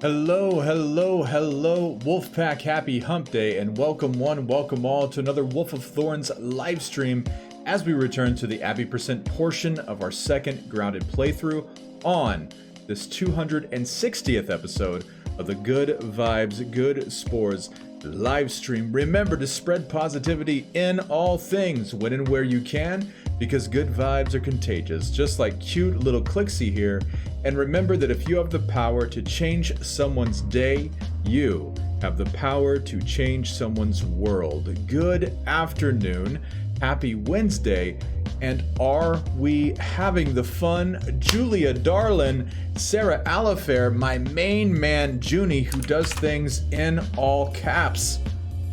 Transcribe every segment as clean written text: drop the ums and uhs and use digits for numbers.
Hello, hello, hello, Wolfpack, happy hump day, and welcome one, welcome all to another Wolf of Thorns live stream as we return to the Abby % portion of our second Grounded playthrough on this 260th episode of the Good Vibes, Good Spores live stream. Remember to spread positivity in all things, when and where you can, because good vibes are contagious, just like cute little Clixie here. And remember that if you have the power to change someone's day, you have the power to change someone's world. Good afternoon, happy Wednesday, and are we having the fun? Julia Darlin, Sarah Alifair, my main man Junie, who does things in all caps.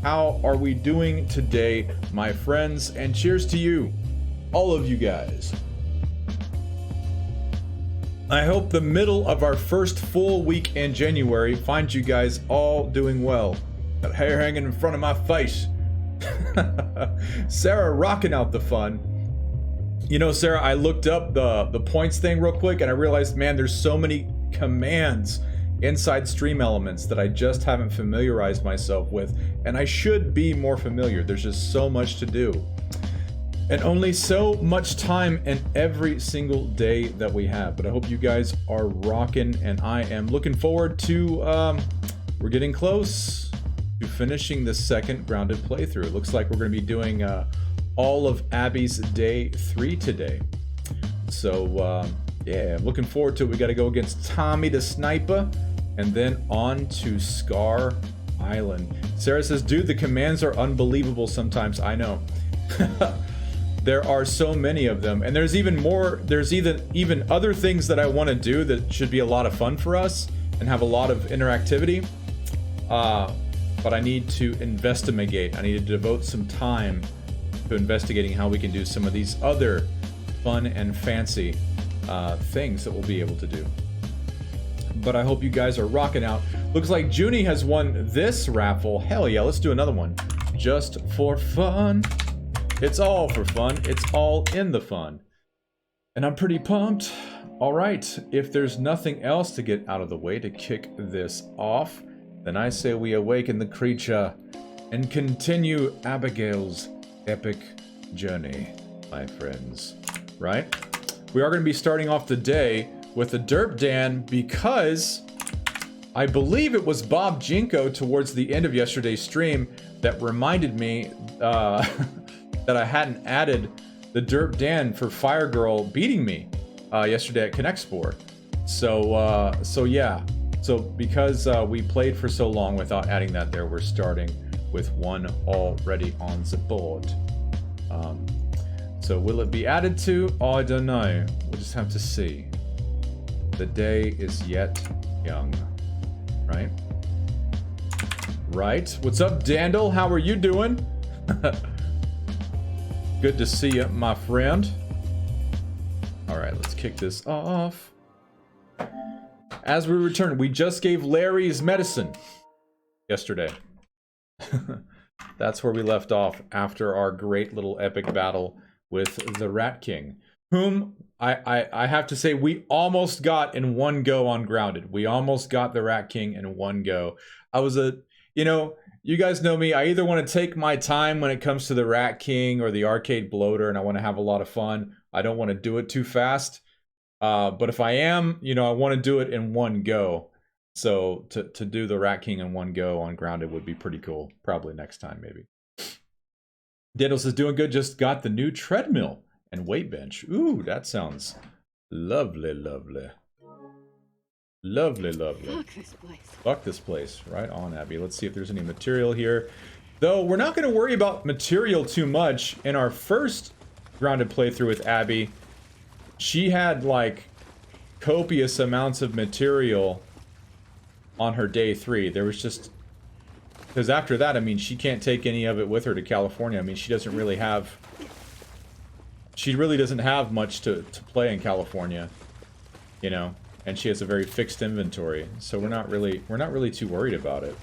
How are we doing today, my friends? And cheers to you, all of you guys. I hope the middle of our first full week in January finds you guys all doing well. Got hair hanging in front of my face. Sarah rocking out the fun. You know, Sarah, I looked up the points thing real quick and I realized, man, there's so many commands inside Stream Elements that I just haven't familiarized myself with, and I should be more familiar. There's just so much to do. And only so much time in every single day that we have. But I hope you guys are rocking, and I am looking forward to, we're getting close to finishing the second Grounded playthrough. It looks like we're going to be doing all of Abby's day 3 today. So, yeah, I'm looking forward to it. We got to go against Tommy the Sniper, and then on to Scar Island. Sarah says, dude, the commands are unbelievable sometimes. I know. There are so many of them, and there's even more. There's even other things that I want to do that should be a lot of fun for us and have a lot of interactivity. But I need to investigate. I need to devote some time to investigating how we can do some of these other fun and fancy things that we'll be able to do. But I hope you guys are rocking out. Looks like Junie has won this raffle. Hell yeah, let's do another one. Just for fun. It's all for fun. It's all in the fun. And I'm pretty pumped. All right, if there's nothing else to get out of the way to kick this off, then I say we awaken the creature and continue Abigail's epic journey, my friends. Right? We are going to be starting off the day with a Derp Dan because I believe it was Bob Jinko towards the end of yesterday's stream that reminded me that I hadn't added the Derp Dan for Fire Girl beating me yesterday at Connect Sport. So yeah. So because we played for so long without adding that there, we're starting with one already on the board. So will it be added to? Oh, I don't know. We'll just have to see. The day is yet young. Right? Right. What's up, Dandel? How are you doing? Good to see you, my friend. All right, let's kick this off. As we return, we just gave Larry's medicine yesterday. That's where we left off after our great little epic battle with the Rat King, whom I have to say we almost got in one go on Grounded. We almost got the Rat King in one go. I was you know, you guys know me. I either want to take my time when it comes to the Rat King or the Arcade Bloater, and I want to have a lot of fun. I don't want to do it too fast. But if I am, you know, I want to do it in one go. So to do the Rat King in one go on Grounded would be pretty cool. Probably next time, maybe. Diddles is doing good. Just got the new treadmill and weight bench. Ooh, that sounds lovely, lovely. Lovely, lovely. Fuck this place. Fuck this place. Right on, Abby. Let's see if there's any material here. Though, we're not going to worry about material too much. In our first Grounded playthrough with Abby, she had, like, copious amounts of material on her day 3. There was just... Because after that, I mean, she can't take any of it with her to California. I mean, she doesn't really have... She really doesn't have much to play in California. You know? And she has a very fixed inventory, so we're not really too worried about it.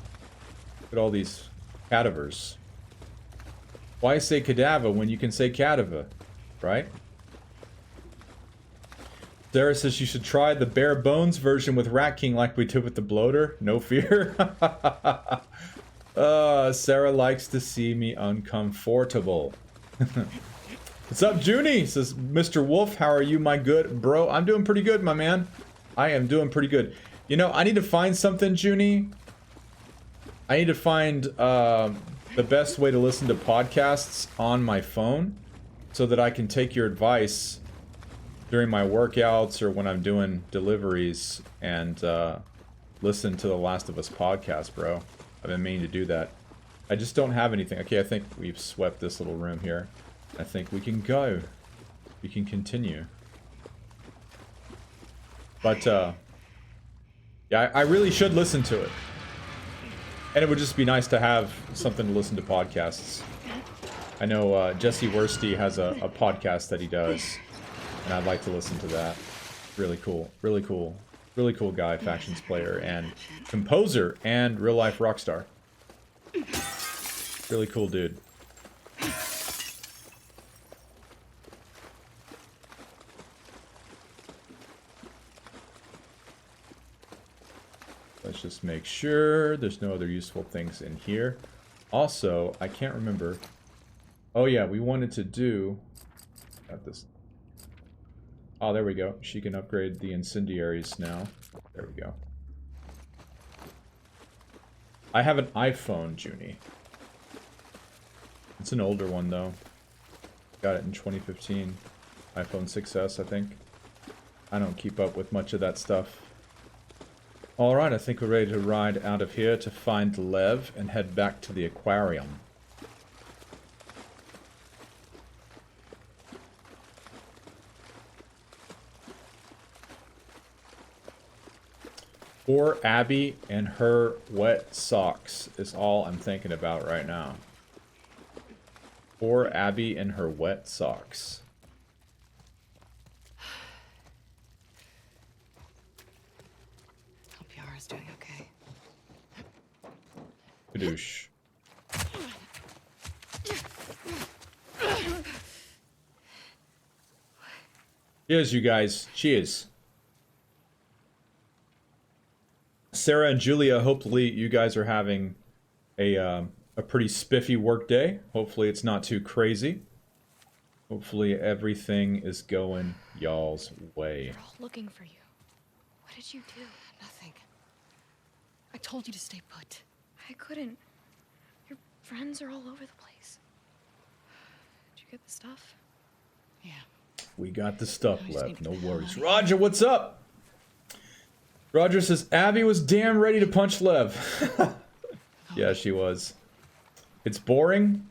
Look at all these cadavers. Why say cadaver when you can say cadaver, right? Sarah says you should try the bare bones version with Rat King like we did with the bloater. No fear. Sarah likes to see me uncomfortable. What's up, Junie? Says Mr. Wolf, how are you, my good bro? I'm doing pretty good, my man. I am doing pretty good. You know, I need to find something, Junie. I need to find the best way to listen to podcasts on my phone so that I can take your advice during my workouts or when I'm doing deliveries and listen to the Last of Us podcast, bro. I've been meaning to do that. I just don't have anything. Okay, I think we've swept this little room here. I think we can go. We can continue. But, yeah, I really should listen to it. And it would just be nice to have something to listen to podcasts. I know Jesse Worsty has a podcast that he does. And I'd like to listen to that. Really cool. Really cool. Really cool guy, Factions player, and composer, and real-life rock star. Really cool dude. Let's just make sure there's no other useful things in here. Also, I can't remember. Oh yeah, we wanted to do... Got this. Oh, there we go. She can upgrade the incendiaries now. There we go. I have an iPhone, Junie. It's an older one, though. Got it in 2015. iPhone 6S, I think. I don't keep up with much of that stuff. Alright, I think we're ready to ride out of here to find Lev and head back to the aquarium. Poor Abby and her wet socks is all I'm thinking about right now. Poor Abby and her wet socks. Hope Yara's doing okay. Kadoosh. Cheers, you guys. Cheers. Sarah and Julia, hopefully you guys are having a pretty spiffy work day. Hopefully it's not too crazy. Hopefully everything is going y'all's way. They're all looking for you. What did you do? Nothing. I told you to stay put. I couldn't. Your friends are all over the place. Did you get the stuff? Yeah. We got the stuff left. No worries. Roger, what's up? Roger says, Abby was damn ready to punch Lev. Yeah, she was. It's boring.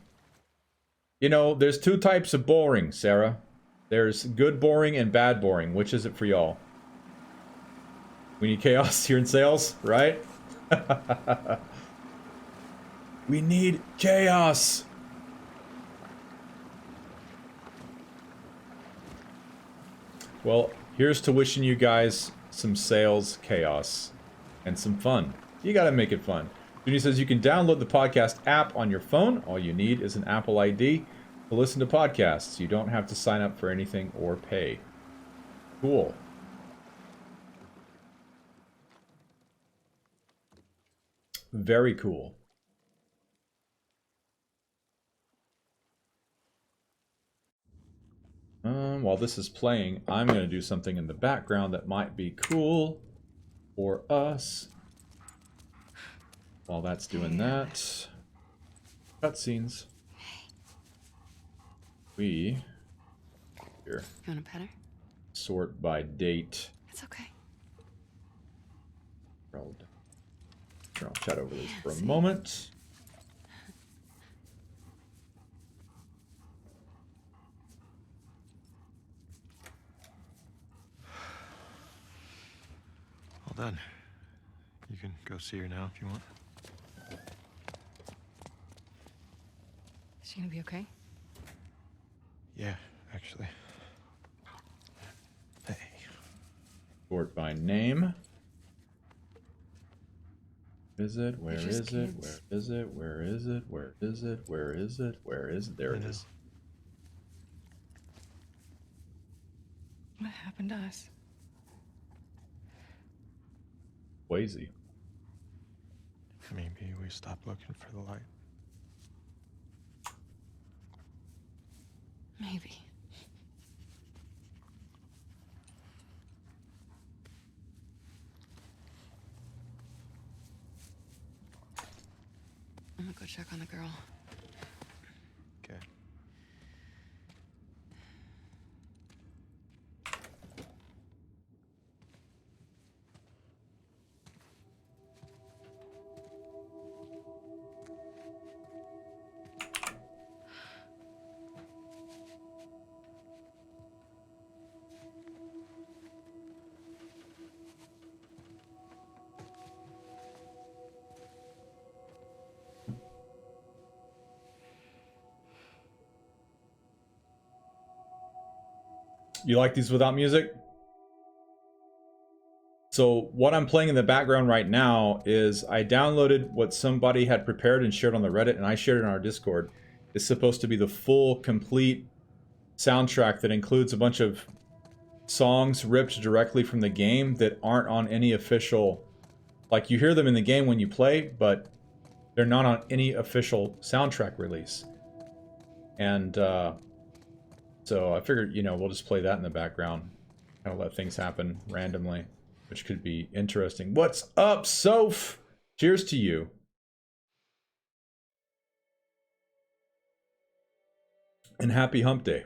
You know, there's two types of boring, Sarah. There's good boring and bad boring. Which is it for y'all? We need chaos here in sales, right? We need chaos. Well, here's to wishing you guys some sales chaos and some fun. You gotta make it fun. Junie says you can download the podcast app on your phone. All you need is an Apple ID to listen to podcasts. You don't have to sign up for anything or pay. Cool. Very cool. While this is playing, I'm going to do something in the background that might be cool for us. While that's doing that, cutscenes. We here. You want a petter? Sort by date. It's okay. I'll chat over this for a moment. All done. You can go see her now if you want. Is she gonna be okay? Yeah, actually. Hey. Sort by name. Is it? Where is it? Where is it? Where is it? Where is it? Where is it? Where is it? There it is. What happened to us? Crazy. Maybe we stop looking for the light. Maybe. I'm gonna go check on the girl. Okay. You like these without music? So what I'm playing in the background right now is I downloaded what somebody had prepared and shared on the Reddit, and I shared it on our Discord. It's supposed to be the full, complete soundtrack that includes a bunch of songs ripped directly from the game that aren't on any official... Like, you hear them in the game when you play, but they're not on any official soundtrack release. And, so I figured, you know, we'll just play that in the background. Kind of let things happen randomly, which could be interesting. What's up, Soph? Cheers to you. And happy hump day.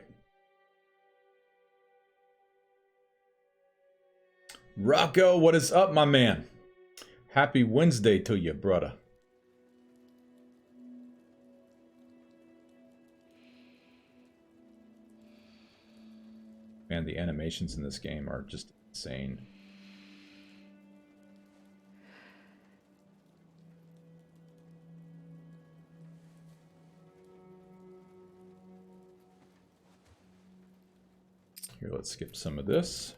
Rocco, what is up, my man? Happy Wednesday to you, brother. Man, the animations in this game are just insane. Here, let's skip some of this.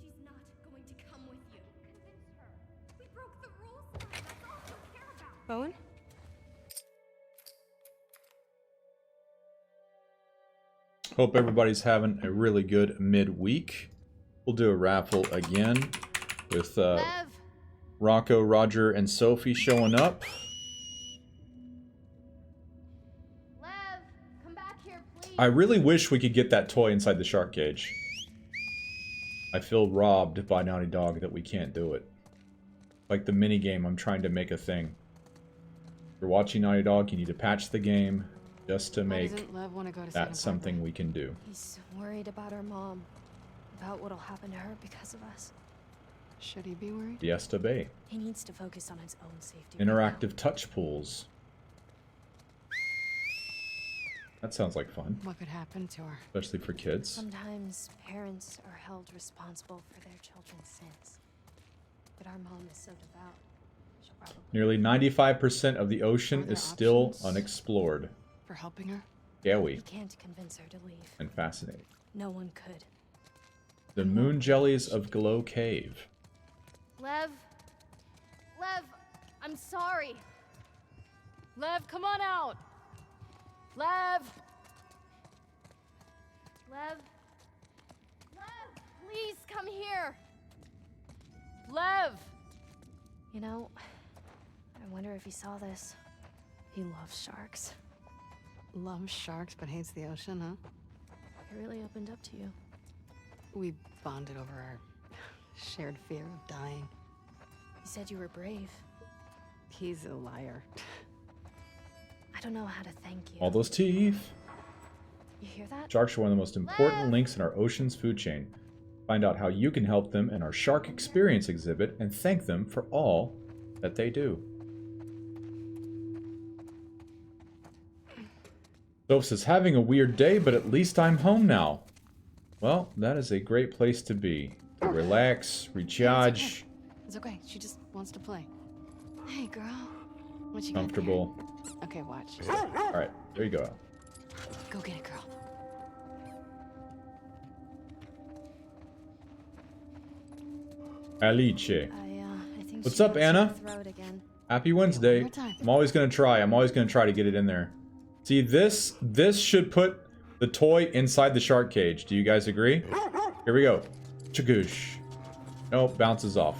She's not going to come with you. Convince her. We broke the rules tonight. That's all she'll care about. Bowen? Hope everybody's having a really good midweek. We'll do a raffle again with Lev, Rocco, Roger, and Sophie showing up. Lev, come back here, please. I really wish we could get that toy inside the shark cage. I feel robbed by Naughty Dog that we can't do it. Like the mini game, I'm trying to make a thing. If you're watching Naughty Dog, you need to patch the game just to make that something we can do. He's worried about our mom. About what'll happen to her because of us. Should he be worried? Yes, to Bay. He needs to focus on his own safety. Interactive touch pools. That sounds like fun. What could happen to her? Especially for kids. Sometimes parents are held responsible for their children's sins. But our mom is so devout. She'll probably... Nearly 95% of the ocean is still unexplored. For helping her? Yeah, We can't convince her to leave. And fascinating. No one could. The moon jellies of Glow Cave. Lev, I'm sorry. Lev, come on out! Lev! Lev, please come here. Lev! You know, I wonder if he saw this. He loves sharks. Loves sharks but hates the ocean, huh? He really opened up to you. We bonded over our shared fear of dying. He said you were brave. He's a liar. I don't know how to thank you. All those teeth. You hear that? Sharks are one of the most important links in our ocean's food chain. Find out how you can help them in our Shark Experience exhibit and thank them for all that they do. Soph says, having a weird day, but at least I'm home now. Well, that is a great place to be. To relax, recharge. It's okay. She just wants to play. Hey, girl. What you got Comfortable. there? Okay, watch. Alright, there you go. Go get it, girl. Alice. I think What's she up, wants Anna? to throw it again. Happy Wednesday. more time. I'm always gonna try. I'm always gonna try to get it in there. See, this should put the toy inside the shark cage. Do you guys agree? Here we go. Chagoosh. Nope, bounces off.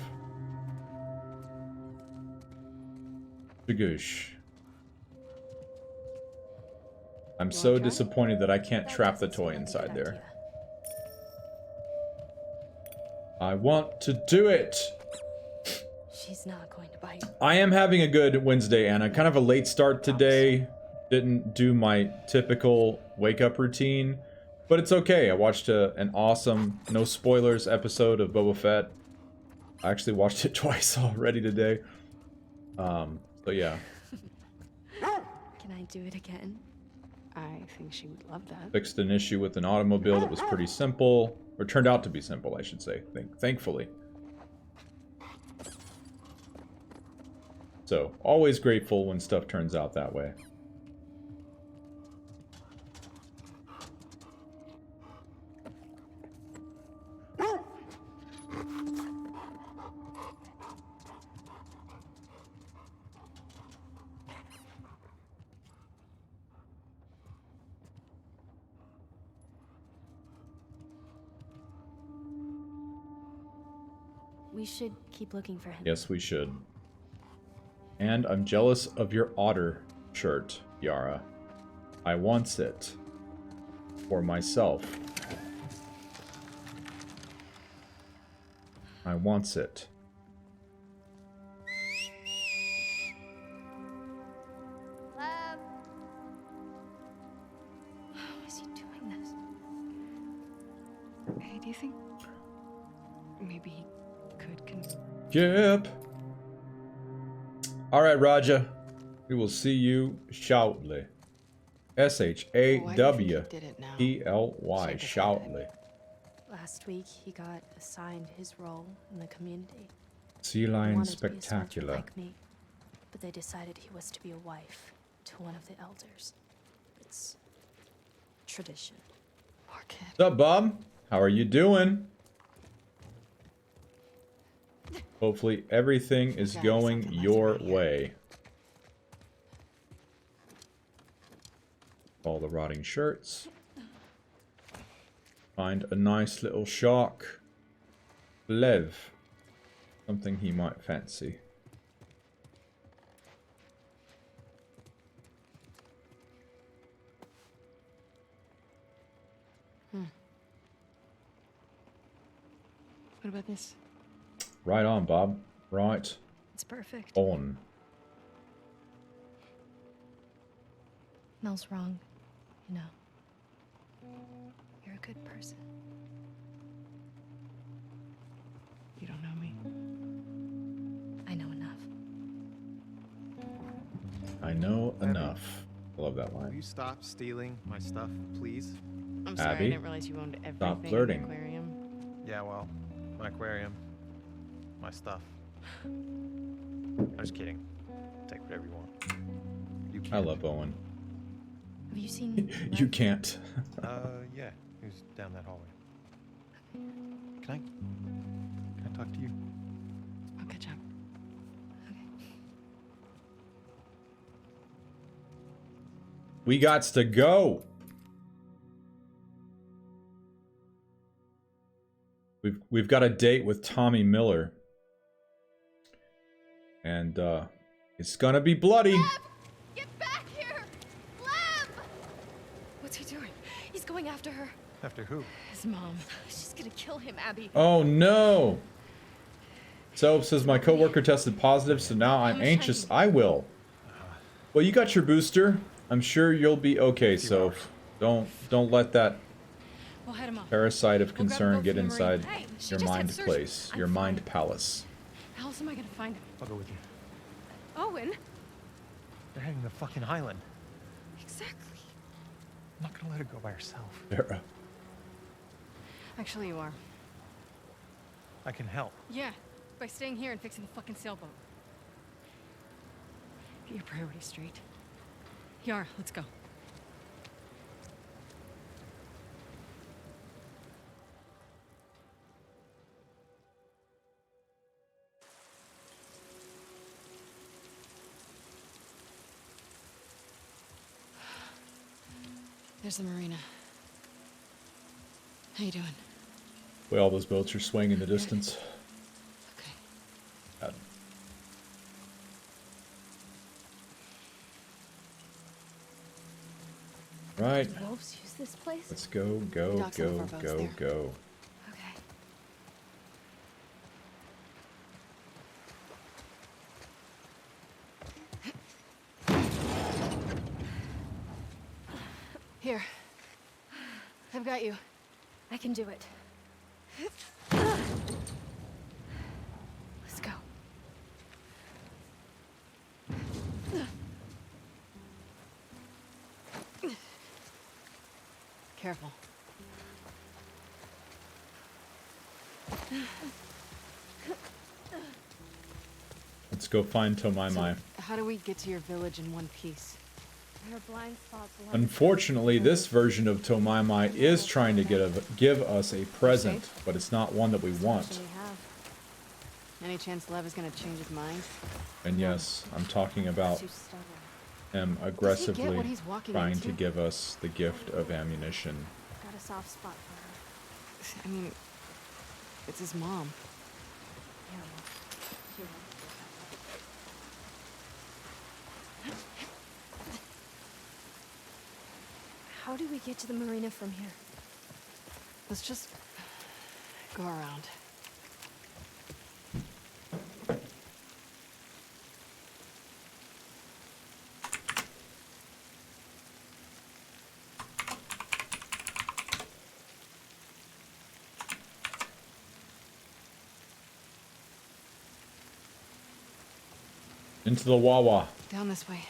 Shagoosh. I'm You so wanna try? disappointed that I can't That trap the doesn't seem toy like a inside good there. idea. I want to do it! She's not going to bite. I am having a good Wednesday, Anna. Kind of a late start today. Didn't do my typical wake-up routine. But it's okay. I watched an awesome, no spoilers episode of Boba Fett. I actually watched it twice already today. So yeah. Can I do it again? I think she would love that. Fixed an issue with an automobile that was pretty simple. Or turned out to be simple, I should say. Thankfully. So, always grateful when stuff turns out that way. We should keep looking for him. Yes, we should. And I'm jealous of your otter shirt, Yara. I wants it. For myself. I wants it. Lab. How is he doing this? Hey, do you think maybe he could Yep. Alright, Raja. We will see you shortly. Why do you think he SHAWTLY. did it now? Shortly. Shortly. Last week, he got assigned his role in the community. Sea He Lion wanted to be a swordsman Spectacular. like me, but they decided he was to be a wife to one of the elders. It's tradition. Poor kid. What's up, Bob? How are you doing? Hopefully everything is Gotta be going something nice your around here. way. All the rotting shirts. Find a nice little shark. Lev. Something he might fancy. What about this? Right on, Bob. Right It's perfect. on. Mel's wrong, you know. You're a good person. You don't know me. I know enough. I know enough. I love that Will line. you stop stealing my stuff, please? I'm sorry, Abby, I didn't realize you owned everything in the flirting. aquarium. Yeah, well, my aquarium, my stuff. I'm just kidding. Take whatever you want. You I can't. love Owen. Have you seen You can't. Yeah, he was down that hallway. Can I talk to you? I'll catch up. We gots to go. We've got a date with Tommy Miller. And it's gonna be bloody. Get back here! Lem! What's he doing? He's going after her. After who? His mom. She's gonna kill him, Abby. Oh no. Soap says my coworker tested positive, so now I'm anxious. I will. Well, you got your booster. I'm sure you'll be okay, Soap. Don't let that We'll head him off. parasite of We'll grab a concern boat get from the Marina. inside Hey, she your just had mind surgery. place, I'm your mind fine. palace. How else am I gonna find him? I'll go with you. Owen? They're heading to the fucking island. Exactly. I'm not gonna let her go by herself. Vera. Actually, you are. I can help. Yeah, by staying here and fixing the fucking sailboat. Get your priorities straight. Yara, let's go. There's the marina. How you doing? Way all those boats are swaying in the distance. Okay. right. Did wolves use this place? Let's go, go, Dock some of go, our boats go, there. go. Okay. Here. I've got you. I can do it. Let's go. Careful. Let's go find Tomaimai. How do we get to your village in one piece? There are blind spots along Unfortunately, this version of Tomaimai is trying to give us a present, but it's not one that we want. we have. Any chance Lev is gonna change his mind? And yes, I'm talking about Too stubborn. him what aggressively he's walking trying to into? give us the gift of ammunition. Got a soft spot for her. I mean, it's his mom. Yeah, well, you're right. How do we get to the marina from here? Let's just go around. Into the Wawa. Down this way.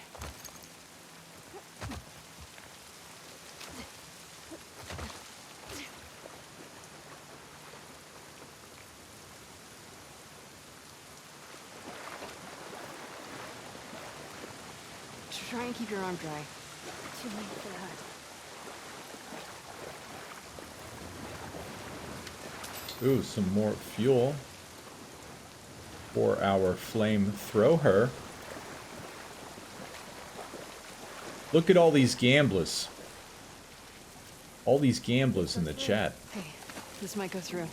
Try and keep your arm dry. Too late for that. Ooh, some more fuel for our flamethrower. Look at all these gamblers. All these gamblers in the chat. Hey, this might go through.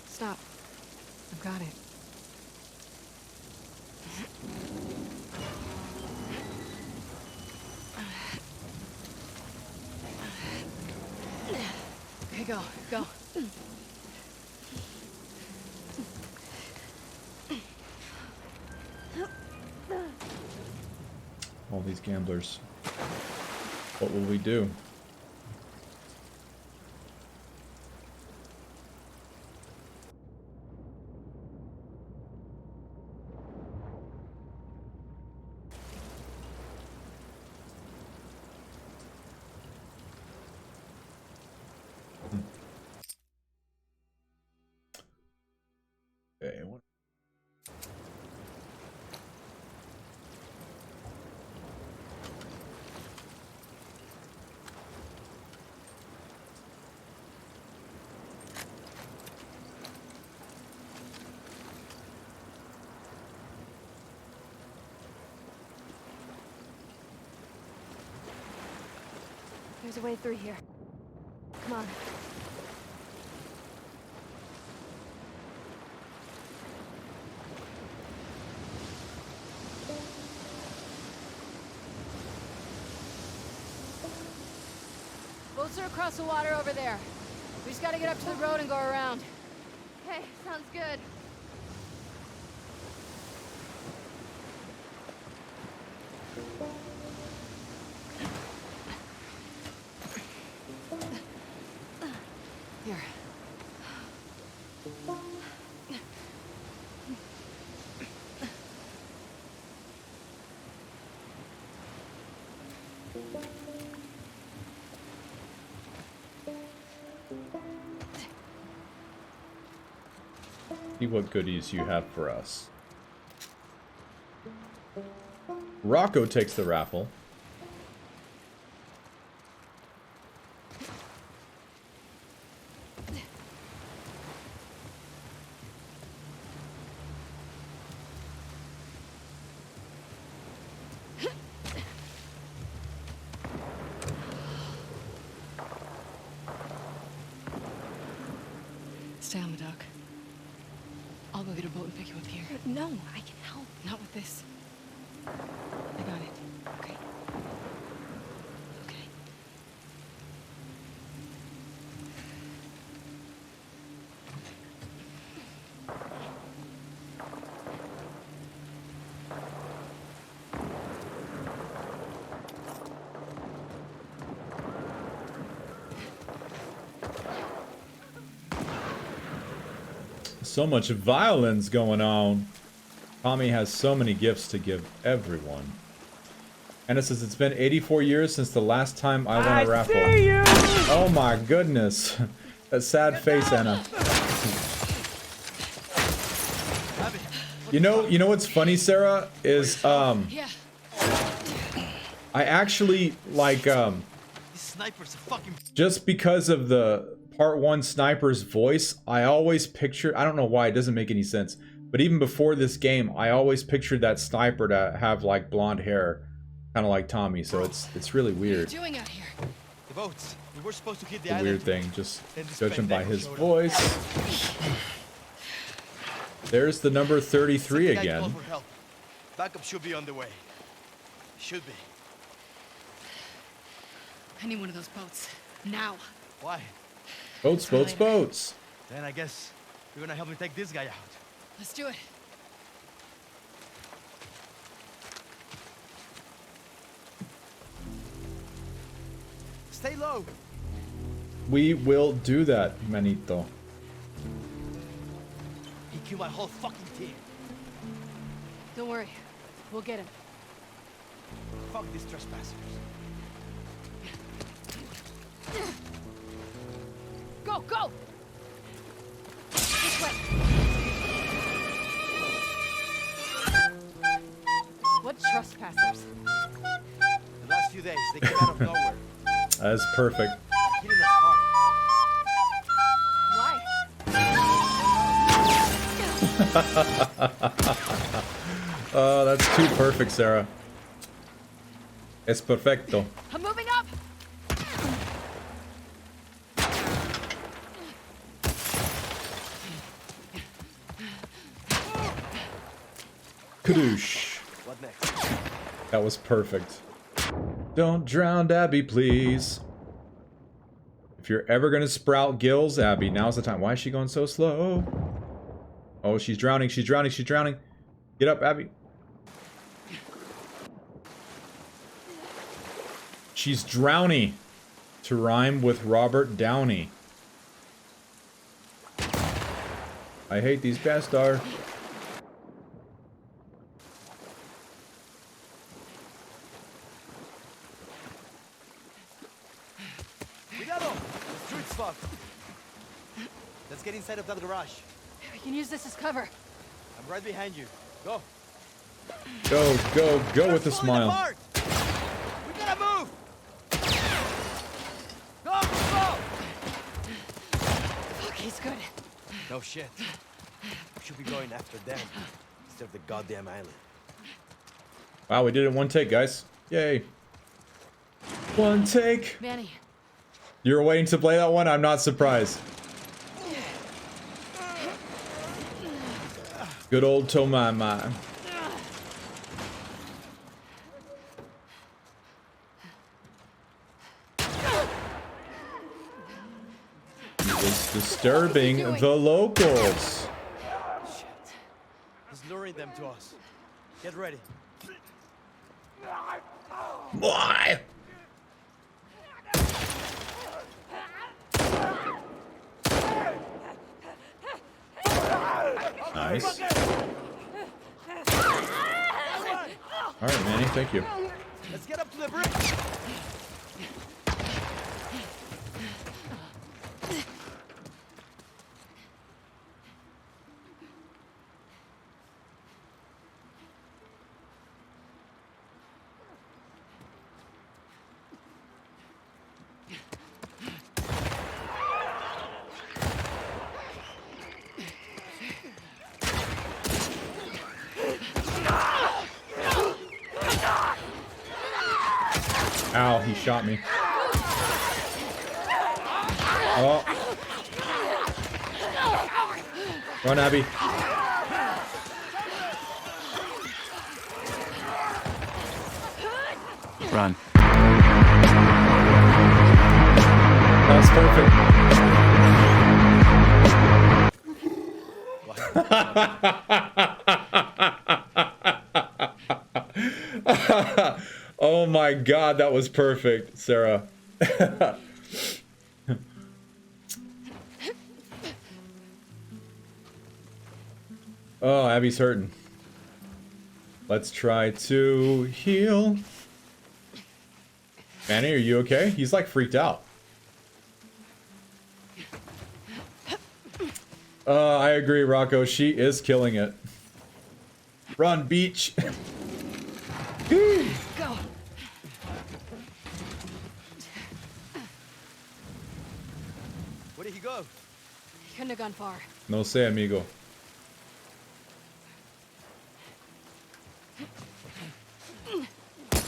Stop. I've got it. Okay, go, go. All these gamblers. What will we do? Okay, what? There's a way through here. Come on. Boats are across the water over there. We just gotta get up to the road and go around. Okay, sounds good. Here. See what goodies you have for us. Rocco takes the raffle. stay on the dock. I'll go get a boat and pick you up here. No, I can help. Not with this. I got it. Okay. Okay. So much violence going on. Tommy has so many gifts to give everyone. And it says it's been 84 years since the last time I won a raffle. See you. Oh my goodness. That sad face, Anna. You know what's funny, Sarah, is Yeah. I actually like These snipers are fucking. just because of the part 1 sniper's voice, I always picture, I don't know why, it doesn't make any sense, but even before this game, I always pictured that sniper to have like blonde hair, kind of like Tommy, so it's really What are you weird. doing out here? The boats. We were supposed to hit the The island. weird thing, just Then this judging by pendejo his showed up. voice. There's the number 33 Some guy again. called for help. Backup should be on the way. Should be. I need one of those boats. Now. Why? Boats, boats, boats. Then I guess you're gonna help me take this guy out. Let's do it. Stay low. We will do that, Manito. He killed my whole fucking team. Don't worry. We'll get him. Fuck these trespassers. Go, go! This way. What trespassers? The last few days, they came out of nowhere. That's perfect. Hitting us hard. Why? Oh, that's too perfect, Sarah. Es perfecto. I'm moving up! Kadoosh. What next? That was perfect. Don't drown Abby, please. If you're ever gonna sprout gills, Abby, now's the time. Why is she going so slow? Oh, she's drowning, she's drowning, she's drowning. Get up, Abby. She's drowning. To rhyme with Robert Downey. I hate these Gastar. Cuidado! The street's fucked. Let's get inside of that garage. We can use this as cover. I'm right behind you. Go. Go, go, go with a Falling smile. apart. We gotta move. Go, go. Fuck, he's good. No shit. We should be going after them instead of the goddamn island. Wow, we did it in one take, guys. Yay. One take. Manny, You were waiting to play that one? I'm not surprised. Good old Tomama. He was disturbing the locals. Shit. He's luring them to us. Get ready. Why? Nice. Alright, Manny, thank you. Let's get up to the bridge. Ow, he shot me. Oh. Run, Abby. Run. That's perfect. Oh my god, that was perfect, Sarah. Oh, Abby's hurting. Let's try to heal. Manny, are you okay? He's like freaked out. I agree, Rocco. She is killing it. Run, beach. Go. Where did he go? He couldn't have gone far. No sé, amigo.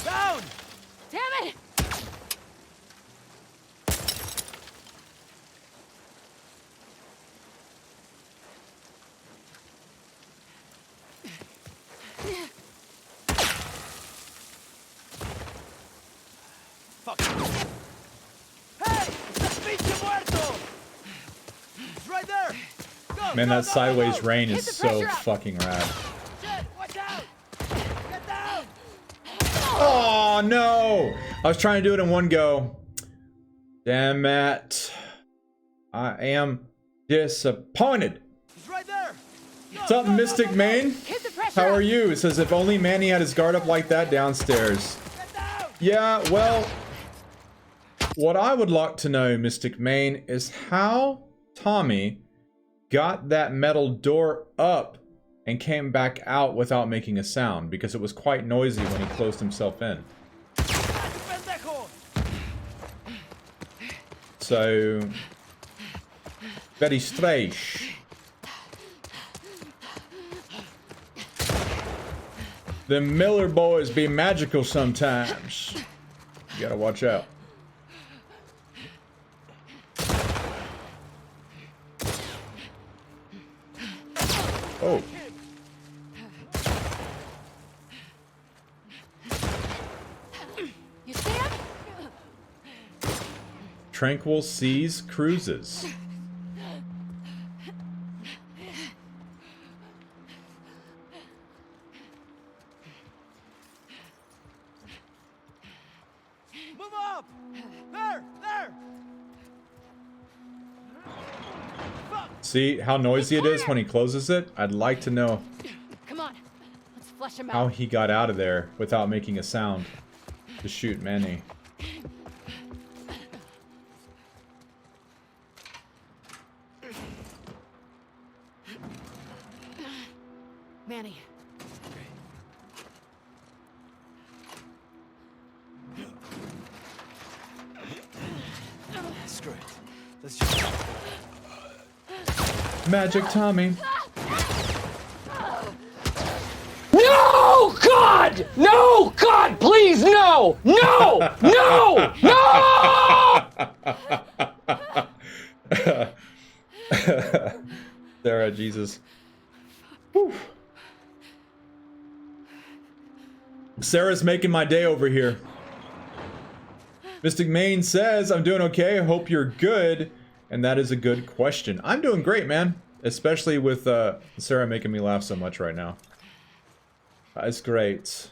Down! Damn it! Fuck. Hey! Pinche muerto! It's right there! Go! Man, go, that go, sideways go, go. rain Hit is the so pressure up. fucking rad. Shit! Watch out! Get down! Oh no! I was trying to do it in one go. Damn it. I am disappointed. It's right there! Go, What's up, go, go, Mystic go, go. Main? Hit the pressure How up. are you? It says if only Manny had his guard up like that downstairs. Get down! Yeah, well, what I would like to know, Mystic Main, is how Tommy got that metal door up and came back out without making a sound, because it was quite noisy when he closed himself in. Pendejo! So, very strange. The Miller boys be magical sometimes. You gotta watch out. Oh. You see him? Tranquil Seas Cruises. Move up! There! There! Fuck! See how noisy it is when he closes it? I'd like to know Come on. Let's flush him how out. he got out of there without making a sound to shoot Manny. Manny. Screw it. Let's just... Magic Tommy. No, God! No, God, please, no! No! No! No! Sarah, Jesus. Whew. Sarah's making my day over here. Mystic Main says, I'm doing okay, I hope you're good. And that is a good question. I'm doing great, man. Especially with Sarah making me laugh so much right now. That's great.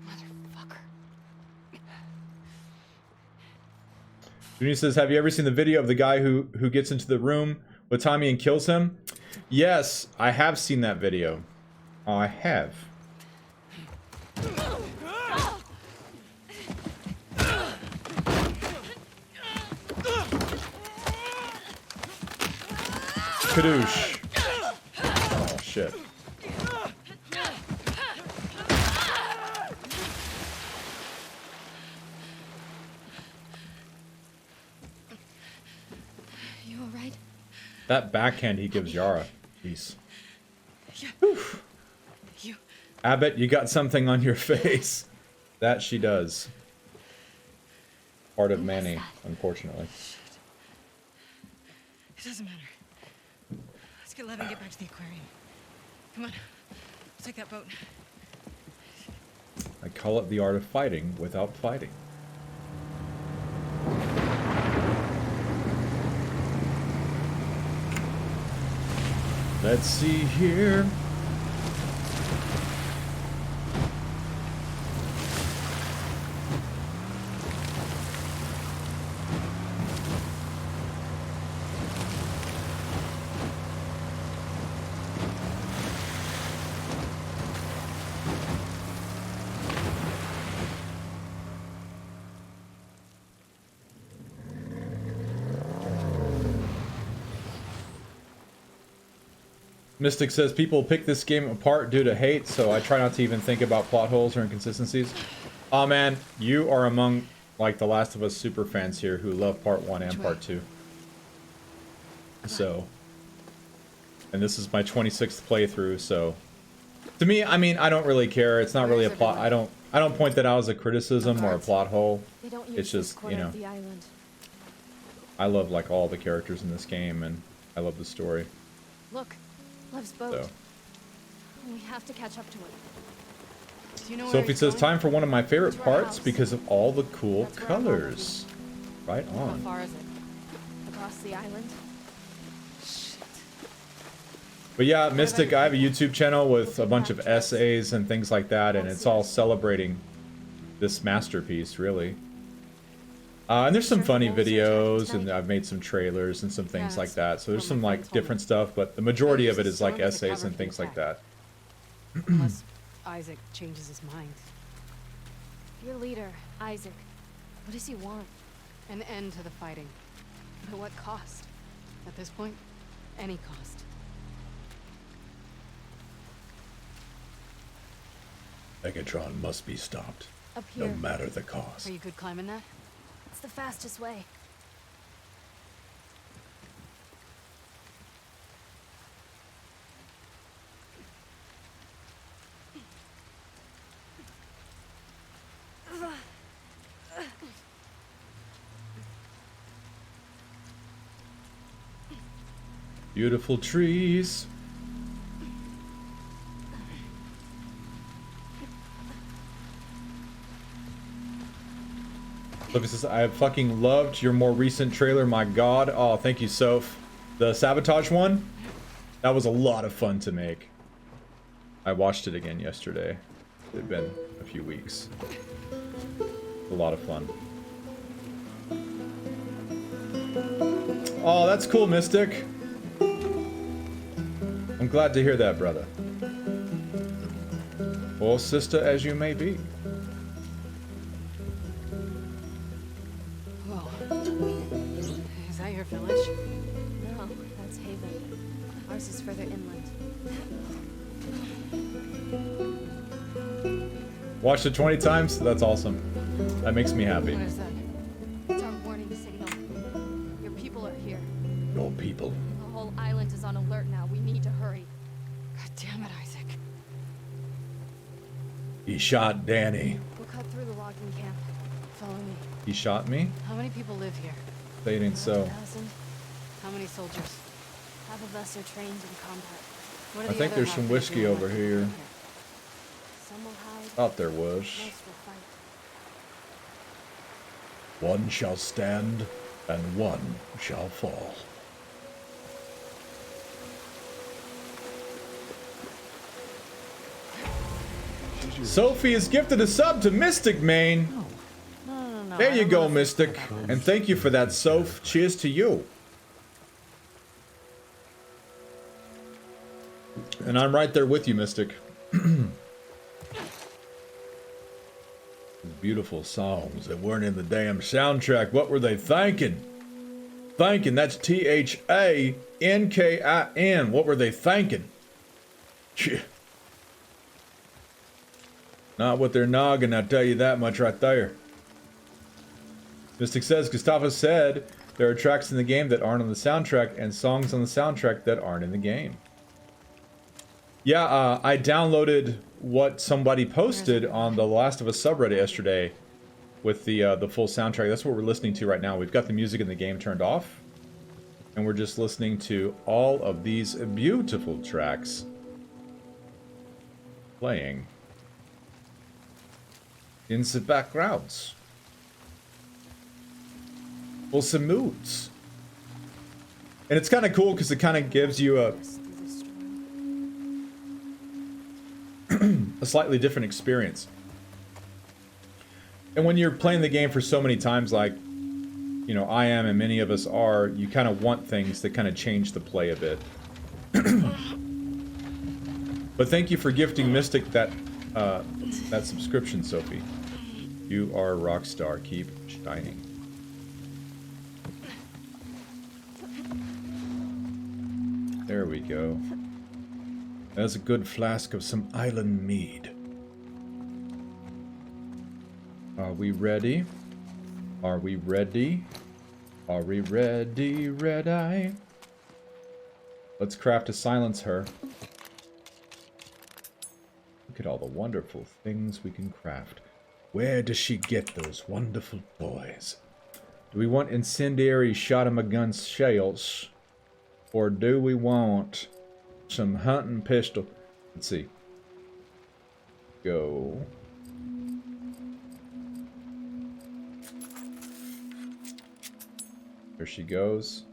Motherfucker. Junior says, have you ever seen the video of the guy who gets into the room with Tommy and kills him? Yes, I have seen that video. I have. Kadoosh. Oh, shit. You alright? That backhand he gives Yara. Jeez. You. Abbott, you got something on your face. That she does. Part of Manny, unfortunately. It doesn't matter. Let's get Lev and get back to the aquarium. Come on. Let's take that boat. I call it the art of fighting without fighting. Let's see here. Mystic says people pick this game apart due to hate, so I try not to even think about plot holes or inconsistencies. Oh man, you are among like the Last of Us super fans here who love part 1 and part 2. So, and this is my 26th playthrough, so to me, I mean, I don't really care. It's not really a plot. I don't point that out as a criticism or a plot hole. It's just, you know, I love like all the characters in this game, and I love the story. Look, Lev's boat. So. We have to catch up to it. Do you know where Sophie he's says, going? time for one of my favorite To our parts house. because of all the cool That's where I'm going. colors. Right How on. far is it? Across the island? Shit. But yeah, Mystic, I have a YouTube channel with a bunch of essays and things like that, and it's all celebrating this masterpiece, really. And there's some funny videos, and I've made some trailers and some things like that. So there's some like different stuff, but the majority of it is like essays and things like that. Unless Isaac changes his mind. Your leader, Isaac. What does he want? An end to the fighting. But at what cost? At this point, any cost. Megatron must be stopped, Up here. no matter the cost. Are you good climbing that? It's the fastest way. Beautiful trees. Sophie says, I fucking loved your more recent trailer, my god. Oh, thank you, Soph. The Sabotage one? That was a lot of fun to make. I watched it again yesterday. It had been a few weeks. A lot of fun. Oh, that's cool, Mystic. I'm glad to hear that, brother. Or sister as you may be. Whoa. Is that your village? No, that's Haven. Ours is further inland. Watched it 20 times? That's awesome. That makes me happy. What is that? It's our warning signal. Your people are here. No people. The whole island is on alert now. We need to hurry. God damn it, Isaac. He shot Danny. We'll cut through the logging camp. Follow me. He shot me? How many people live here? Say it ain't so. 1,000. How many soldiers? Half of us are trained in combat. What are I the think other there's half some gonna whiskey do when over they here. come Some will hide. Thought there was. Most will fight. One shall stand, and one shall fall. Sophie has gifted a sub to Mystic Main. No, There I you don't go, wanna Mystic. think about And thank you for that, Soph. Cheers to you. And I'm right there with you, Mystic. Beautiful songs that weren't in the damn soundtrack. What were they thinking? Thinking, that's Thankin. What were they thinking? Phew. Not with their noggin, I'll tell you that much right there. Mystic says, Gustavo said there are tracks in the game that aren't on the soundtrack and songs on the soundtrack that aren't in the game. Yeah, I downloaded what somebody posted on the Last of Us subreddit yesterday with the full soundtrack. That's what we're listening to right now. We've got the music in the game turned off, and we're just listening to all of these beautiful tracks playing in the backgrounds. Well, some moods. And it's kind of cool because it kind of gives you a slightly different experience. And when you're playing the game for so many times, like, you know, I am and many of us are, you kind of want things that kind of change the play a bit. But thank you for gifting Mystic that subscription, Sophie. You are a rock star. Keep shining. There we go. That's a good flask of some island mead. Are we ready? Are we ready? Are we ready, Red-Eye? Let's craft to silence her. Look at all the wonderful things we can craft. Where does she get those wonderful toys? Do we want incendiary shot-em-a-gun shells? Or do we want some hunting pistol? Let's see. Go. There she goes.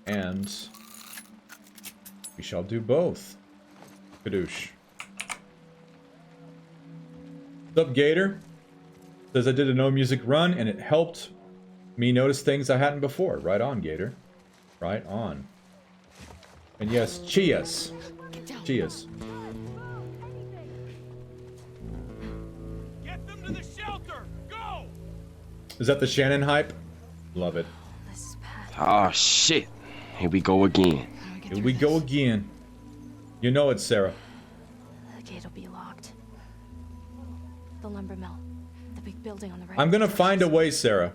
And we shall do both. Kadoosh. What's up, Gator? Says I did a no music run and it helped me notice things I hadn't before. Right on, Gator. Right on. And yes, cheers. Cheers. Get them to the shelter. Go. Is that the Shannon hype? Love it. Oh shit. Here we go again. Here we go again. You know it, Sarah. The gate will be locked. The lumber mill. The big building on the right. I'm gonna find a way, Sarah,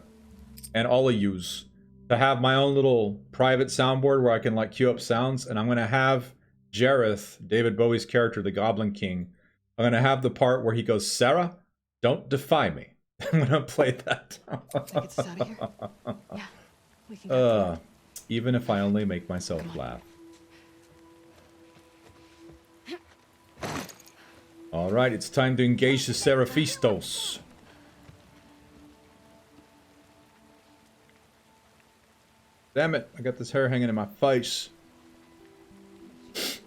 and all of yous, to have my own little private soundboard where I can like queue up sounds, and I'm gonna have Jareth, David Bowie's character, the Goblin King. I'm gonna have the part where he goes, "Sarah, don't defy me." I'm gonna play that. That gets us out of here. Yeah, we can go. Even if I only make myself laugh. All right, it's time to engage the Seraphistos. Damn it, I got this hair hanging in my face. Clear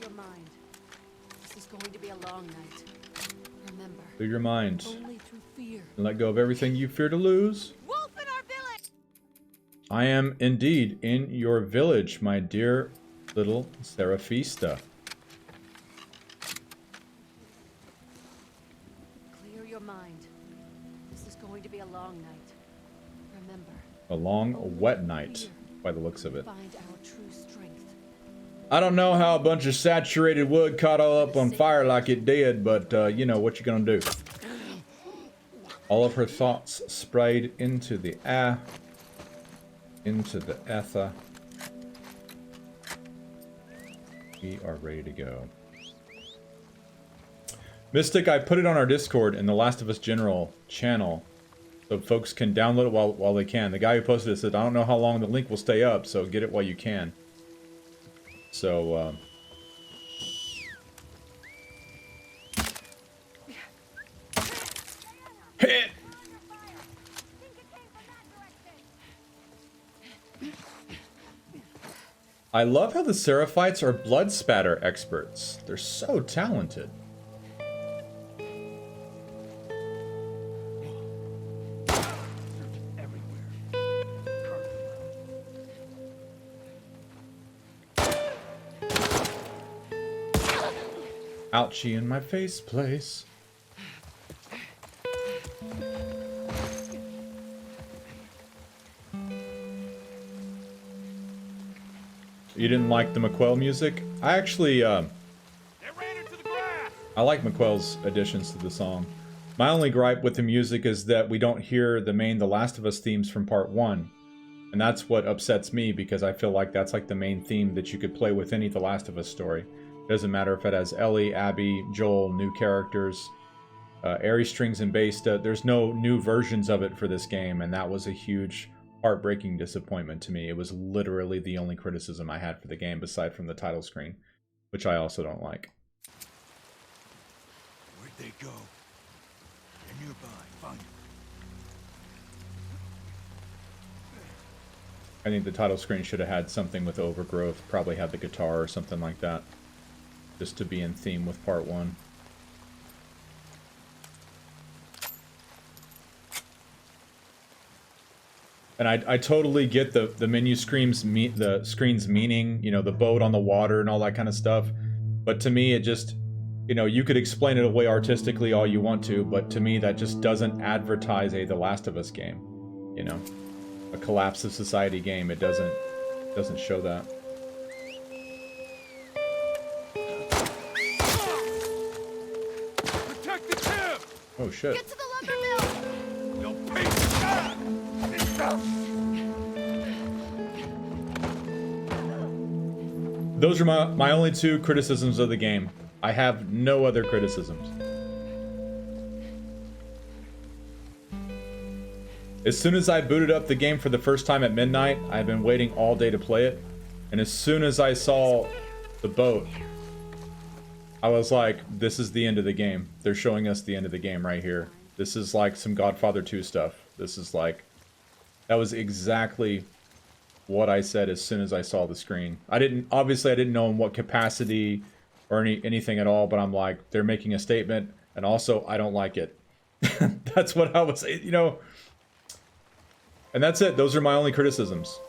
your mind. This is going to be a long night. Remember, Clear your mind. only through fear. And let go of everything you fear to lose. Wolf in our village! I am indeed in your village, my dear little Seraphista. Clear your mind. This is going to be a long night. Remember, A long, wet night, by the looks of it. find our true strength. I don't know how a bunch of saturated wood caught all up on fire like it did, but, you know, what you gonna do? All of her thoughts sprayed into the air, into the ether. We are ready to go. Mystic, I put it on our Discord in the Last of Us General channel, so folks can download it while they can. The guy who posted it said, I don't know how long the link will stay up, so get it while you can. So, hit! I love how the Seraphites are blood spatter experts. They're so talented. Ouchie in my face place. You didn't like the McQuell music? I actually, I like McQuell's additions to the song. My only gripe with the music is that we don't hear the main The Last of Us themes from part 1. And that's what upsets me, because I feel like that's like the main theme that you could play with any The Last of Us story. Doesn't matter if it has Ellie, Abby, Joel, new characters, Aerie strings and bass. There's no new versions of it for this game, and that was a huge, heartbreaking disappointment to me. It was literally the only criticism I had for the game, aside from the title screen, which I also don't like. Where'd they go? They're nearby. Find them. I think the title screen should have had something with overgrowth, probably had the guitar or something like that, just to be in theme with part 1. And I totally get the menu screen's meaning, you know, the boat on the water and all that kind of stuff. But to me, it just, you know, you could explain it away artistically all you want to, but to me, that just doesn't advertise a The Last of Us game, you know, a collapse of society game. It doesn't show that. Protect the tip! Oh shit. Get to the lumber mill! They'll pay Those are my only 2 criticisms of the game. I have no other criticisms. As soon as I booted up the game for the first time at midnight, I've been waiting all day to play it. And as soon as I saw the boat, I was like, this is the end of the game. They're showing us the end of the game right here. This is like some Godfather 2 stuff. This is like... That was exactly what I said as soon as I saw the screen. Obviously I didn't know in what capacity or anything at all, but I'm like, they're making a statement, and also I don't like it. That's what I was, you know. And that's it. Those are my only criticisms.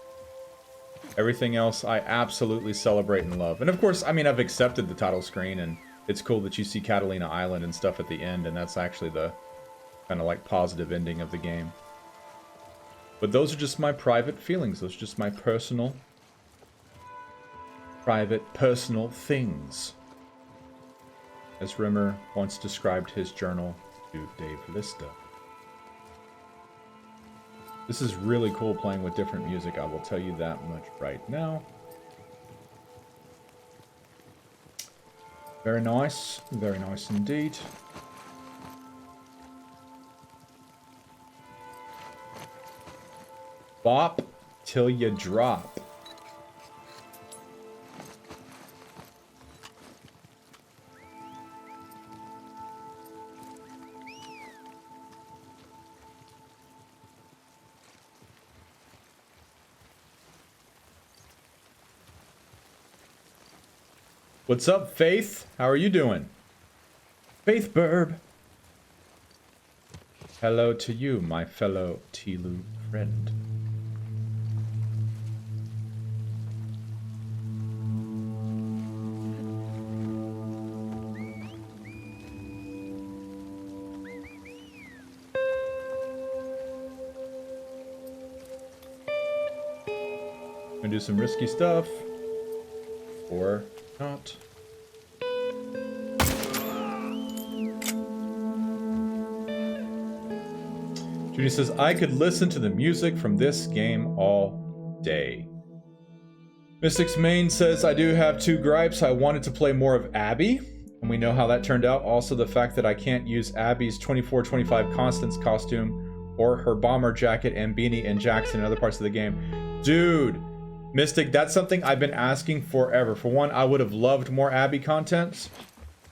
Everything else I absolutely celebrate and love. And of course, I mean, I've accepted the title screen, and it's cool that you see Catalina Island and stuff at the end, and that's actually the kind of like positive ending of the game. But those are just my private feelings. Those are just my personal, private, personal things. As Rimmer once described his journal to Dave Lista. This is really cool playing with different music, I will tell you that much right now. Very nice indeed. Bop till you drop. What's up, Faith? How are you doing? Faith Burb. Hello to you, my fellow TLOU friend. Gonna do some risky stuff. Or not. Judy says, I could listen to the music from this game all day. Mystics Main says, I do have 2 gripes. I wanted to play more of Abby, and we know how that turned out. Also, the fact that I can't use Abby's 24-25 Constance costume or her bomber jacket and beanie in Jackson and other parts of the game. Dude, Mystic, that's something I've been asking forever. For one, I would have loved more Abby content.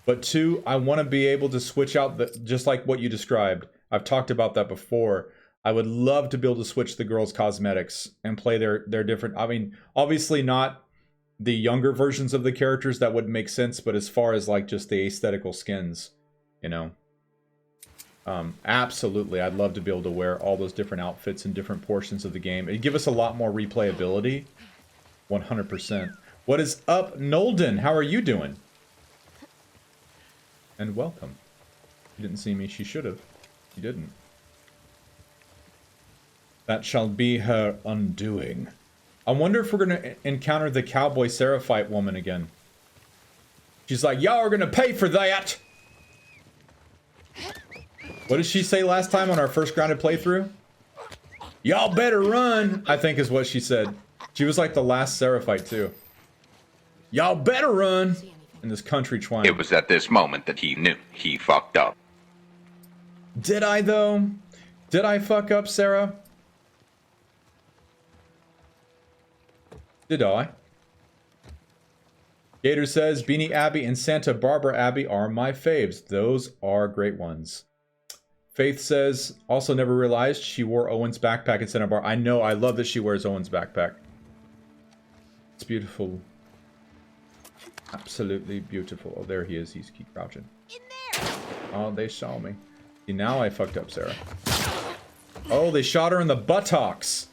But 2, I want to be able to switch out, just like what you described. I've talked about that before. I would love to be able to switch the girls' cosmetics and play their different... I mean, obviously not the younger versions of the characters, that would make sense. But as far as like just the aesthetical skins, you know. Absolutely, I'd love to be able to wear all those different outfits in different portions of the game. It'd give us a lot more replayability. 100%. What is up, Nolden? How are you doing? And welcome. You didn't see me, she should have. You didn't. That shall be her undoing. I wonder if we're going to encounter the Cowboy Seraphite woman again. She's like, y'all are going to pay for that! What did she say last time on our first Grounded playthrough? Y'all better run, I think is what she said. She was like the last Seraphite too. Y'all better run in this country twang. It was at this moment that he knew he fucked up. Did I though? Did I fuck up, Sarah? Did I? Gator says, Beanie Abbey and Santa Barbara Abbey are my faves. Those are great ones. Faith says, also never realized she wore Owen's backpack at Santa Barbara. I know, I love that she wears Owen's backpack. It's beautiful. Absolutely beautiful. Oh, there he is. He's keep crouching. In there. Oh, they saw me. See, now I fucked up, Sarah. Oh, they shot her in the buttocks.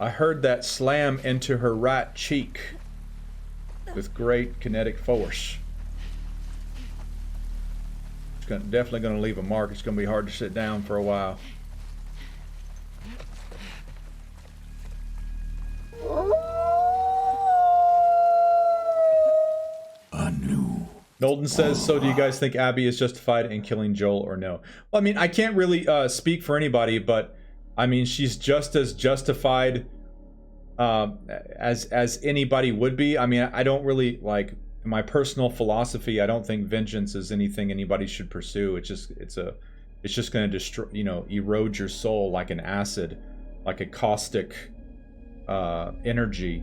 I heard that slam into her right cheek with great kinetic force. It's definitely going to leave a mark. It's going to be hard to sit down for a while. Nolden says, so do you guys think Abby is justified in killing Joel or no? Well, I mean, I can't really speak for anybody, but I mean, she's just as justified as anybody would be. I mean, I don't really, like, my personal philosophy, I don't think vengeance is anything anybody should pursue. It's just going to destroy, you know, erode your soul like an acid, like a caustic energy.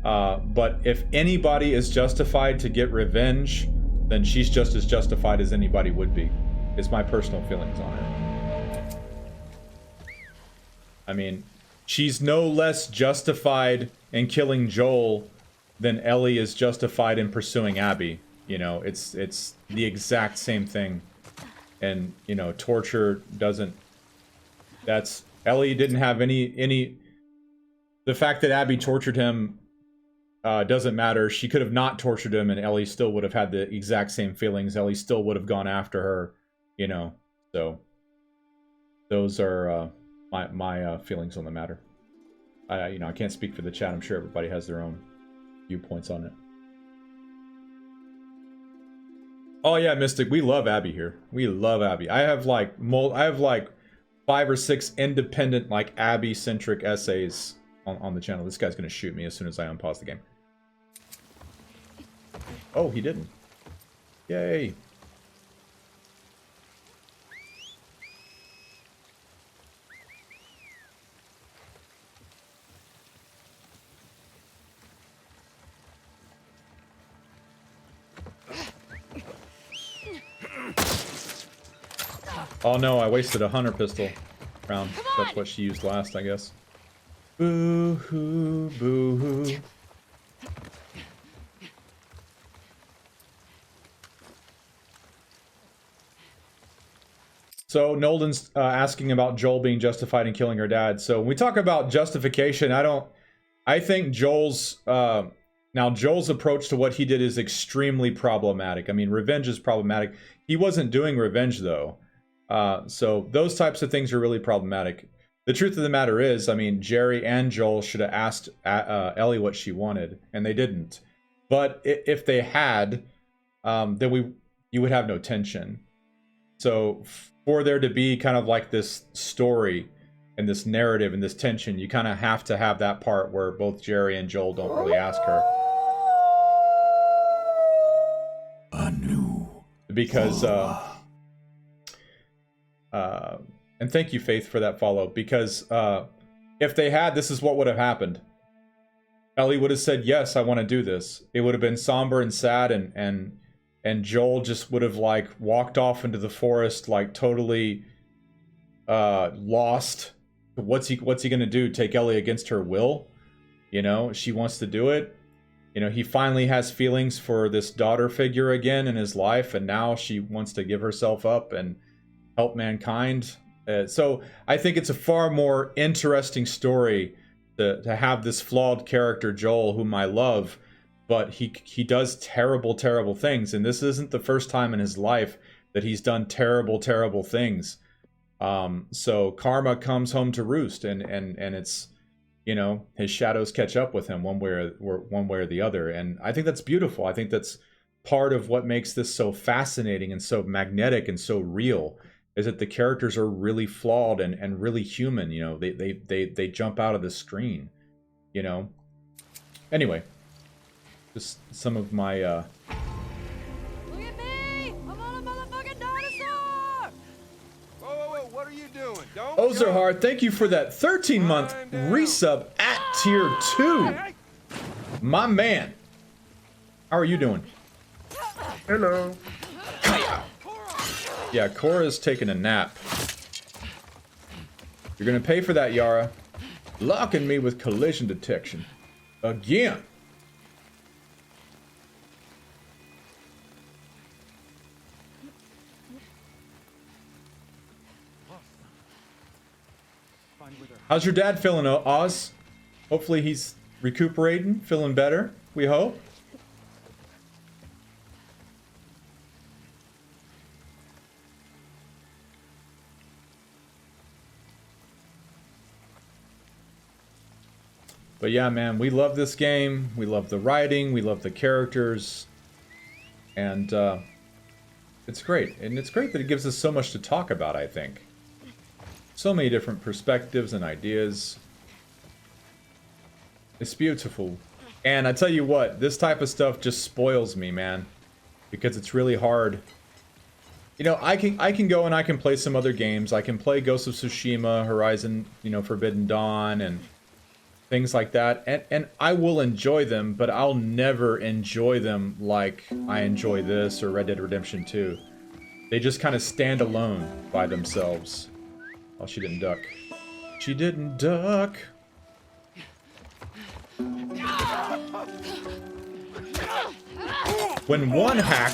But if anybody is justified to get revenge, then she's just as justified as anybody would be. Is my personal feelings on her. I mean, she's no less justified in killing Joel than Ellie is justified in pursuing Abby. You know, it's the exact same thing. And, you know, torture doesn't... That's... Ellie didn't have any... The fact that Abby tortured him doesn't matter. She could have not tortured him and Ellie still would have had the exact same feelings. Ellie still would have gone after her, you know. So, those are my feelings on the matter. You know, I can't speak for the chat. I'm sure everybody has their own viewpoints on it. Oh yeah, Mystic, we love Abby here. We love Abby. I have like 5 or 6 independent, like, Abby-centric essays on the channel. This guy's gonna shoot me as soon as I unpause the game. Oh, he didn't. Yay. Oh no, I wasted a hunter pistol round. That's what she used last, I guess. Boo-hoo, boo-hoo. So Nolden's asking about Joel being justified in killing her dad. So when we talk about justification, I think Joel's now Joel's approach to what he did is extremely problematic. I mean, revenge is problematic. He wasn't doing revenge though. So those types of things are really problematic. The truth of the matter is, I mean, Jerry and Joel should have asked Ellie what she wanted, and they didn't. But if they had, then you would have no tension. So for there to be kind of like this story and this narrative and this tension, you kind of have to have that part where both Jerry and Joel don't really ask her. Because, and thank you, Faith, for that follow. Because if they had, this is what would have happened. Ellie would have said, yes, I want to do this. It would have been somber and sad, and Joel just would have, like, walked off into the forest, like, totally lost. What's he gonna do? Take Ellie against her will? You know, she wants to do it. You know, he finally has feelings for this daughter figure again in his life, and now she wants to give herself up and help mankind. So I think it's a far more interesting story to have this flawed character Joel, whom I love, but he does terrible, terrible things, and this isn't the first time in his life that he's done terrible, terrible things. So karma comes home to roost, and it's, you know, his shadows catch up with him one way or the other, and I think that's beautiful. I think that's part of what makes this so fascinating and so magnetic and so real, is that the characters are really flawed and really human. You know, they jump out of the screen. You know. Anyway, just some of my. Look at me! I'm on a motherfucking dinosaur! Whoa, whoa, whoa, what are you doing? Don't Ozerhard, thank you for that 13-month resub at tier 2. My man. How are you doing? Hello. Yeah, Cora's taking a nap. You're gonna pay for that, Yara. Locking me with collision detection. Again. How's your dad feeling, Oz? Hopefully he's recuperating, feeling better, we hope. But yeah, man, we love this game. We love the writing. We love the characters. And it's great. And it's great that it gives us so much to talk about, I think. So many different perspectives and ideas. It's beautiful. And I tell you what, this type of stuff just spoils me, man. Because it's really hard. You know, I can go and I can play some other games. I can play Ghost of Tsushima, Horizon, you know, Forbidden Dawn, and things like that. And I will enjoy them, but I'll never enjoy them like I enjoy this or Red Dead Redemption 2. They just kind of stand alone by themselves. Oh, she didn't duck. She didn't duck. When one hack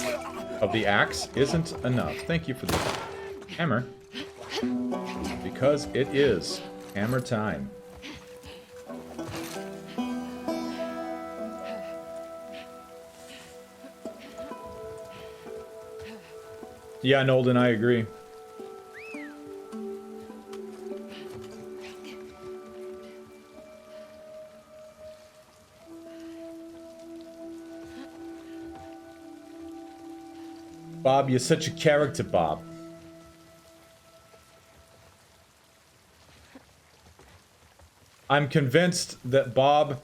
of the axe isn't enough. Thank you for the hammer. Because it is hammer time. Yeah, Nolden, I agree. Bob, you're such a character, Bob. I'm convinced that Bob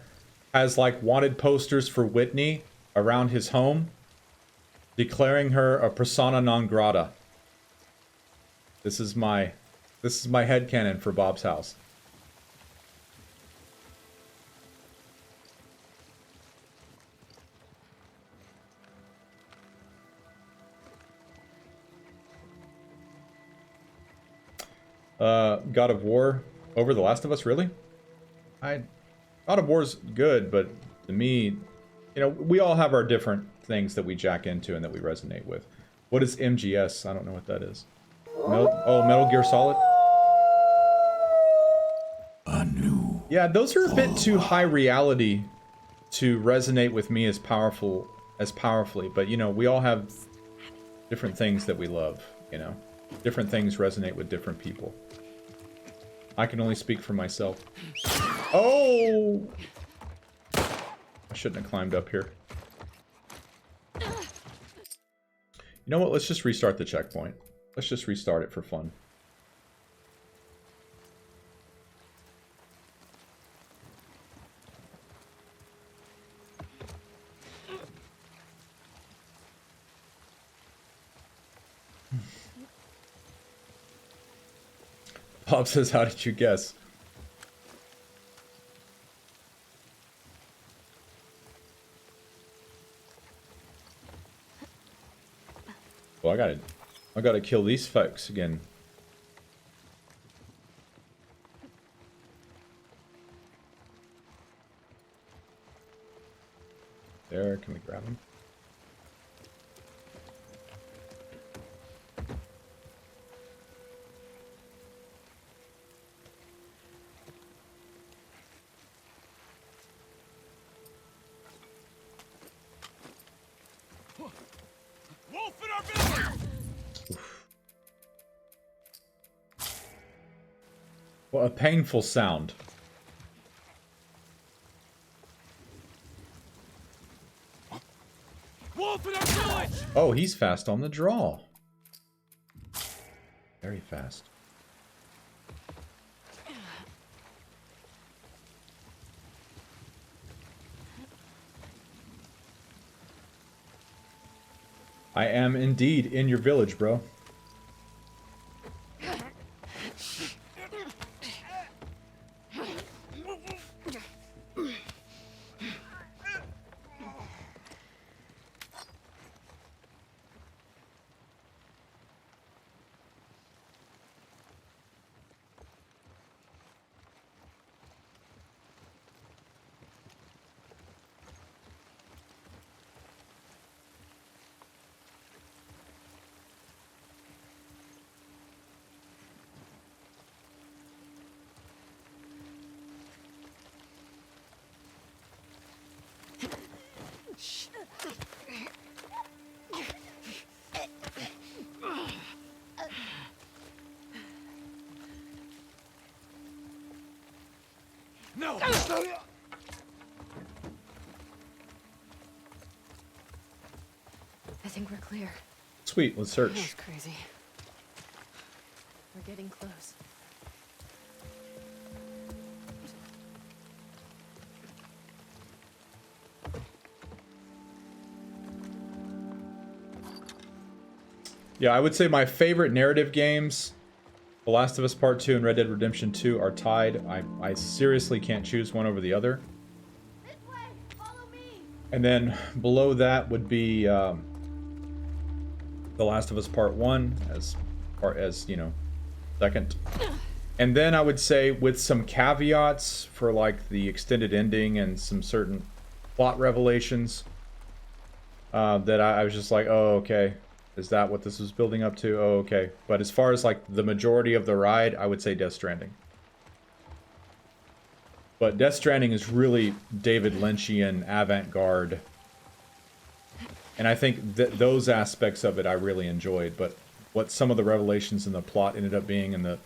has, like, wanted posters for Whitney around his home, declaring her a persona non grata. This is my headcanon for Bob's house. God of War over The Last of Us, really? God of War's good, but to me, you know, we all have our different things that we jack into and that we resonate with. What is MGS? I don't know what that is. Metal Gear Solid? Yeah, those are a bit too high reality to resonate with me as powerfully, but you know, we all have different things that we love, you know. Different things resonate with different people. I can only speak for myself. Oh! I shouldn't have climbed up here. You know what? Let's just restart the checkpoint. Let's just restart it for fun. Bob says, how did you guess? Well, I gotta kill these folks again. There, can we grab them? Wolf in our village! What a painful sound. Wolf in our village! Oh, he's fast on the draw. Very fast. I am indeed in your village, bro. No! I think we're clear. Sweet, let's search. That's crazy. We're getting close. Yeah, I would say my favorite narrative games, The Last of Us Part 2 and Red Dead Redemption 2, are tied. I seriously can't choose one over the other. This way! Follow me! And then below that would be The Last of Us Part 1 as you know, second. And then I would say with some caveats for like the extended ending and some certain plot revelations that I was just like, oh, okay. Is that what this was building up to? Oh, okay. But as far as like the majority of the ride, I would say Death Stranding. But Death Stranding is really David Lynchian avant-garde. And I think that those aspects of it I really enjoyed. But what some of the revelations in the plot ended up being and the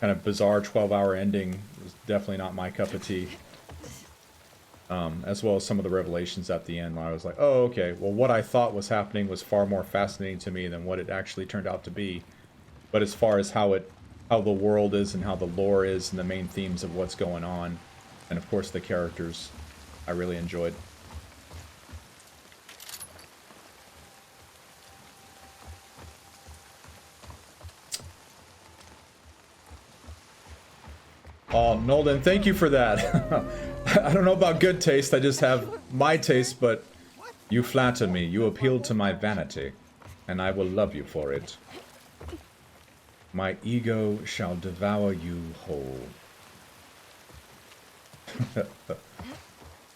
kind of bizarre 12-hour ending was definitely not my cup of tea. As well as some of the revelations at the end where I was like, oh, okay, well, what I thought was happening was far more fascinating to me than what it actually turned out to be. But as far as how the world is and how the lore is and the main themes of what's going on, and of course the characters, I really enjoyed. Oh, Nolden, thank you for that. I don't know about good taste, I just have my taste, but you flatter me, you appeal to my vanity, and I will love you for it. My ego shall devour you whole.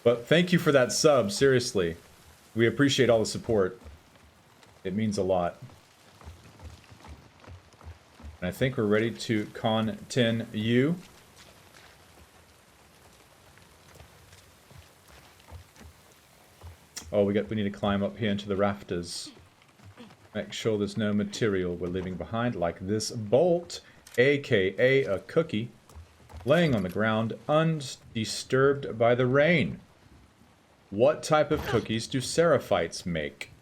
But thank you for that sub, seriously. We appreciate all the support. It means a lot. And I think we're ready to continue. Oh, we need to climb up here into the rafters. Make sure there's no material we're leaving behind, like this bolt, aka a cookie, laying on the ground undisturbed by the rain. What type of cookies do Seraphites make?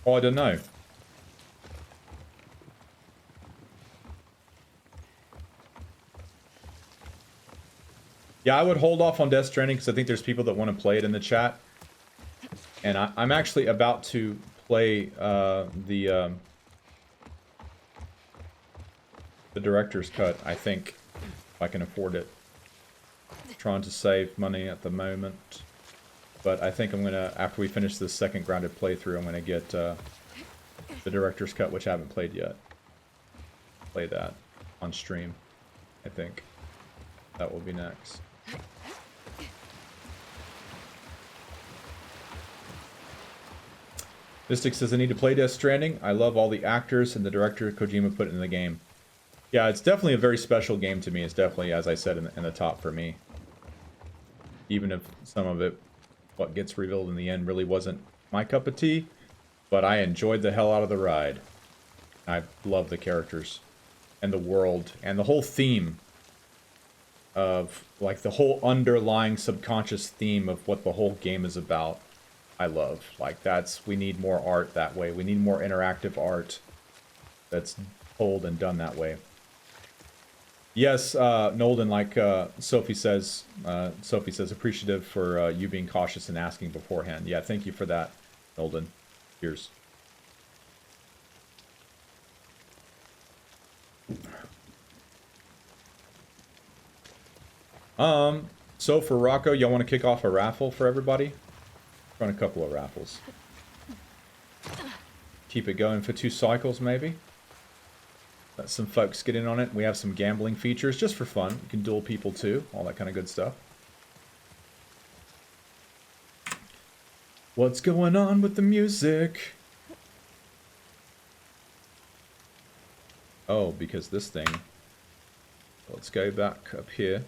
Oh, I don't know. Yeah, I would hold off on Death Stranding because I think there's people that want to play it in the chat. And I'm actually about to play the director's cut, I think, if I can afford it. Trying to save money at the moment. But I think I'm going to, after we finish this second Grounded playthrough, I'm going to get the director's cut, which I haven't played yet. Play that on stream, I think. That will be next. Mystic says, I need to play Death Stranding. I love all the actors and the director Kojima put in the game. Yeah, it's definitely a very special game to me. It's definitely, as I said, in the top for me. Even if some of it, what gets revealed in the end, really wasn't my cup of tea. But I enjoyed the hell out of the ride. I love the characters. And the world. And the whole theme of, like, the whole underlying subconscious theme of what the whole game is about. I love. Like, we need more art that way. We need more interactive art that's told and done that way. Yes, Nolden, like Sophie says, appreciative for you being cautious and asking beforehand. Yeah, thank you for that, Nolden. Cheers. So for Rocco, y'all want to kick off a raffle for everybody? Run a couple of raffles. Keep it going for 2 cycles, maybe. Let some folks get in on it. We have some gambling features just for fun. You can duel people too, all that kind of good stuff. What's going on with the music? Oh, because this thing. Let's go back up here.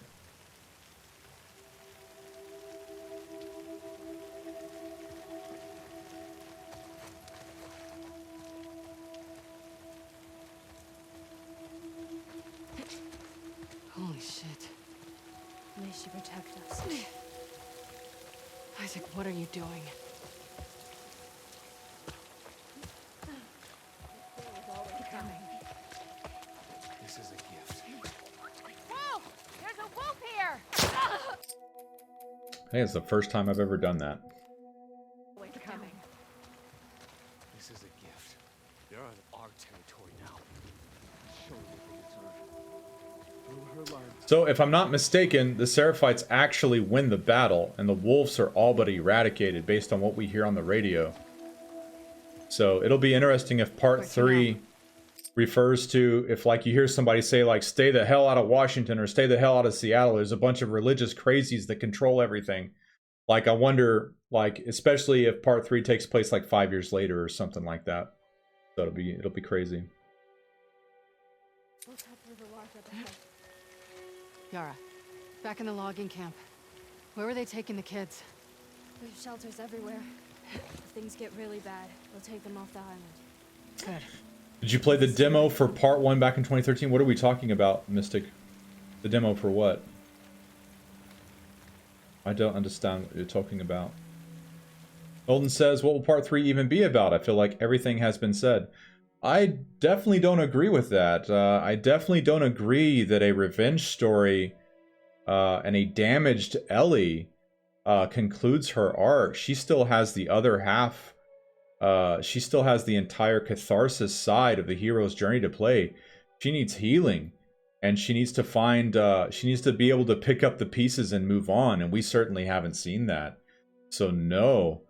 Holy shit. May she protect us. Isaac, what are you doing? This is a gift. Whoa! There's a wolf here! I think it's the first time I've ever done that. This is a gift. They're on our territory now. Show them what they deserve. Through her line. So, if I'm not mistaken, the Seraphites actually win the battle, and the wolves are all but eradicated based on what we hear on the radio. So, it'll be interesting if part 3 refers to, if like you hear somebody say like, stay the hell out of Washington or stay the hell out of Seattle, there's a bunch of religious crazies that control everything. Like, I wonder, like, especially if part 3 takes place like 5 years later or something like that. So it'll be crazy. Yara, back in the logging camp. Where were they taking the kids? We have shelters everywhere. If things get really bad, we'll take them off the island. Good. Did you play the demo for part 1 back in 2013? What are we talking about, Mystic? The demo for what? I don't understand what you're talking about. Olden says, what will part 3 even be about? I feel like everything has been said. I definitely don't agree with that. I definitely don't agree that a revenge story and a damaged Ellie concludes her arc. She still has the other half. She still has the entire catharsis side of the hero's journey to play. She needs healing. And she needs to find, she needs to be able to pick up the pieces and move on. And we certainly haven't seen that. So no.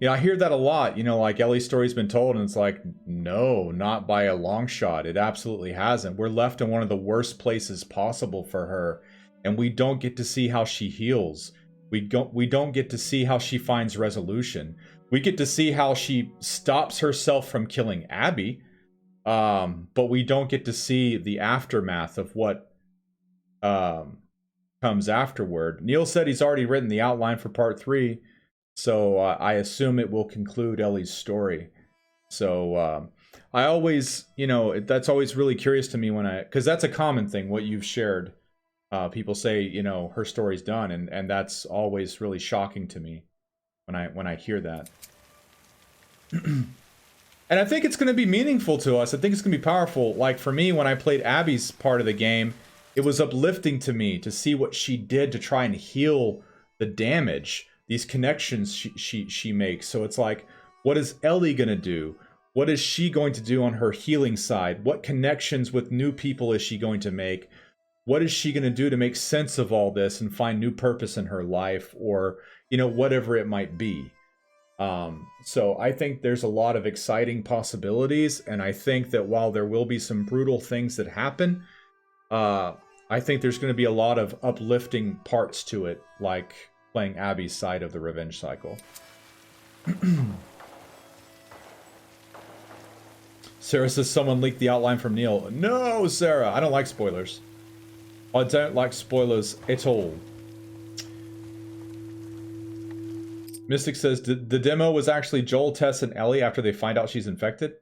You know, I hear that a lot, you know, like Ellie's story's been told and it's like, no, not by a long shot. It absolutely hasn't. We're left in one of the worst places possible for her. And we don't get to see how she heals. We don't get to see how she finds resolution. We get to see how she stops herself from killing Abby. But we don't get to see the aftermath of what comes afterward. Neil said he's already written the outline for part 3, so I assume it will conclude Ellie's story. So I always, you know, that's always really curious to me when because that's a common thing, what you've shared. People say, you know, her story's done, and that's always really shocking to me when I hear that. And I think it's going to be meaningful to us. I think it's going to be powerful. Like for me, when I played Abby's part of the game, it was uplifting to me to see what she did to try and heal the damage, these connections she makes. So it's like, what is Ellie going to do? What is she going to do on her healing side? What connections with new people is she going to make? What is she going to do to make sense of all this and find new purpose in her life, or, you know, whatever it might be? So I think there's a lot of exciting possibilities, and I think that while there will be some brutal things that happen, I think there's going to be a lot of uplifting parts to it, like playing Abby's side of the revenge cycle. Sarah says someone leaked the outline from Neil. No, Sarah, I don't like spoilers. I don't like spoilers at all. Mystic says, the demo was actually Joel, Tess, and Ellie after they find out she's infected?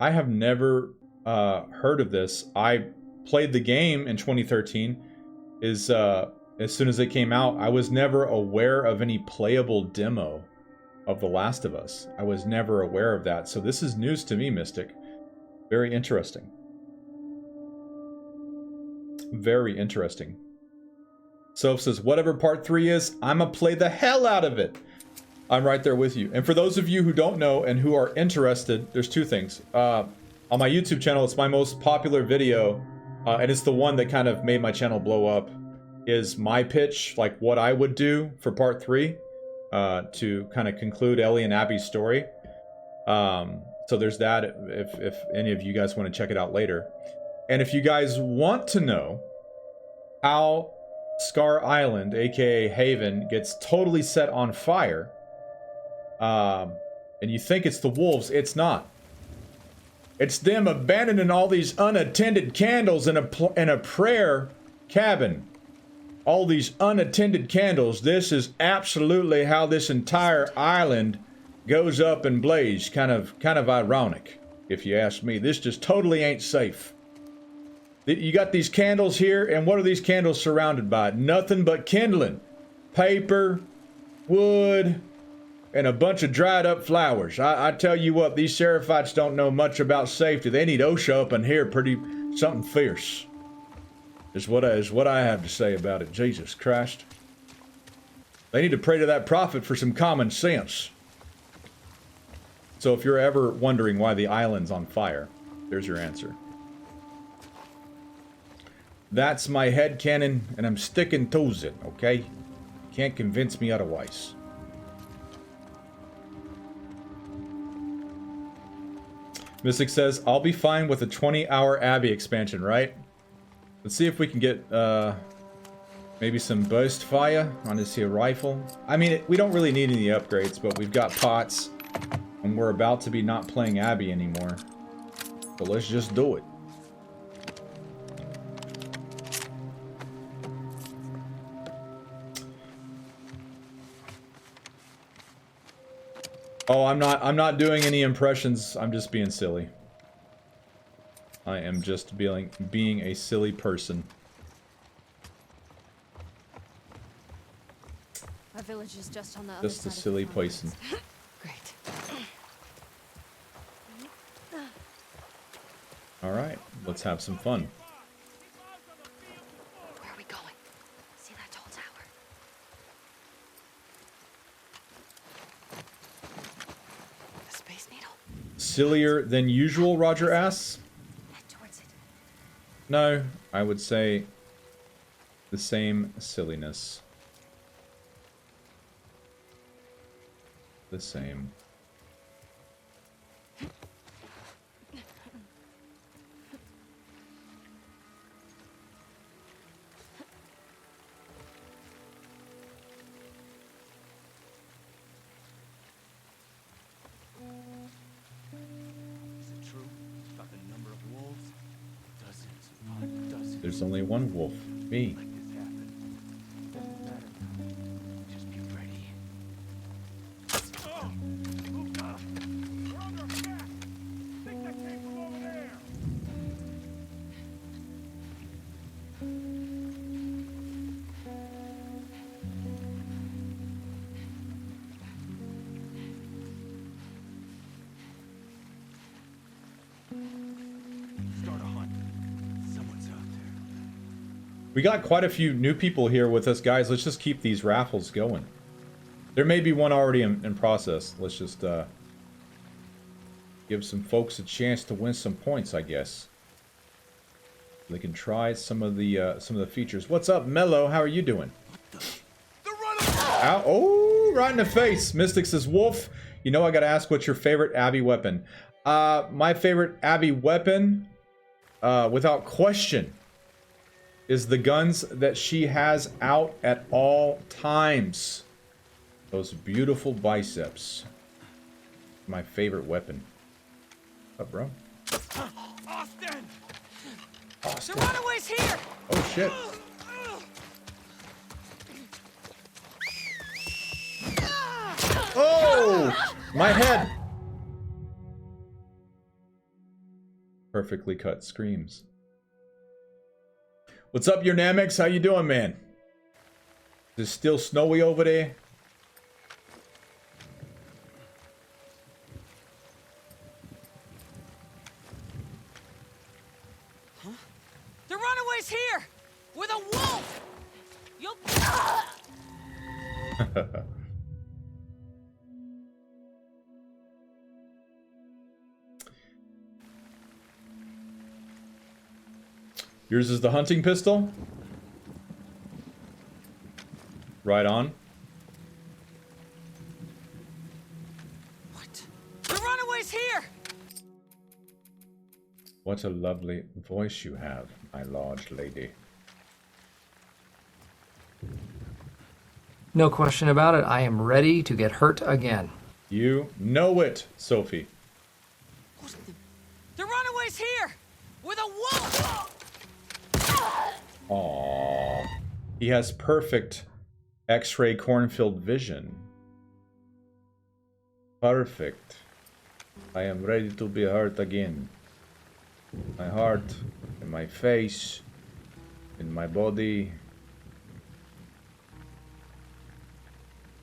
I have never heard of this. I played the game in 2013. Is as soon as it came out. I was never aware of any playable demo of The Last of Us. I was never aware of that. So this is news to me, Mystic. Very interesting. Very interesting. Soph says, whatever part 3 is, I'ma play the hell out of it. I'm right there with you. And for those of you who don't know and who are interested, there's two things. On my YouTube channel, it's my most popular video, and it's the one that kind of made my channel blow up, is my pitch, like what I would do for part 3 to kind of conclude Ellie and Abby's story. So there's that, if any of you guys want to check it out later. And if you guys want to know how Scar Island, aka Haven, gets totally set on fire, and you think it's the wolves, it's not. It's them abandoning all these unattended candles in a prayer cabin. All these unattended candles. This is absolutely how this entire island goes up in blaze. Kind of ironic, if you ask me. This just totally ain't safe. You got these candles here, and what are these candles surrounded by? Nothing but kindling. Paper, wood, and a bunch of dried up flowers. I tell you what, these Seraphites don't know much about safety. They need OSHA up in here pretty something fierce. Is what I have to say about it. Jesus Christ. They need to pray to that prophet for some common sense. So if you're ever wondering why the island's on fire, there's your answer. That's my headcanon, and I'm sticking to it, okay? Can't convince me otherwise. Mystic says, I'll be fine with a 20-hour Abbey expansion, right? Let's see if we can get, maybe some burst fire on this here rifle. I mean, we don't really need any upgrades, but we've got pots, and we're about to be not playing Abby anymore. So let's just do it. Oh, I'm not doing any impressions. I'm just being silly. I am just being a silly person. Our village is just on the other Just a side of silly the person. Great. All right, let's have some fun. Where are we going? See that tall tower? The Space Needle? Sillier than usual, Roger asks. Head towards it. No, I would say the same silliness. The same. Is it true about the number of wolves? Dozens upon dozens. There's only one wolf. Me. Like this happened. Doesn't matter now. Just be ready. We're under attack. Think that came from over there. Start a hunt. Someone's out there. We got quite a few new people here with us, guys. Let's just keep these raffles going. There may be one already in process. Let's just give some folks a chance to win some points, I guess. They can try some of the features. What's up, Mello? How are you doing? Ow. Oh, right in the face. Mystic says, Wolf, you know I gotta ask, what's your favorite Abby weapon? My favorite Abby weapon, without question, is the guns that she has out at all times. Those beautiful biceps. My favorite weapon. What up, bro? Austin! Austin. The runaway's here! Oh, shit. Oh! My head! Perfectly cut screams. What's up, Urnamix? How you doing, man? Is it still snowy over there? Huh? The runaway's here! With a wolf! You'll... Yours is the hunting pistol? Right on. What? The runaway's here! What a lovely voice you have, my large lady. No question about it. I am ready to get hurt again. You know it, Sophie. The runaway's here! With a wolf! Aww. He has perfect X-ray cornfield vision. Perfect. I am ready to be hurt again. My heart, in my face, in my body.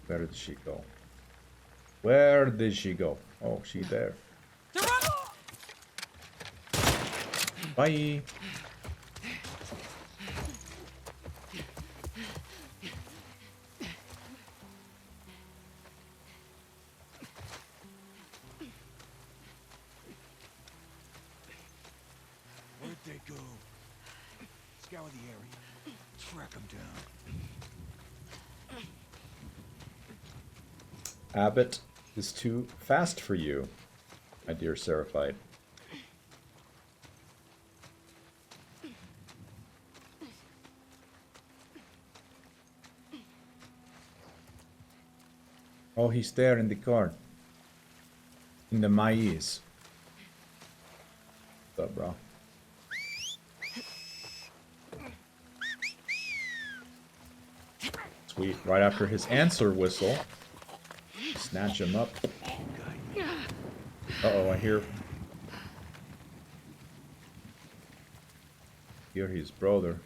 Where did she go? Where did she go? Oh, she's there. Bye. Where'd they go? Scour the area. Track them down. Abbott is too fast for you, my dear Seraphite. Oh, he's there in the car. In the maize. What's up, bro? Sweet. Right after his answer whistle. Snatch him up. Uh-oh, I hear his brother.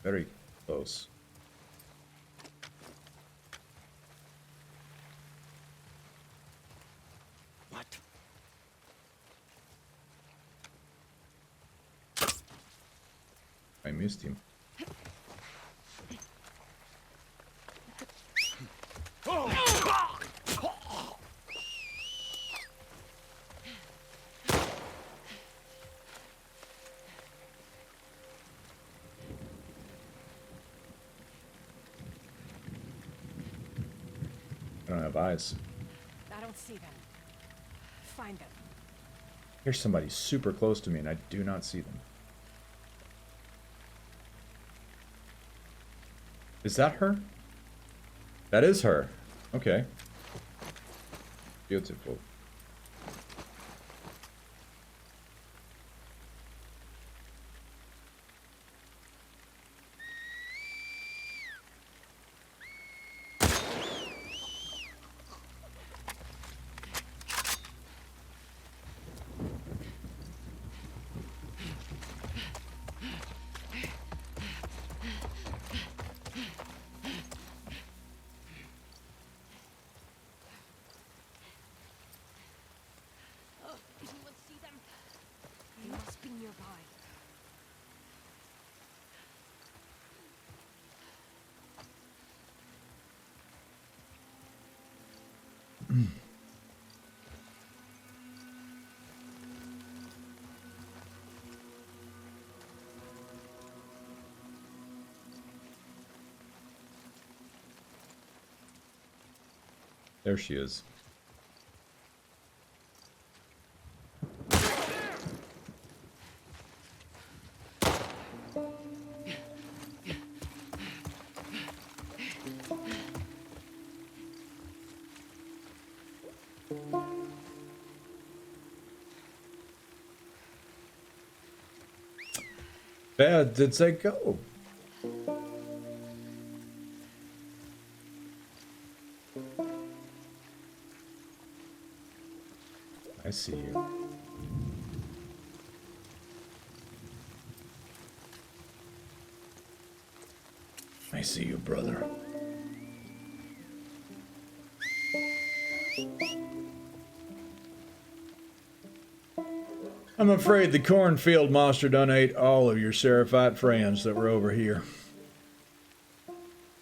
Very close. What? I missed him. I don't have eyes. I don't see them. Find them. Here's somebody super close to me and I do not see them. Is that her? That is her. Okay. Beautiful. Anyone see them? They must be nearby. There she is. Where did they go? I see you. I see you, brother. I'm afraid the cornfield monster done ate all of your Seraphite friends that were over here.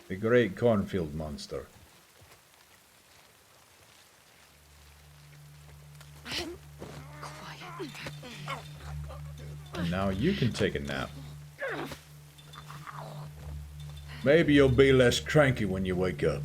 The great cornfield monster. Quiet. And now you can take a nap. Maybe you'll be less cranky when you wake up.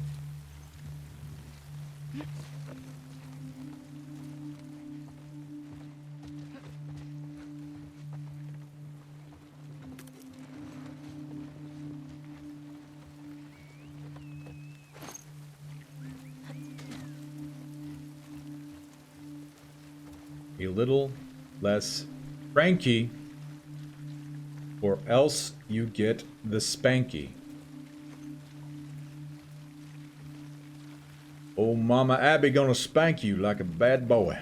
A little less cranky, or else you get the spanky. Old Mama Abby gonna spank you like a bad boy.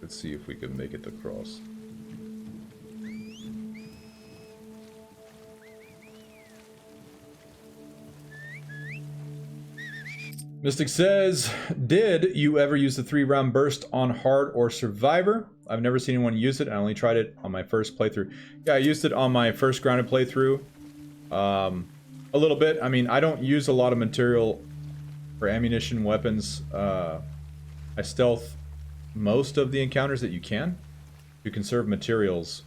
Let's see if we can make it across. Mystic says, did you ever use the 3-round burst on hard or survivor? I've never seen anyone use it. I only tried it on my first playthrough. Yeah, I used it on my first grounded playthrough. A little bit. I mean, I don't use a lot of material for ammunition, weapons. I stealth most of the encounters that you can to conserve materials.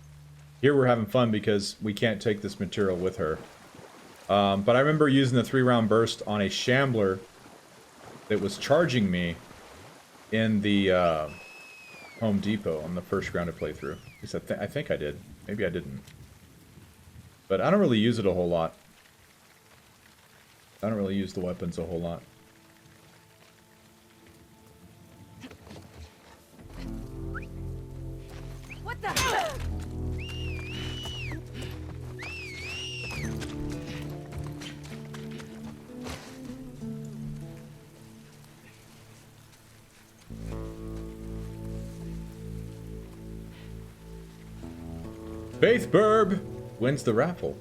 Here we're having fun because we can't take this material with her. But I remember using the 3-round burst on a shambler that was charging me in the Home Depot on the first grounded playthrough. At least I think I did. Maybe I didn't. But I don't really use it a whole lot. I don't really use the weapons a whole lot. What the hell? Faith Burb wins the raffle.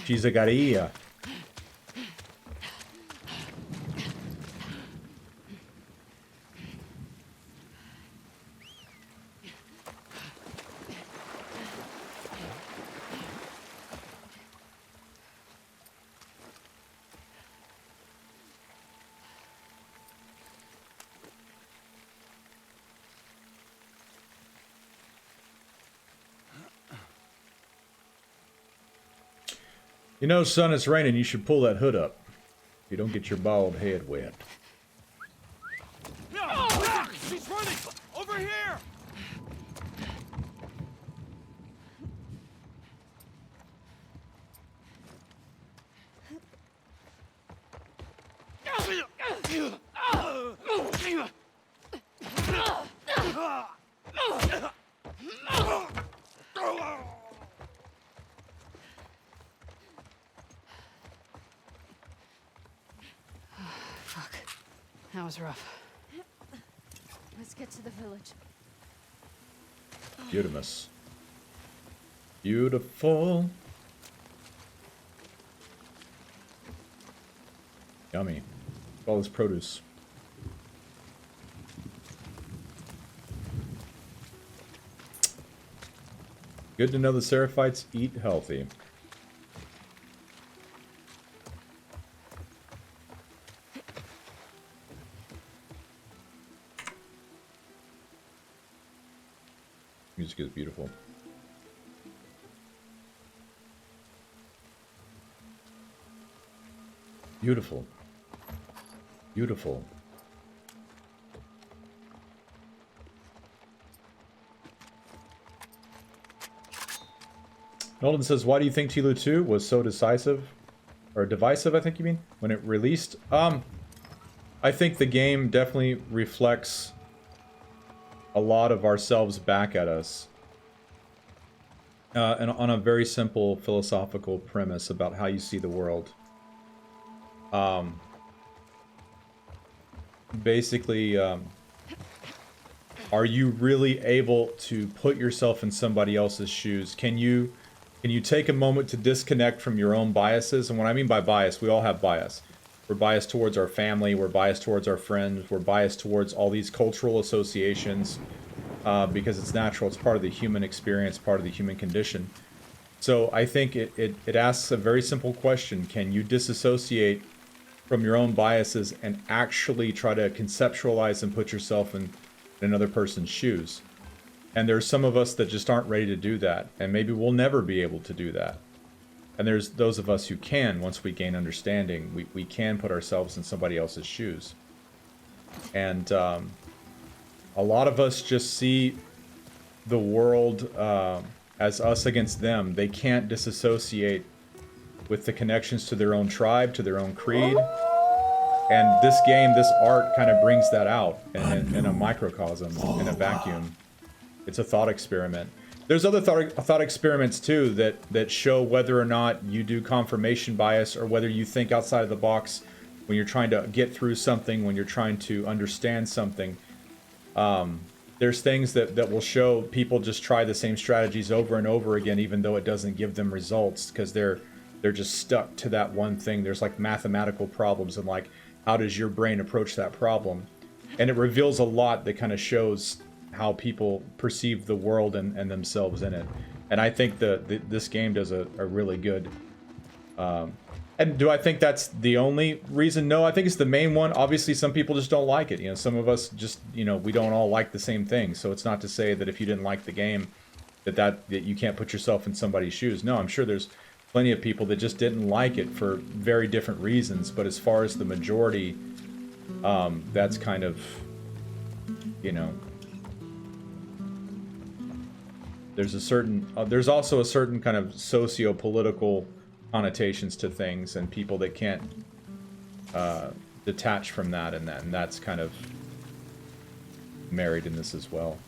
She's a garilla. You know, son, it's raining. You should pull that hood up. You don't get your bald head wet. She's running! Over here! That was rough. Let's get to the village. Beautimus. Beautiful. Yummy. All this produce. Good to know the Seraphites eat healthy. Music is beautiful. Beautiful. Beautiful. Nolan says, why do you think TLOU2 was so decisive? Or divisive, I think you mean? When it released? I think the game definitely reflects a lot of ourselves back at us. And on a very simple philosophical premise about how you see the world. Basically, are you really able to put yourself in somebody else's shoes? Can you take a moment to disconnect from your own biases? And what I mean by bias, we all have bias. We're biased towards our family, we're biased towards our friends, we're biased towards all these cultural associations because it's natural, it's part of the human experience, part of the human condition. So I think it asks a very simple question. Can you disassociate from your own biases and actually try to conceptualize and put yourself in another person's shoes? And there's some of us that just aren't ready to do that, and maybe we'll never be able to do that. And there's those of us who can, once we gain understanding, we can put ourselves in somebody else's shoes. And a lot of us just see the world as us against them. They can't disassociate with the connections to their own tribe, to their own creed. And this game, this art kind of brings that out in a microcosm, in a vacuum. It's a thought experiment. There's other thought experiments too that show whether or not you do confirmation bias or whether you think outside of the box when you're trying to get through something, when you're trying to understand something. There's things that will show people just try the same strategies over and over again, even though it doesn't give them results, because they're just stuck to that one thing. There's like mathematical problems and like, how does your brain approach that problem? And it reveals a lot that kind of shows how people perceive the world and themselves in it. And I think this game does a really good... and do I think that's the only reason? No, I think it's the main one. Obviously, some people just don't like it. You know, some of us just, you know, we don't all like the same thing. So it's not to say that if you didn't like the game, that you can't put yourself in somebody's shoes. No, I'm sure there's plenty of people that just didn't like it for very different reasons. But as far as the majority, that's kind of, you know... There's also a certain kind of socio-political connotations to things, and people that can't detach from that, and that's kind of married in this as well.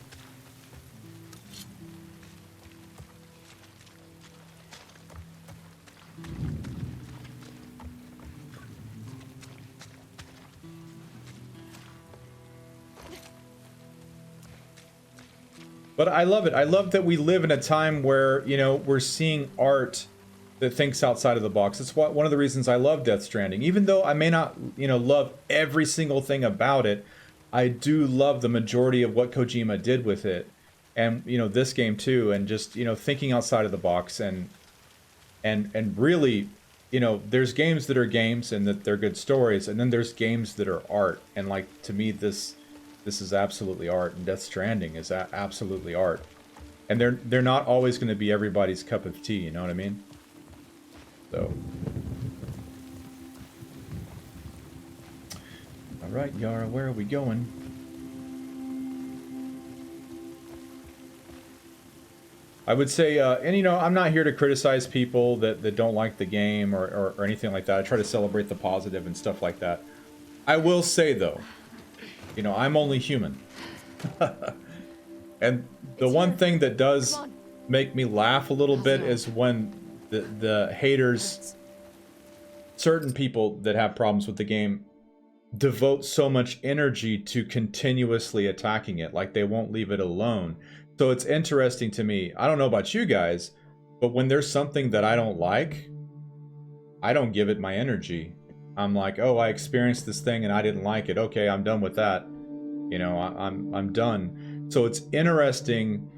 But I love it. I love that we live in a time where, you know, we're seeing art that thinks outside of the box. It's one of the reasons I love Death Stranding. Even though I may not, you know, love every single thing about it, I do love the majority of what Kojima did with it. And, you know, this game too, and just, you know, thinking outside of the box and really, you know, there's games that are games and that they're good stories, and then there's games that are art. And like, to me, this is absolutely art, and Death Stranding is absolutely art. And they're not always going to be everybody's cup of tea, you know what I mean? So. Alright, Yara, where are we going? I would say, and you know, I'm not here to criticize people that don't like the game or anything like that. I try to celebrate the positive and stuff like that. I will say, though, you know, I'm only human. And the one thing that does make me laugh a little bit is when the haters, certain people that have problems with the game, devote so much energy to continuously attacking it. Like, they won't leave it alone. So it's interesting to me. I don't know about you guys, but when there's something that I don't like, I don't give it my energy. I'm like, oh, I experienced this thing and I didn't like it. Okay, I'm done with that. You know, I'm done. So it's interesting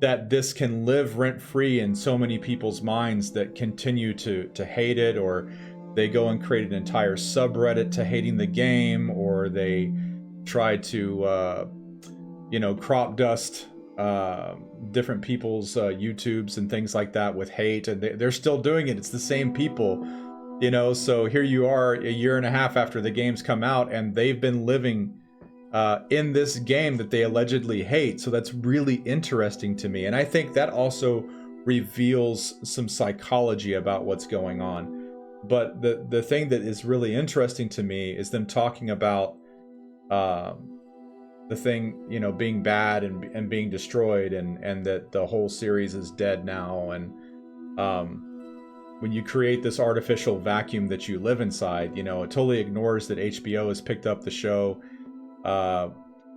that this can live rent-free in so many people's minds that continue to hate it, or they go and create an entire subreddit to hating the game, or they try to, you know, crop dust different people's YouTubes and things like that with hate, and they're still doing it. It's the same people You know, so here you are a year and a half after the game's come out, and they've been living in this game that they allegedly hate. So that's really interesting to me. And I think that also reveals some psychology about what's going on. But the thing that is really interesting to me is them talking about the thing, you know, being bad and being destroyed, and that the whole series is dead now. And when you create this artificial vacuum that you live inside, you know, it totally ignores that HBO has picked up the show.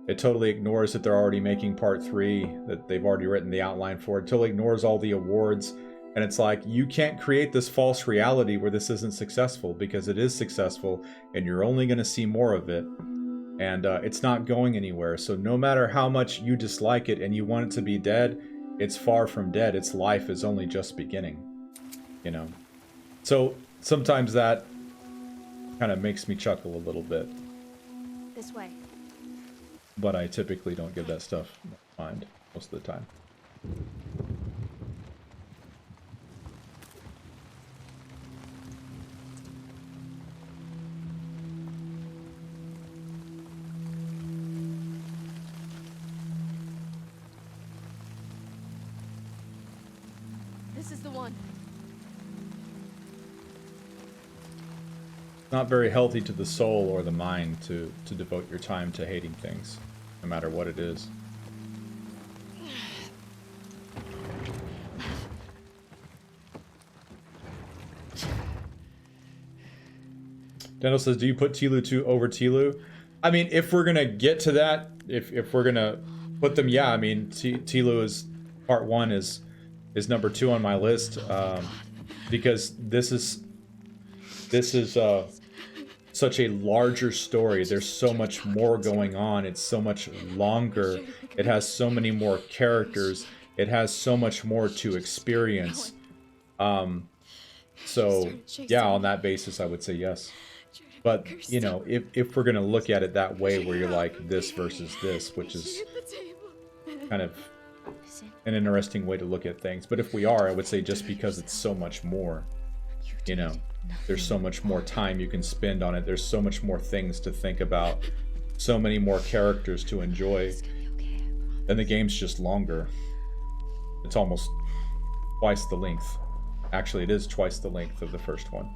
It totally ignores that they're already making part 3, that they've already written the outline for it. It totally ignores all the awards. And it's like, you can't create this false reality where this isn't successful, because it is successful and you're only going to see more of it. And it's not going anywhere. So no matter how much you dislike it and you want it to be dead, it's far from dead. Its life is only just beginning, you know? So sometimes that kind of makes me chuckle a little bit. This way. But I typically don't give that stuff a mind most of the time. This is the one. Not very healthy to the soul or the mind to devote your time to hating things, no matter what it is. Daniel says, do you put TLOU2 over TLOU? I mean, if we're gonna get to that, if we're gonna put them, yeah, I mean, TLOU is part 1 is number 2 on my list, because this is such a larger story. There's so much more going on. It's so much longer. It has so many more characters. It has so much more to experience. So yeah, on that basis, I would say yes. But you know, if we're gonna look at it that way, where you're like this versus this, which is kind of an interesting way to look at things. But if we are, I would say just because it's so much more, you know, there's so much more time you can spend on it. There's so much more things to think about, so many more characters to enjoy. And the game's just longer. It's almost twice the length. Actually, it is twice the length of the first one.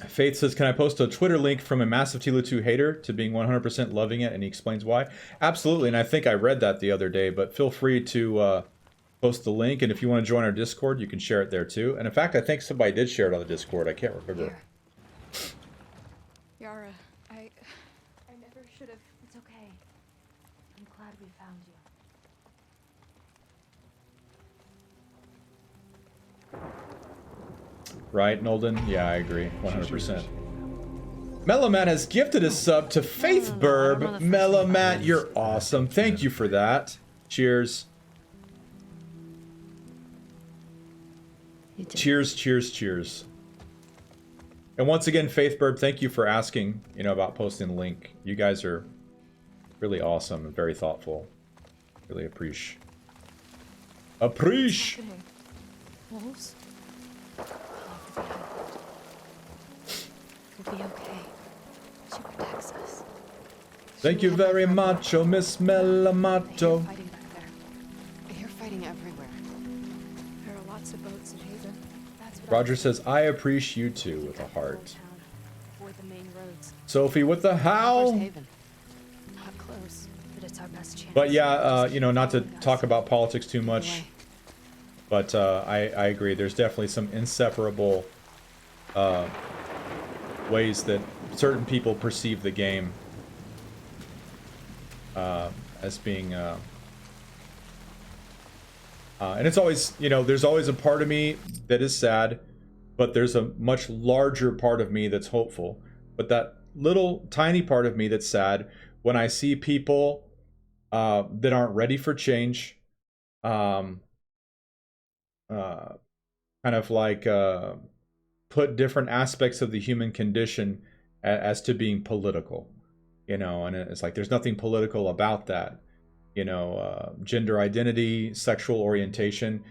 Faith says, can I post a Twitter link from a massive TLOU2 hater to being 100% loving it, and he explains why? Absolutely, and I think I read that the other day, but feel free to post the link, and if you want to join our Discord, you can share it there too. And in fact, I think somebody did share it on the Discord. I can't remember. Yara, I never should have. It's okay. I'm glad we found you. Right, Nolden? Yeah, I agree. 100%. Melomat has gifted a sub to Faith Burb. Melomat, you're awesome. Thank you for that. Cheers. Cheers, cheers, cheers. And once again, Faith Burb, thank you for asking, you know, about posting the link. You guys are really awesome and very thoughtful. Really appreciate. Wolves? We'll be okay. She protects us. Thank you very much, oh Miss Melamato. fighting back there. I hear fighting everywhere. There are lots of boats in Haven. That's what Roger says, I appreciate you too, with a heart. Avoid the main roads. Sophie with the Where's howl. Haven? Not close. But it's our best chance. But yeah, you know, not to talk about politics too much, but I agree. There's definitely some inseparable ways that certain people perceive the game as being, and it's always, you know, there's always a part of me that is sad, but there's a much larger part of me that's hopeful. But that little tiny part of me that's sad when I see people that aren't ready for change, kind of like put different aspects of the human condition as to being political, you know, and it's like there's nothing political about that. you know, gender identity, sexual orientation.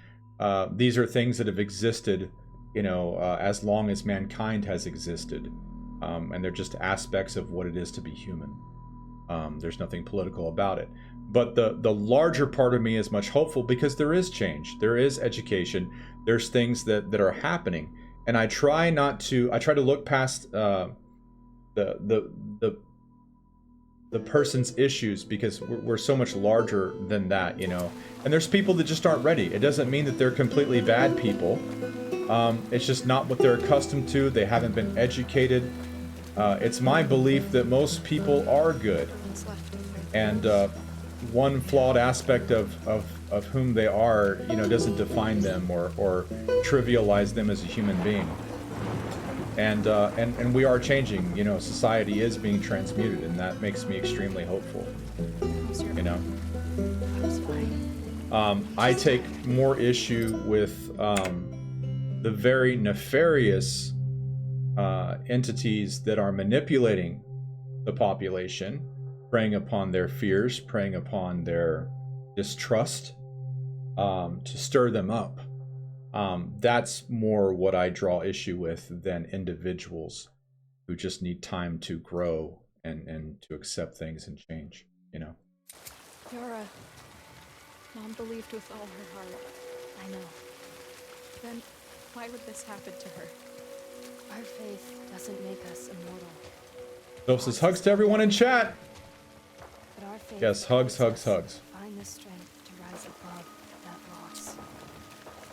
These are things that have existed, you know, as long as mankind has existed. And they're just aspects of what it is to be human. There's nothing political about it. But the larger part of me is much hopeful because there is change. There is education. There's things that are happening. And I try to look past the person's issues because we're so much larger than that, you know. And there's people that just aren't ready. It doesn't mean that they're completely bad people. It's just not what they're accustomed to. They haven't been educated. It's my belief that most people are good. And one flawed aspect of whom they are, you know, doesn't define them or trivialize them as a human being. And we are changing, you know, society is being transmuted, and that makes me extremely hopeful, you know. I take more issue with the very nefarious entities that are manipulating the population, preying upon their fears, preying upon their distrust, to stir them up. That's more what I draw issue with than individuals who just need time to grow and to accept things and change, you know. Yara, Mom believed with all her heart. I know. Then why would this happen to her? Our faith doesn't make us immortal. Phil says hugs to everyone in chat. But our faith Yes, hugs, hugs, hugs. Find the strength to rise above that loss.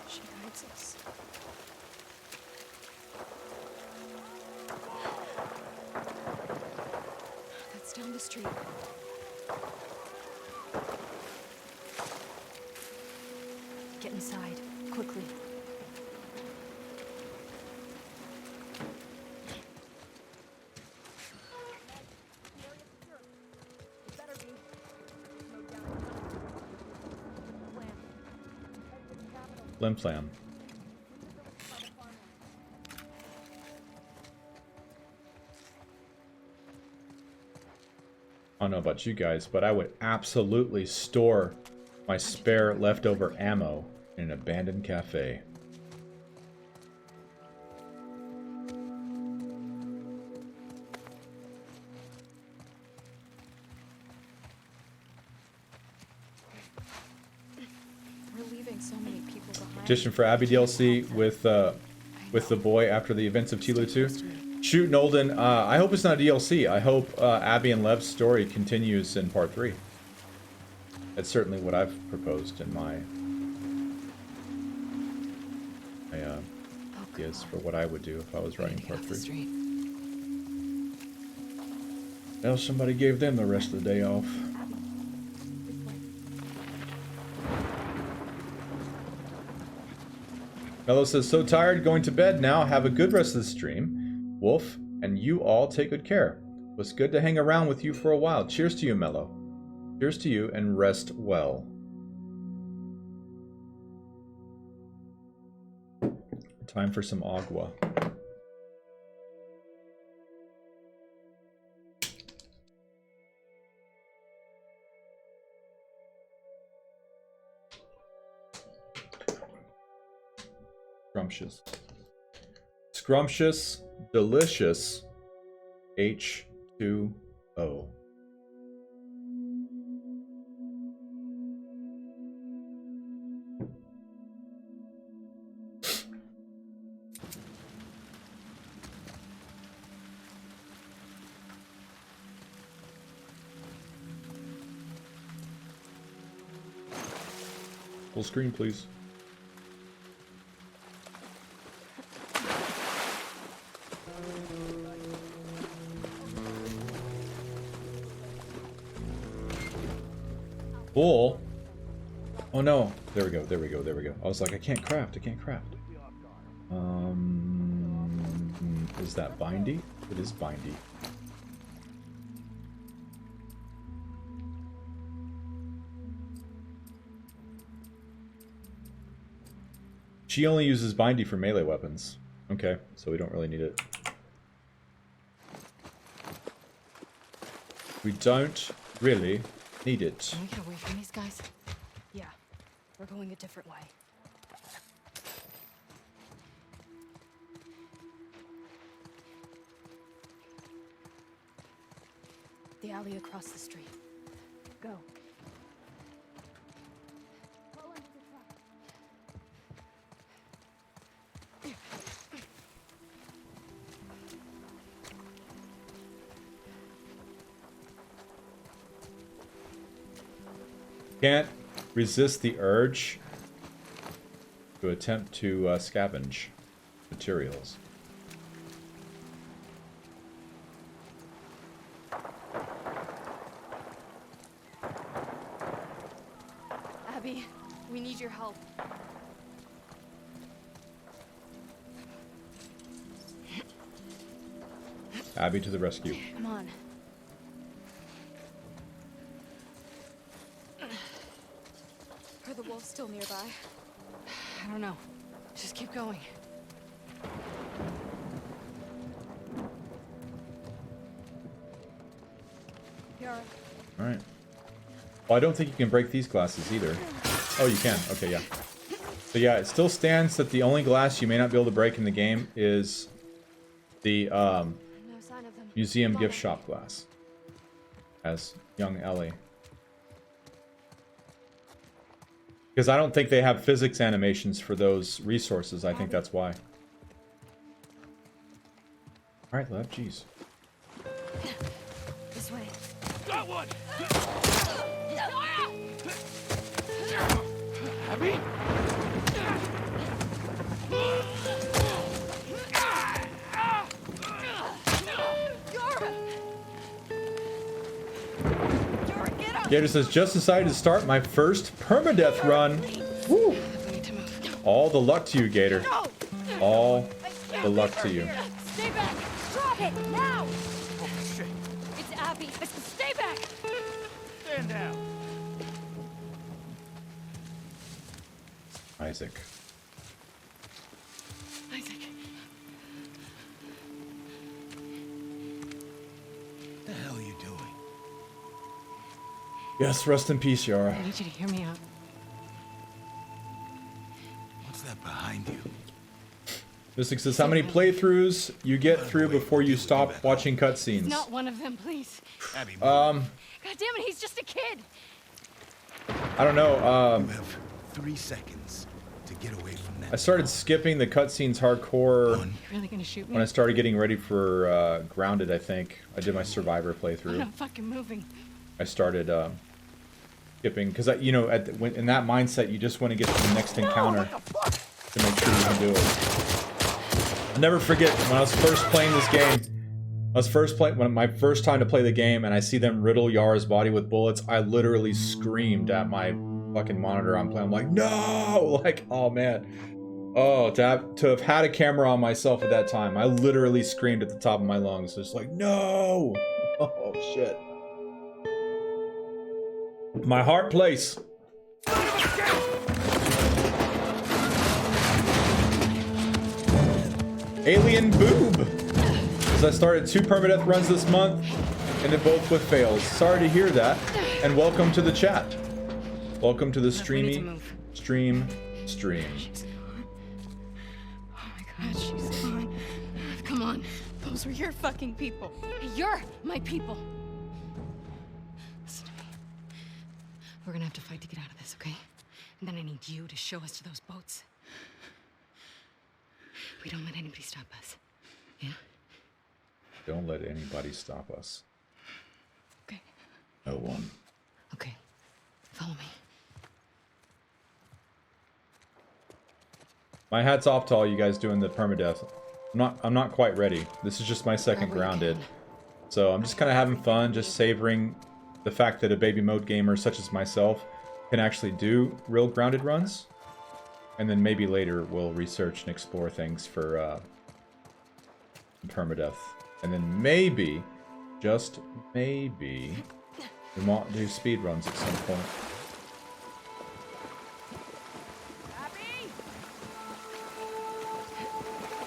She guides us. That's down the street. Get inside, quickly. Flim flam. I don't know about you guys, but I would absolutely store my spare leftover ammo in an abandoned cafe. We're leaving so many people behind. Petition for Abby DLC with the boy after the events of TLOU2. Shoot, Nolden, I hope it's not a DLC. I hope Abby and Lev's story continues in part 3. That's certainly what I've proposed in my ideas for what I would do if I was writing part 3. Well, somebody gave them the rest of the day off. Mello says, so tired, going to bed now. Have a good rest of the stream. Wolf, and you all take good care. It was good to hang around with you for a while. Cheers to you, Mello. Cheers to you, and rest well. Time for some agua. Scrumptious. Scrumptious, delicious H2O. Full screen, please. Full. Oh no. There we go. There we go. There we go. I was like, I can't craft. I can't craft. Is that bindy? It is bindy. She only uses bindy for melee weapons. Okay, so we don't really need it. We don't really Need it. Can we get away from these guys? Yeah, we're going a different way. The alley across the street. Go. Can't resist the urge to attempt to scavenge materials. Abby, we need your help. Abby to the rescue. Come on. Are the wolves still nearby? I don't know. Just keep going. Yara. Alright. Well, I don't think you can break these glasses either. Oh, you can. Okay, yeah. So yeah, it still stands that the only glass you may not be able to break in the game is the No sign of them. museum gift shop glass. As young Ellie. Because I don't think they have physics animations for those resources. I think that's why. Alright, love, jeez. This way. Got one! Abby? Gator says, just decided to start my first permadeath run. Woo! All the luck to you, Gator. All the luck to you. Stay back! Drop it! Now! Oh, shit. It's Abby! Stay back! Stand down. Isaac. Isaac. What the hell are you doing? Yes, rest in peace, Yara. I need you to hear me out. What's that behind you? Mystic says, how many playthroughs you get through before you stop watching He's cutscenes? not one of them, please. Abby, God damn it, he's just a kid! I don't know. you have 3 seconds to get away from that. I started skipping the cutscenes hardcore You're really gonna shoot me? when I started getting ready for Grounded, I think. I did my Survivor I'm playthrough. not fucking moving. I started skipping, because, you know, in that mindset, you just want to get to the next encounter to make sure you can do it. I'll never forget when I was first playing this game. When my first time to play the game, and I see them riddle Yara's body with bullets, I literally screamed at my fucking monitor I'm playing. I'm like, no! Like, oh man. Oh, to have had a camera on myself at that time, I literally screamed at the top of my lungs. Just like, no! Oh shit. My heart place. Alien boob. As I started 2 permadeath runs this month, and they're both with fails. Sorry to hear that, and welcome to the chat. Welcome to the stream. Oh my god, she's gone. Come on. Those were your fucking people. You're my people. Listen to me. We're gonna have to fight to get out of this, okay? And then I need you to show us to those boats. We don't let anybody stop us. Yeah? Don't let anybody stop us. Okay. No one. Okay. Follow me. My hat's off to all you guys doing the permadeath. I'm not quite ready. This is just my second Grounded. So I'm just kind of having fun, just savoring the fact that a baby mode gamer such as myself can actually do real Grounded runs. And then maybe later we'll research and explore things for permadeath. And then maybe, just maybe, we might do speed runs at some point.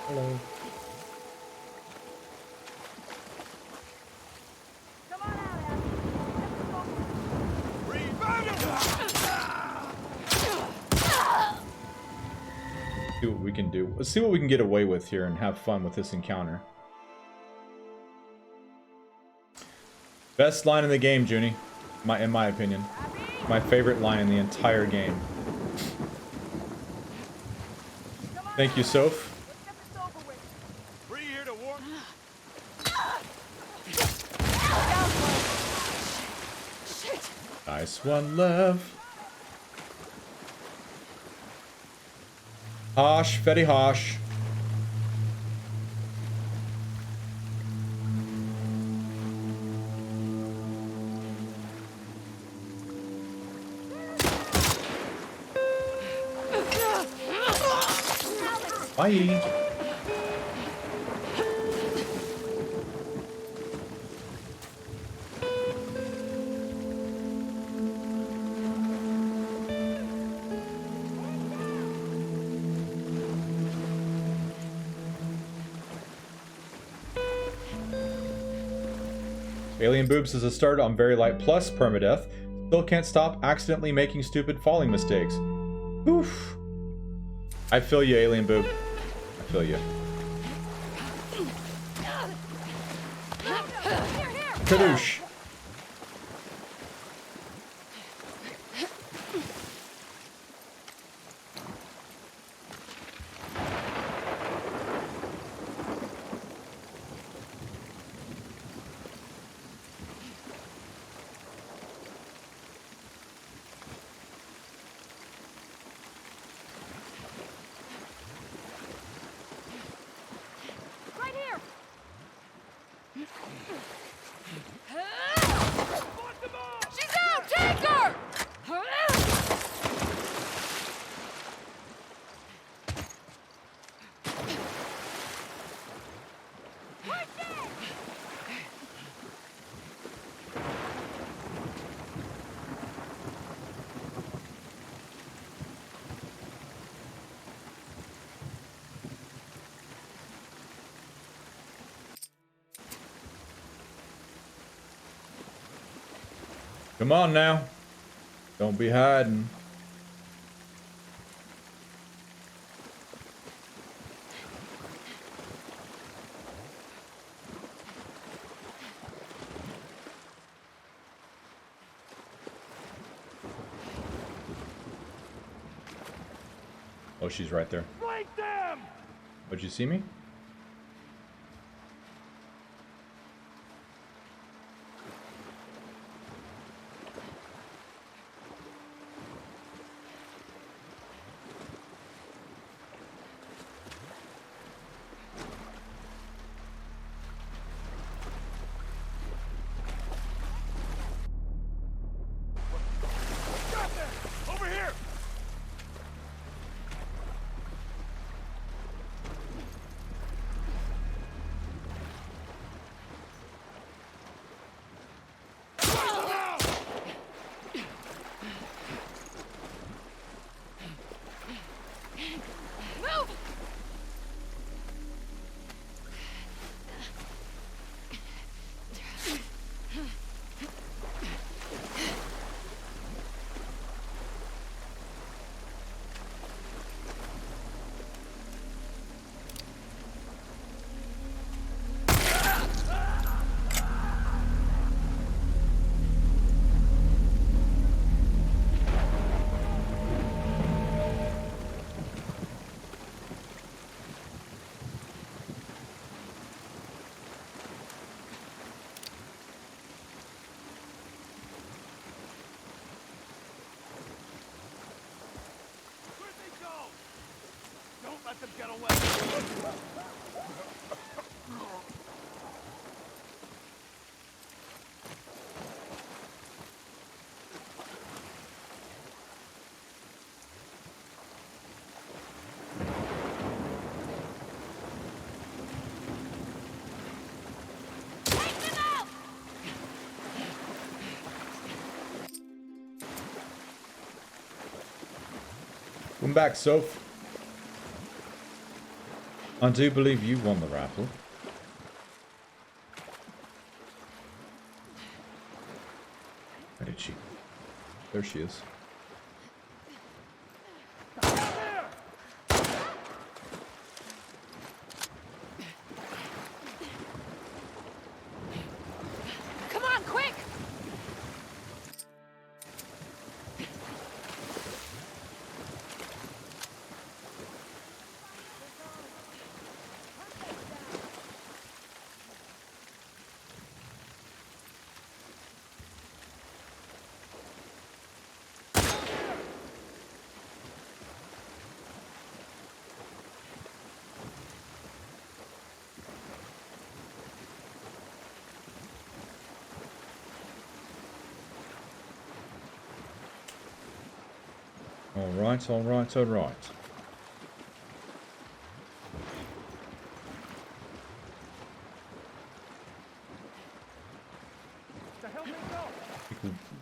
Hello. what we can do. Let's see what we can get away with here and have fun with this encounter. Best line in the game, Junie. In my opinion. My favorite line in the entire game. Thank you, Soph. Nice one, Lev. Hosh, Fetty Hosh. Bye. Alien boobs is a start on very light plus permadeath. Still can't stop accidentally making stupid falling mistakes. Oof. I feel you, alien boob. I feel you. Kadoosh. Come on now. Don't be hiding. Oh, she's right there. Flank them! Would you see me? Over here! Let them get away. Come back, Soph. I do believe you won the raffle. Where did she? There she is. Alright, alright, alright.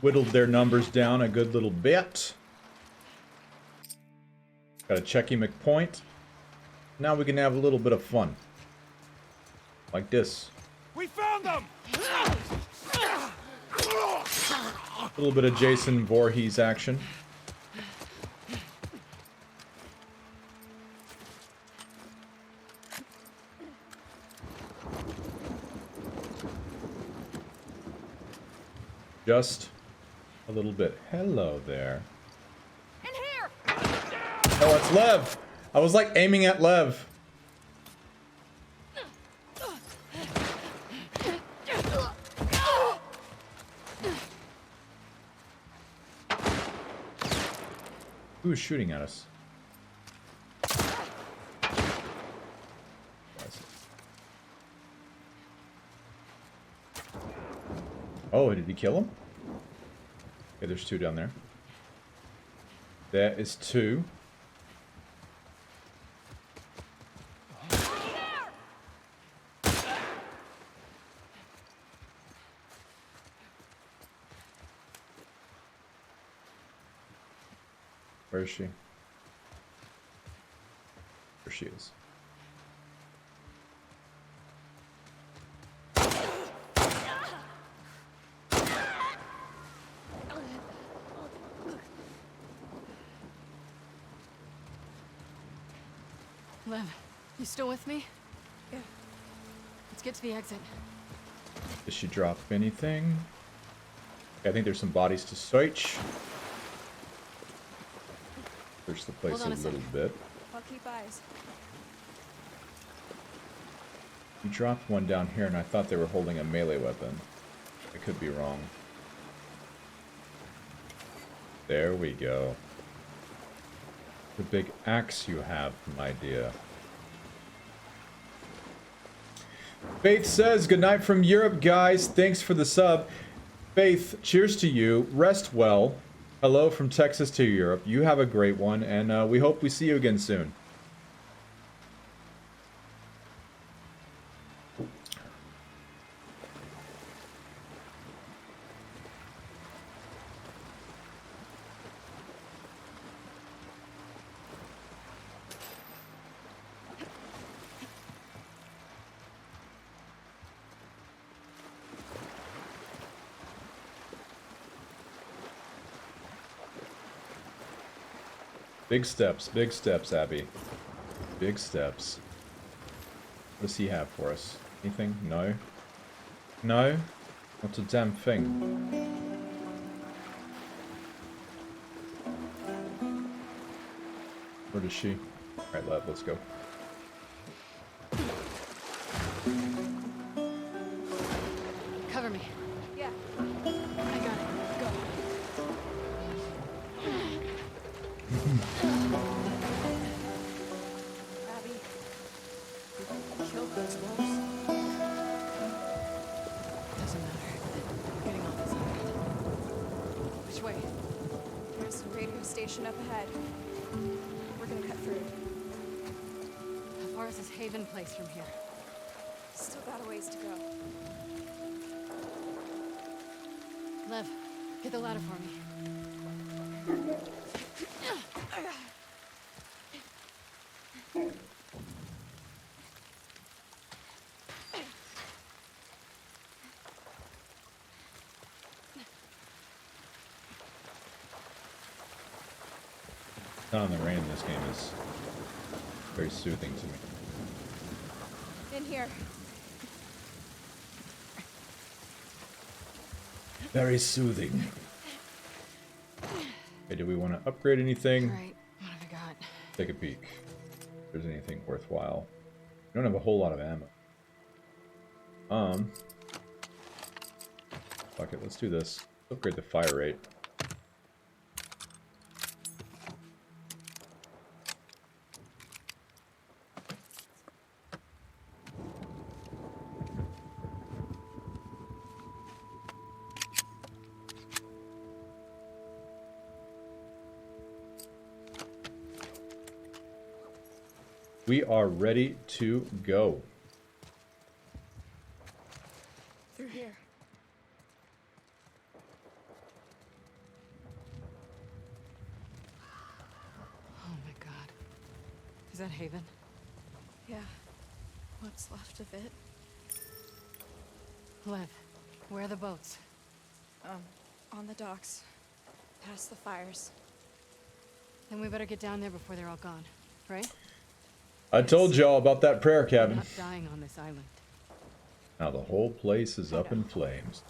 Whittled their numbers down a good little bit. Got a Checky McPoint. Now we can have a little bit of fun. Like this. We found them! A little bit of Jason Voorhees action. Just a little bit. Hello there. In here! Oh, it's Lev! I was like aiming at Lev. Who's shooting at us? Oh, did he kill him? Okay, there's two down there. There is two. Where is she? There she is. Lev, you still with me? Yeah. Let's get to the exit. Did she drop anything? I think there's some bodies to search. Search the place a little bit. I'll keep eyes. You dropped one down here and I thought they were holding a melee weapon. I could be wrong. There we go. The big axe you have, my dear. Faith says, good night from Europe, guys. Thanks for the sub. Faith, cheers to you. Rest well. Hello from Texas to Europe. You have a great one, and we hope we see you again soon. Big steps, Abby. Big steps. What does he have for us? Anything? No? No? Not a damn thing. Where is she? Alright, Lev, let's go. Cover me. Yeah. I got it. Go. Abby. Killed those wolves. Doesn't matter. We're getting off this island. Which way? There's a radio station up ahead. We're gonna cut through. How far is this Haven place from here? Still got a ways to go. Lev, get the ladder for me. Sound of the rain in this game is very soothing to me. In here. Very soothing. Okay, do we want to upgrade anything? Alright, what have I got? Take a peek. If there's anything worthwhile. We don't have a whole lot of ammo. Fuck it, let's do this. Upgrade the fire rate. We are ready to go. Through here. Oh my god. Is that Haven? Yeah. What's left of it? Lev, where are the boats? On the docks. Past the fires. Then we better get down there before they're all gone, right? I told y'all about that prayer We're cabin. not dying on this island. Now the whole place is up in flames.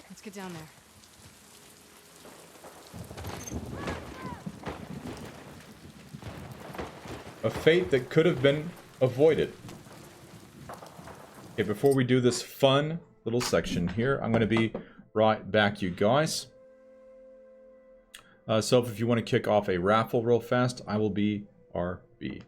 Let's get down there. A fate that could have been avoided. Okay, before we do this fun little section here, I'm going to be right back, you guys. So if you want to kick off a raffle real fast, I will be RB.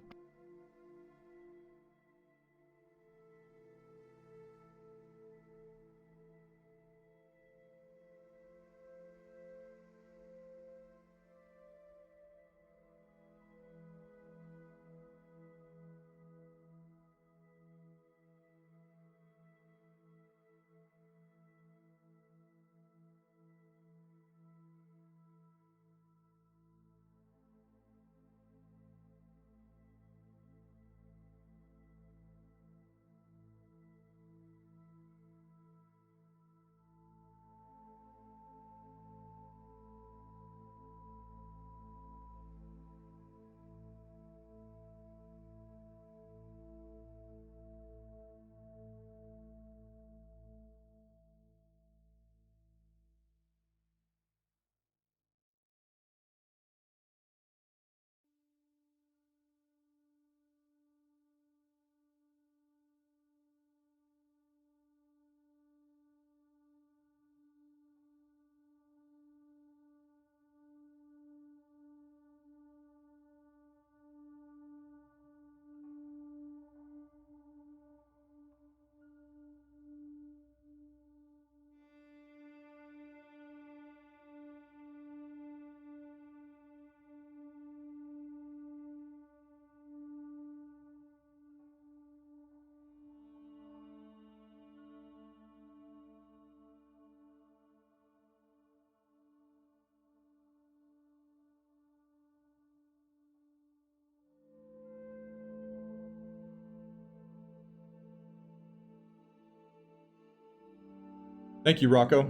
Thank you, Rocco.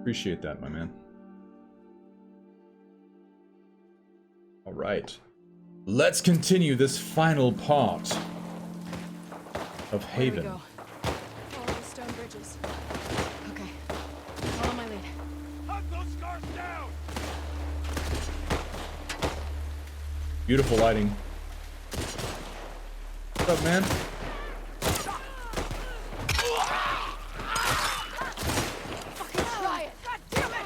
Appreciate that, my man. All right. Let's continue this final part of Haven. Here we go. Follow the stone bridges. Okay. Follow my lead. Hunt those scars down! Beautiful lighting. What's up, man? Fucking try it! God damn it!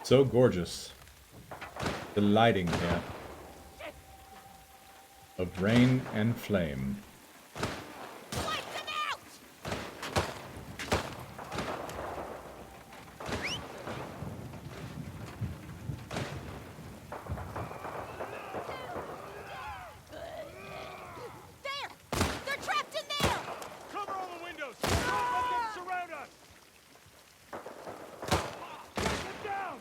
So gorgeous. The lighting here. Of rain and flame. They're trapped in there! Cover all the windows! Don't let them surround us! Take them down!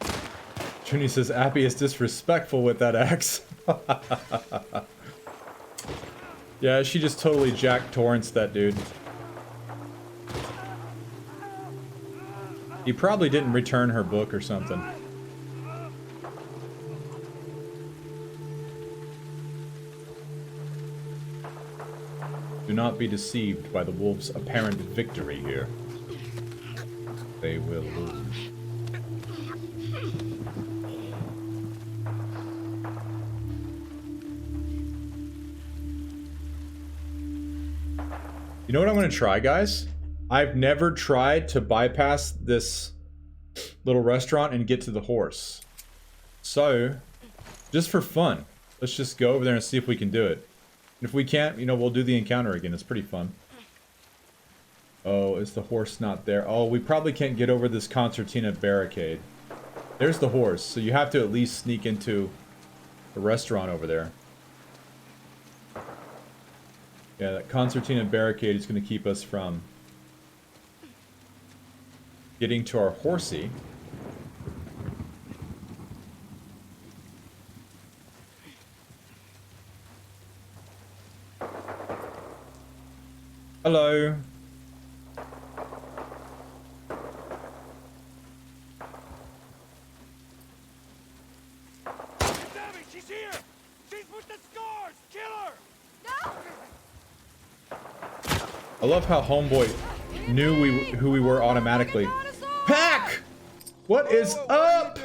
Junie says Appy is disrespectful with that axe. Yeah, she just totally Jack Torrance that dude. He probably didn't return her book or something. Do not be deceived by the wolves' apparent victory here. They will lose. You know what I'm going to try, guys? I've never tried to bypass this little restaurant and get to the horse. So, just for fun, let's just go over there and see if we can do it. And if we can't, you know, we'll do the encounter again. It's pretty fun. Oh, is the horse not there? Oh, we probably can't get over this concertina barricade. There's the horse, so you have to at least sneak into the restaurant over there. Yeah, that concertina barricade is going to keep us from getting to our horsey. Hello. She's here! She's with the scars! Kill her! No! I love how Homeboy knew who we were automatically. Pack! What is up?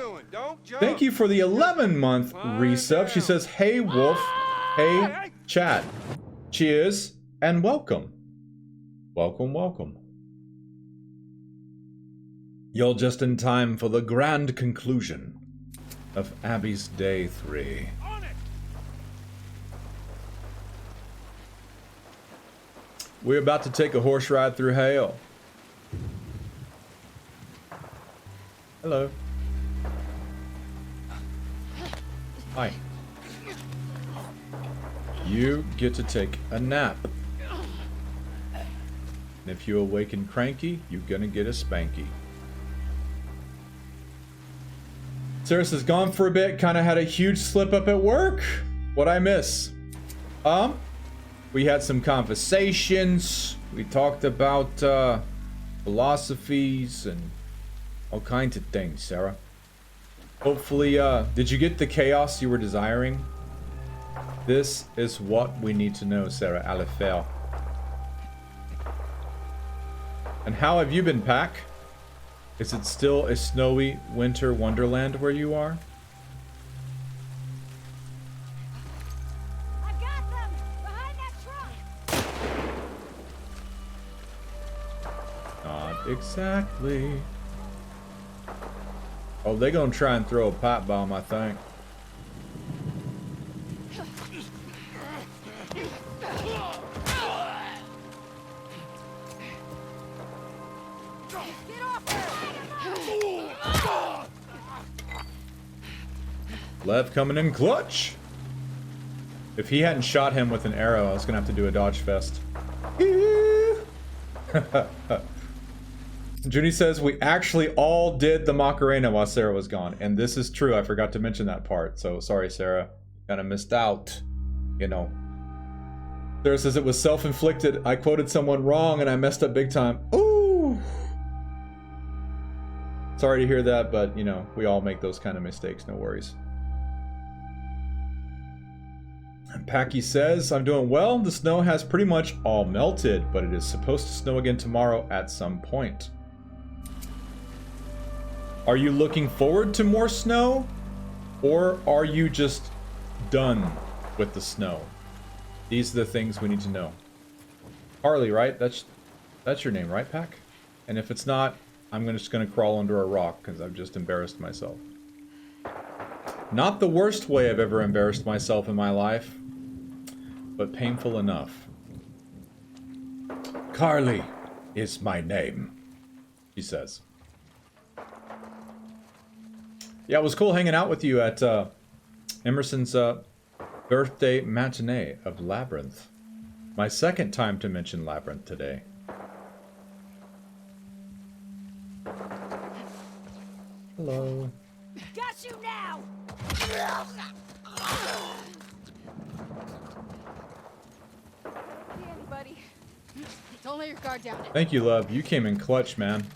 Thank you for the 11-month resub. She says, hey, Wolf. Hey, chat. Cheers and welcome. Welcome, welcome. You're just in time for the grand conclusion of Abby's Day 3. We're about to take a horse ride through hell. Hello. Hi. You get to take a nap. And if you awaken cranky, you're gonna get a spanky. Sarah says, gone for a bit, kinda had a huge slip up at work. What'd I miss? We had some conversations. We talked about philosophies and all kinds of things, Sarah. Hopefully, did you get the chaos you were desiring? This is what we need to know, Sarah Alifel. And how have you been, Pack? Is it still a snowy winter wonderland where you are? I got them! Behind that truck! Not exactly. Oh, they're gonna try and throw a pipe bomb, I think. Lev coming in clutch. If he hadn't shot him with an arrow, I was gonna have to do a dodge fest. Junie says we actually all did the Macarena while Sarah was gone, and this is true. I forgot to mention that part, so sorry, Sarah. Kinda missed out, you know. Sarah says it was self-inflicted. I quoted someone wrong and I messed up big time. Ooh. Sorry to hear that, but you know, we all make those kind of mistakes, no worries. And Packy says, I'm doing well. The snow has pretty much all melted, but it is supposed to snow again tomorrow at some point. Are you looking forward to more snow? Or are you just done with the snow? These are the things we need to know. Harley, right? That's your name, right, Pack? And if it's not, I'm just gonna crawl under a rock because I've just embarrassed myself. Not the worst way I've ever embarrassed myself in my life, but painful enough. Carly is my name, she says. Yeah, it was cool hanging out with you at Emerson's birthday matinee of Labyrinth. My second time to mention Labyrinth today. Hello. Got you now! Hey, buddy. Don't let your guard down. Thank you, love. You came in clutch, man.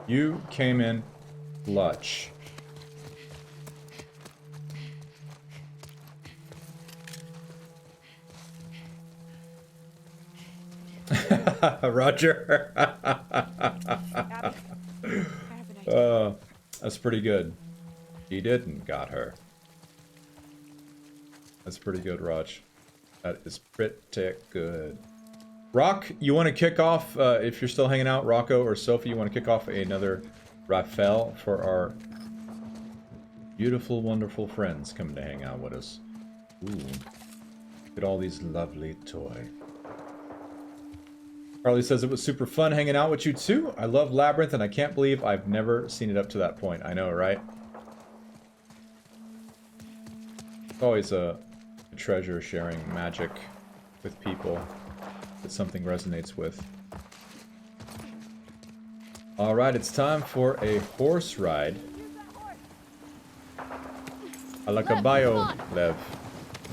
You came in clutch. Roger. That's pretty good. He didn't got her. That's pretty good, Raj. That is pretty good. Rock, you want to kick off, if you're still hanging out, Rocco or Sophie, you want to kick off another Raphael for our beautiful, wonderful friends coming to hang out with us. Ooh. Look at all these lovely toys. Carly says it was super fun hanging out with you too. I love Labyrinth and I can't believe I've never seen it up to that point. I know, right? It's always a treasure sharing magic with people that something resonates with. Alright, it's time for a horse ride. A la caballo, Lev.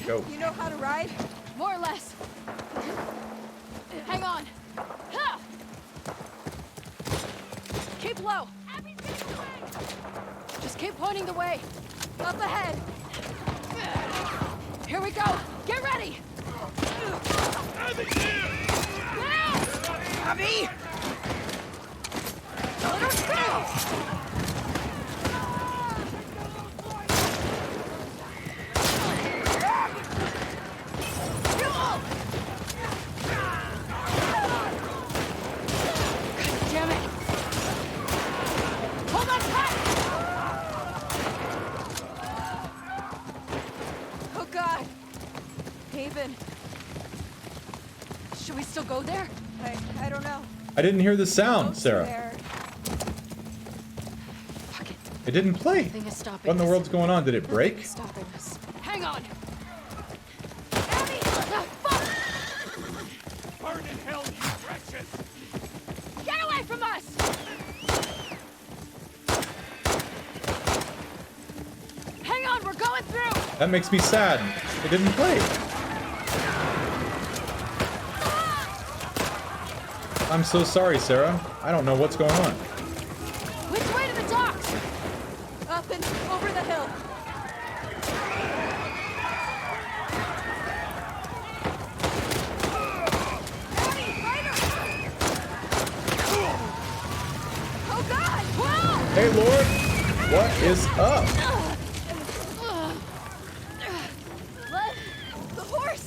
Go. You know how to ride? More or less. Hang on. Ha! Keep low. Just keep pointing the way. Up ahead. Here we go. Get ready. Abby! Let her go! Damn it! Hold on tight! Oh God! Haven. Should we still go there? I don't know. I didn't hear the sound, Sarah. Fuck it. It didn't play. Nothing is stopping What in the us. world's going on? Did it break? Nothing is stopping us. Hang on! Abby! Ah, fuck! Burn in hell, you wretches! Get away from us! Hang on, we're going through! That makes me sad. It didn't play. I'm so sorry, Sarah. I don't know what's going on. Which way to the docks? Up and over the hill. Abby, Ryder! Oh God! Whoa! Hey, Lord. What is up? The horse!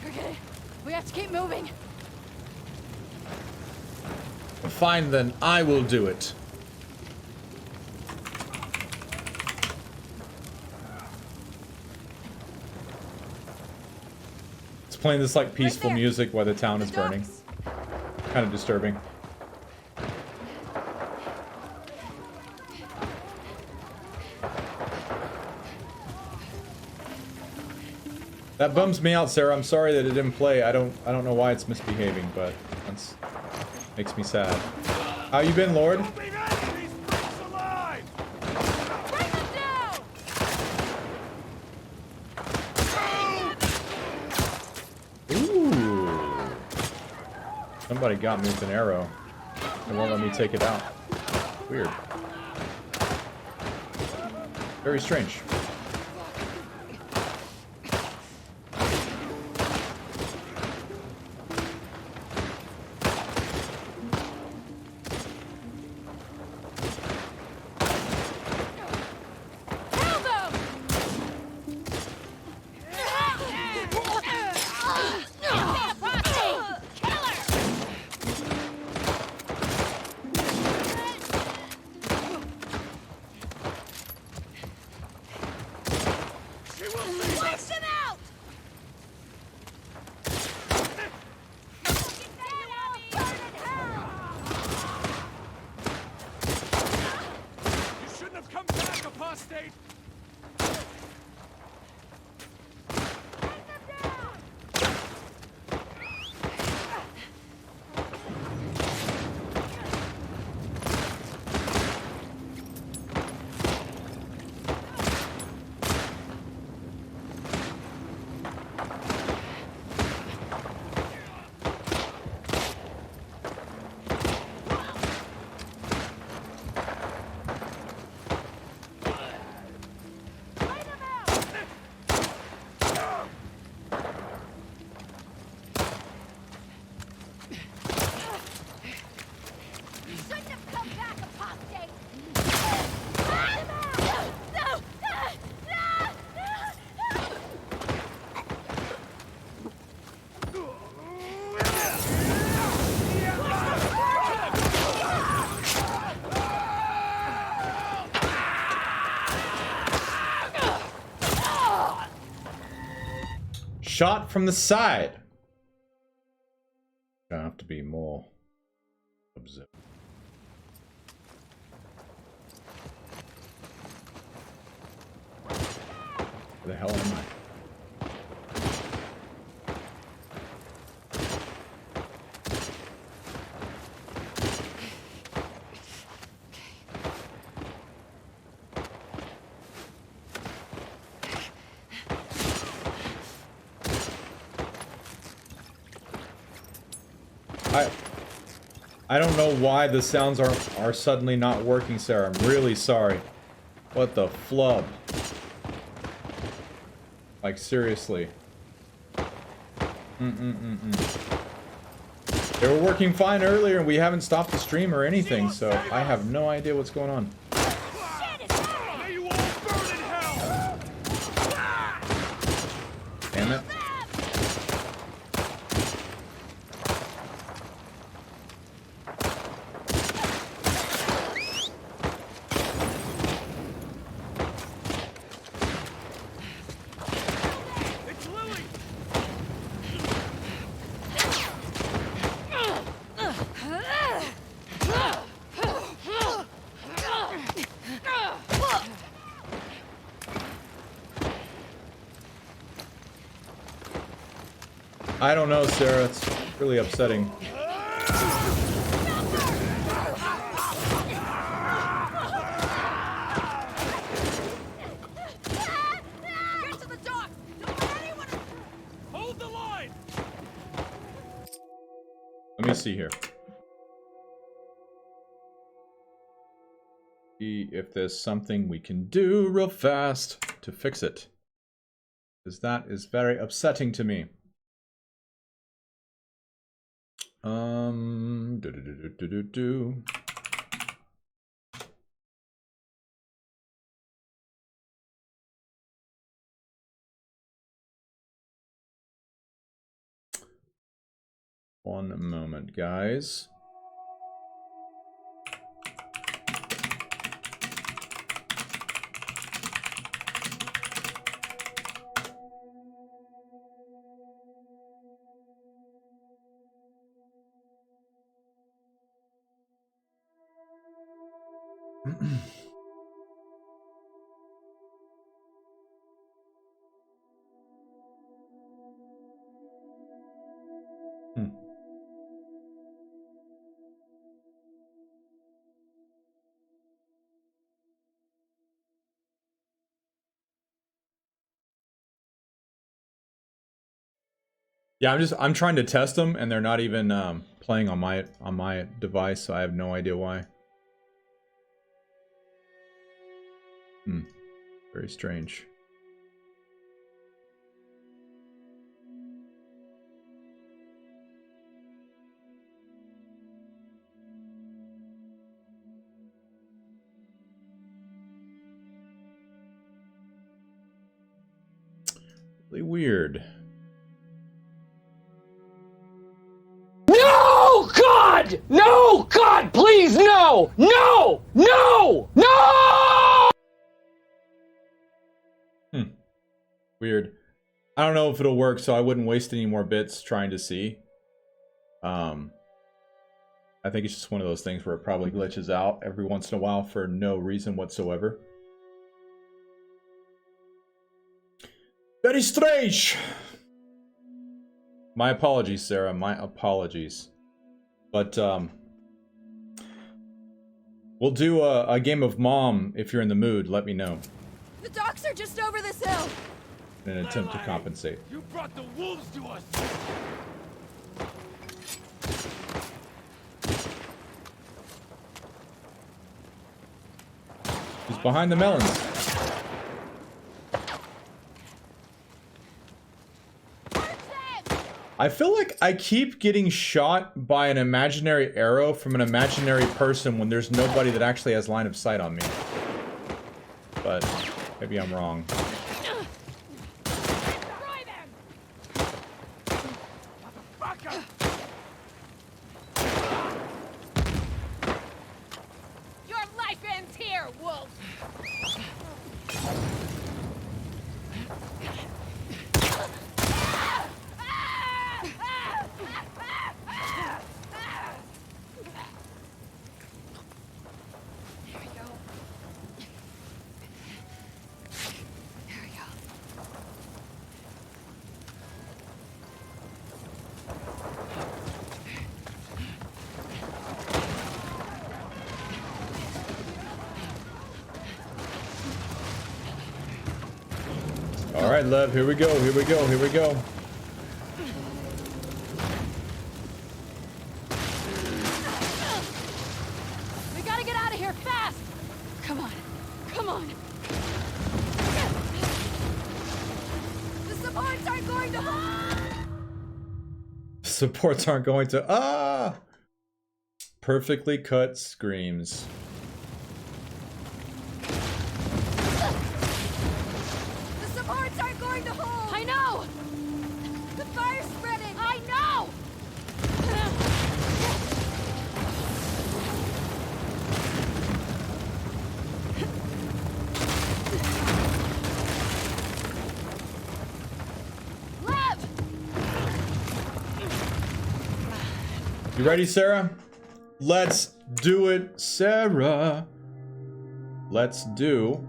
Okay, we have to keep moving. Fine, then. I will do it. It's playing this, like, peaceful Right there. music while the town is The burning. docks. Kind of disturbing. That bums me out, Sarah. I'm sorry that it didn't play. I don't know why it's misbehaving, but that's makes me sad. How you been, Lord? Moving enemies, freaks alive! Bring them down! Ooh. Somebody got me with an arrow. They won't let me take it out. Weird. Very strange. Kill them! Shot from the side. I have to be more observant. Where the hell am I? I don't know why the sounds are suddenly not working, Sarah. I'm really sorry. What the flub? Like, seriously. They were working fine earlier and we haven't stopped the stream or anything, so I have no idea what's going on. Damn it. I don't know, Sarah. It's really upsetting. Get to the dock! Don't let anyone... Hold the line! Let me see here. See if there's something we can do real fast to fix it. Because that is very upsetting to me. One moment, guys. Yeah, I'm trying to test them and they're not even playing on my device, so I have no idea why. Very strange. Really weird. No, God! No, God, please, no! No! No! No! Weird. I don't know if it'll work, so I wouldn't waste any more bits trying to see. I think it's just one of those things where it probably glitches out every once in a while for no reason whatsoever. Very strange. My apologies, Sarah. My apologies. But we'll do a game of Mom if you're in the mood. Let me know. The docks are just over this hill. In an attempt to compensate. You brought the wolves to us. He's behind the melons. I feel like I keep getting shot by an imaginary arrow from an imaginary person when there's nobody that actually has line of sight on me. But maybe I'm wrong. Your life ends here, wolf. right, Lev, here we go, here we go, here we go. We gotta get out of here fast! Come on. Come on. The supports aren't going to Supports aren't going to... Ah! Perfectly cut screams. The supports aren't going to hold! I know! The fire's spreading! I know! Lev! You ready, Sarah? Let's do it, Sarah. Let's do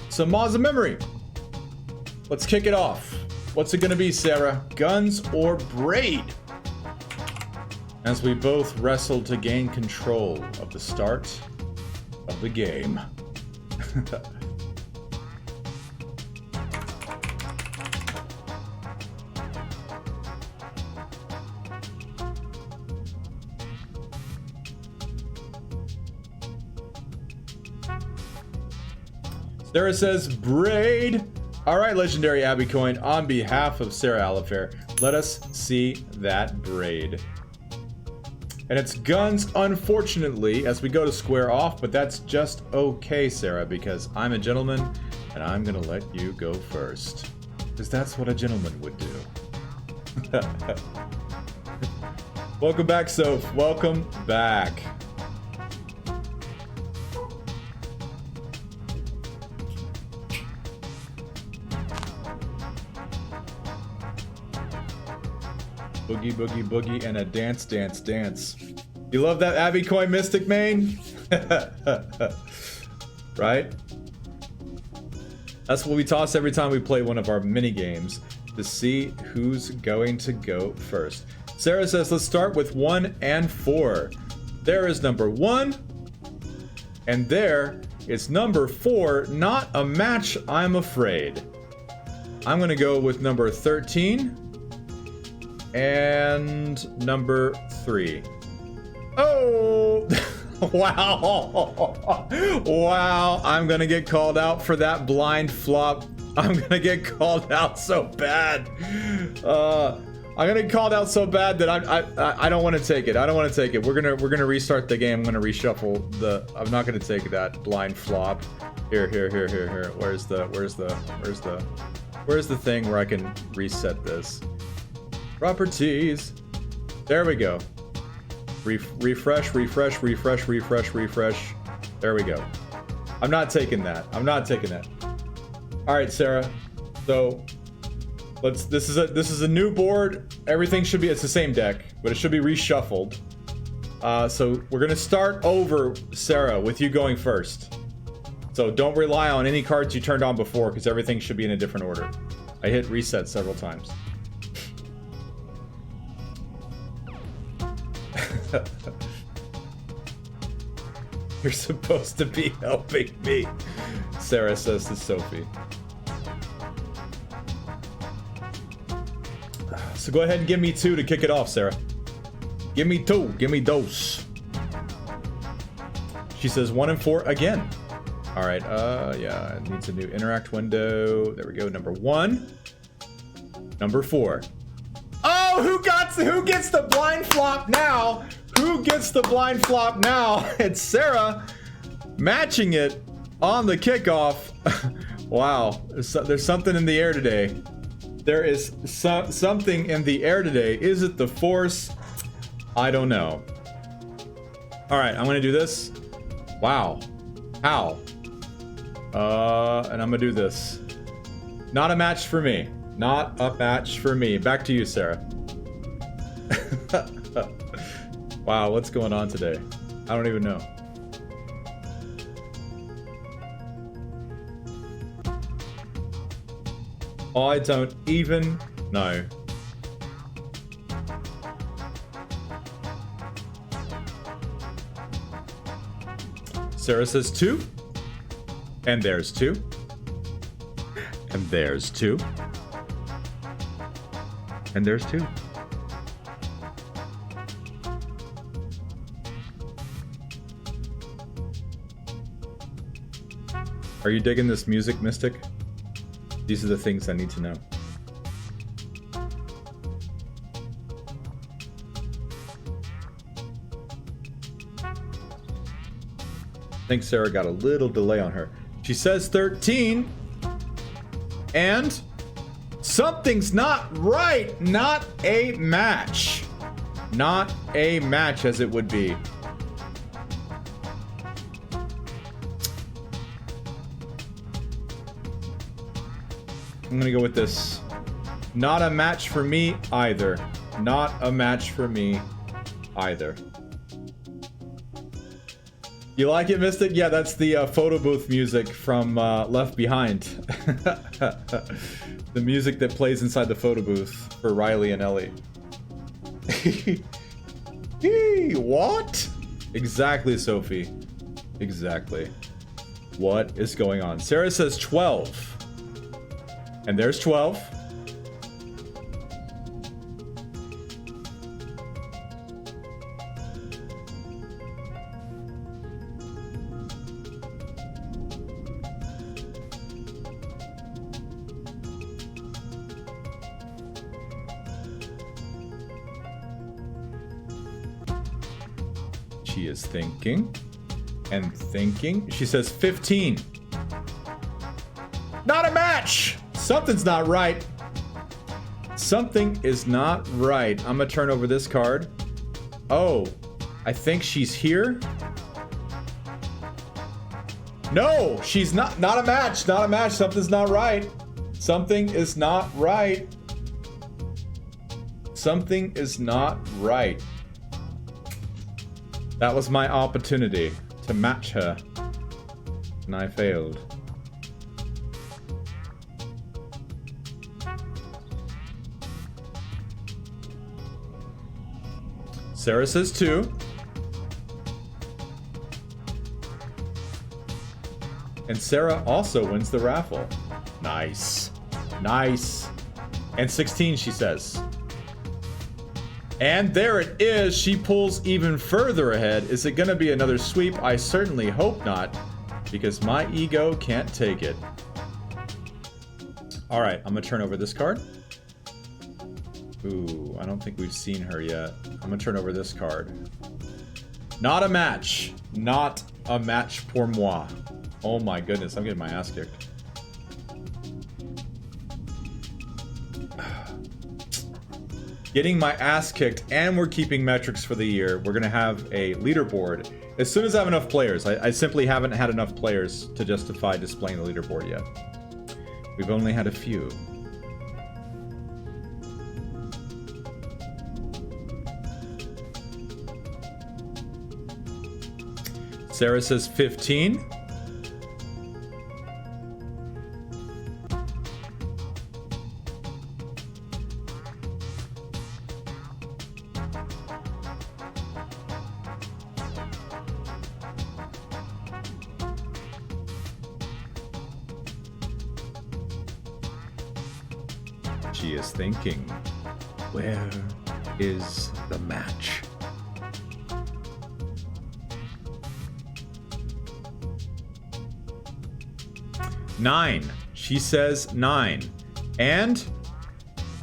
some Maws of Memory. Let's kick it off. What's it gonna be, Sarah? Guns or braid? As we both wrestle to gain control of the start of the game. Sarah says, braid. All right, legendary Abby Coin, on behalf of Sarah Alifair, let us see that braid. And it's guns, unfortunately, as we go to square off, but that's just okay, Sarah, because I'm a gentleman, and I'm gonna let you go first. Because that's what a gentleman would do. Welcome back, Soph. Welcome back. Boogie, boogie, boogie, and a dance, dance, dance. You love that Abby Coin Mystic main? Right? That's what we toss every time we play one of our mini games to see who's going to go first. Sarah says, let's start with 1 and 4. There is number 1, and there is number 4. Not a match, I'm afraid. I'm gonna go with number 13. And number 3. Oh! Wow! Wow, I'm gonna get called out for that blind flop. I'm gonna get called out so bad. I'm gonna get called out so bad that I don't want to take it. I don't want to take it. We're gonna restart the game. I'm gonna reshuffle the. I'm not gonna take that blind flop. Here. Where's the thing where I can reset this? Properties. There we go. Refresh. There we go. I'm not taking that. All right, Sarah. So this is a new board. Everything should be, it's the same deck, but it should be reshuffled. So we're gonna start over, Sarah, with you going first. So don't rely on any cards you turned on before, because everything should be in a different order. I hit reset several times. You're supposed to be helping me, Sarah says to Sophie. So go ahead and give me 2 to kick it off, Sarah. Give me 2. Give me those. She says 1 and 4 again. All right. Yeah, it needs a new interact window. There we go. Number 1. Number 4. Oh, who gets the blind flop now? Who gets the blind flop now? It's Sarah matching it on the kickoff. Wow, there's something in the air today. There is something in the air today. Is it the Force? I don't know. All right, I'm gonna do this. Wow, how? And I'm gonna do this. Not a match for me. Not a match for me. Back to you, Sarah. Wow, what's going on today? I don't even know. I don't even know. Sarah says 2. And there's 2. And there's 2. And there's 2. Are you digging this music, Mystic? These are the things I need to know. I think Sarah got a little delay on her. She says 13. And something's not right. Not a match. Not a match as it would be. I'm gonna go with this. Not a match for me either. Not a match for me either. You like it, Mystic? Yeah, that's the photo booth music from Left Behind. The music that plays inside the photo booth for Riley and Ellie. What? Exactly, Sophie. Exactly. What is going on? Sarah says 12. And there's 12. She is thinking and thinking. She says 15. Not a match! Something's not right. Something is not right. I'm gonna turn over this card. Oh, I think she's here. No, she's not. Not a match. Not a match. Something's not right. Something is not right. Something is not right. That was my opportunity to match her, and I failed. Sarah says 2. And Sarah also wins the raffle. Nice. Nice. And 16, she says. And there it is. She pulls even further ahead. Is it going to be another sweep? I certainly hope not, because my ego can't take it. All right, I'm going to turn over this card. Ooh, I don't think we've seen her yet. I'm gonna turn over this card. Not a match. Not a match pour moi. Oh my goodness, I'm getting my ass kicked. Getting my ass kicked, and we're keeping metrics for the year. We're gonna have a leaderboard. As soon as I have enough players. I simply haven't had enough players to justify displaying the leaderboard yet. We've only had a few. Sarah says 15. She is thinking, where is the match? Nine. She says 9. And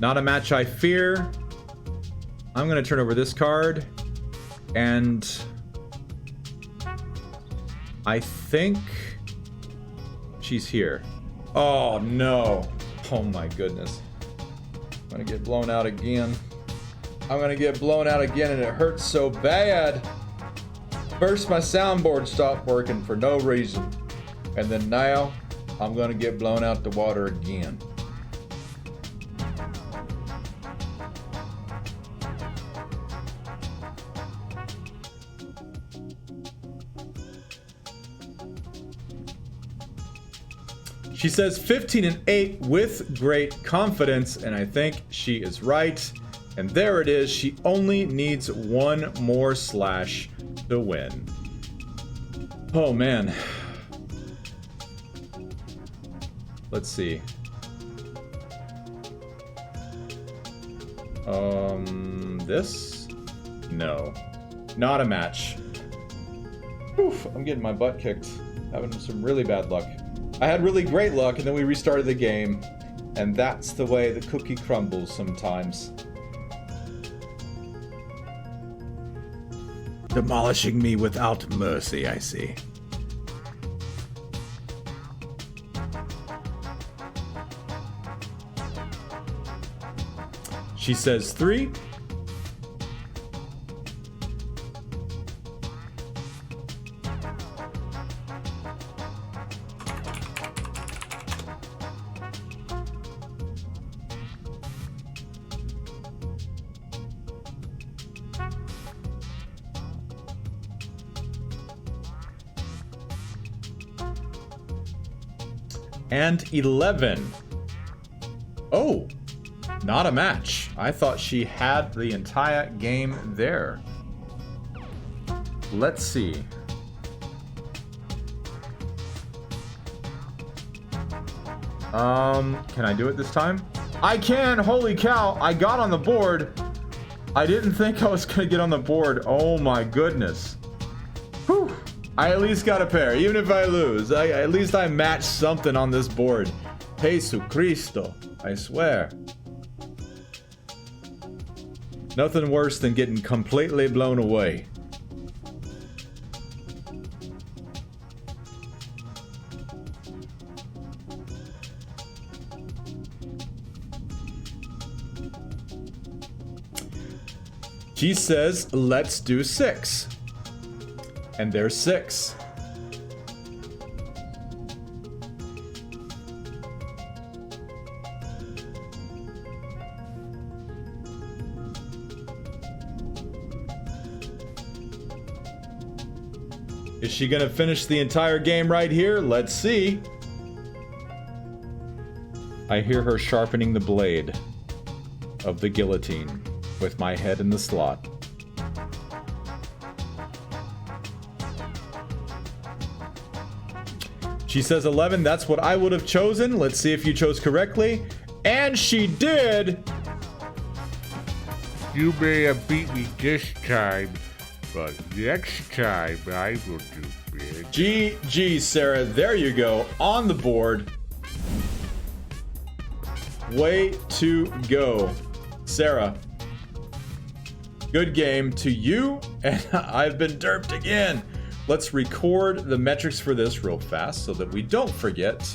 not a match I fear. I'm going to turn over this card. And I think she's here. Oh, no. Oh, my goodness. I'm going to get blown out again. I'm going to get blown out again, and it hurts so bad. First, my soundboard stopped working for no reason. And then now, I'm gonna get blown out the water again. She says 15 and 8 with great confidence, and I think she is right. And there it is. She only needs one more slash to win. Oh man. Let's see. This? No. Not a match. Oof, I'm getting my butt kicked. Having some really bad luck. I had really great luck, and then we restarted the game. And that's the way the cookie crumbles sometimes. Demolishing me without mercy, I see. She says 3. And 11. Oh, not a match. I thought she had the entire game there. Let's see. Can I do it this time? I can! Holy cow! I got on the board. I didn't think I was gonna get on the board. Oh my goodness. Whew. I at least got a pair, even if I lose. At least I matched something on this board. Jesus Cristo, I swear. Nothing worse than getting completely blown away. She says, let's do 6. And there's 6. Is she gonna finish the entire game right here? Let's see. I hear her sharpening the blade of the guillotine with my head in the slot. She says 11, that's what I would have chosen. Let's see if you chose correctly. And she did! You may have beat me this time, but next time I will do big. GG, Sarah. There you go. On the board. Way to go, Sarah. Good game to you, and I've been derped again. Let's record the metrics for this real fast so that we don't forget.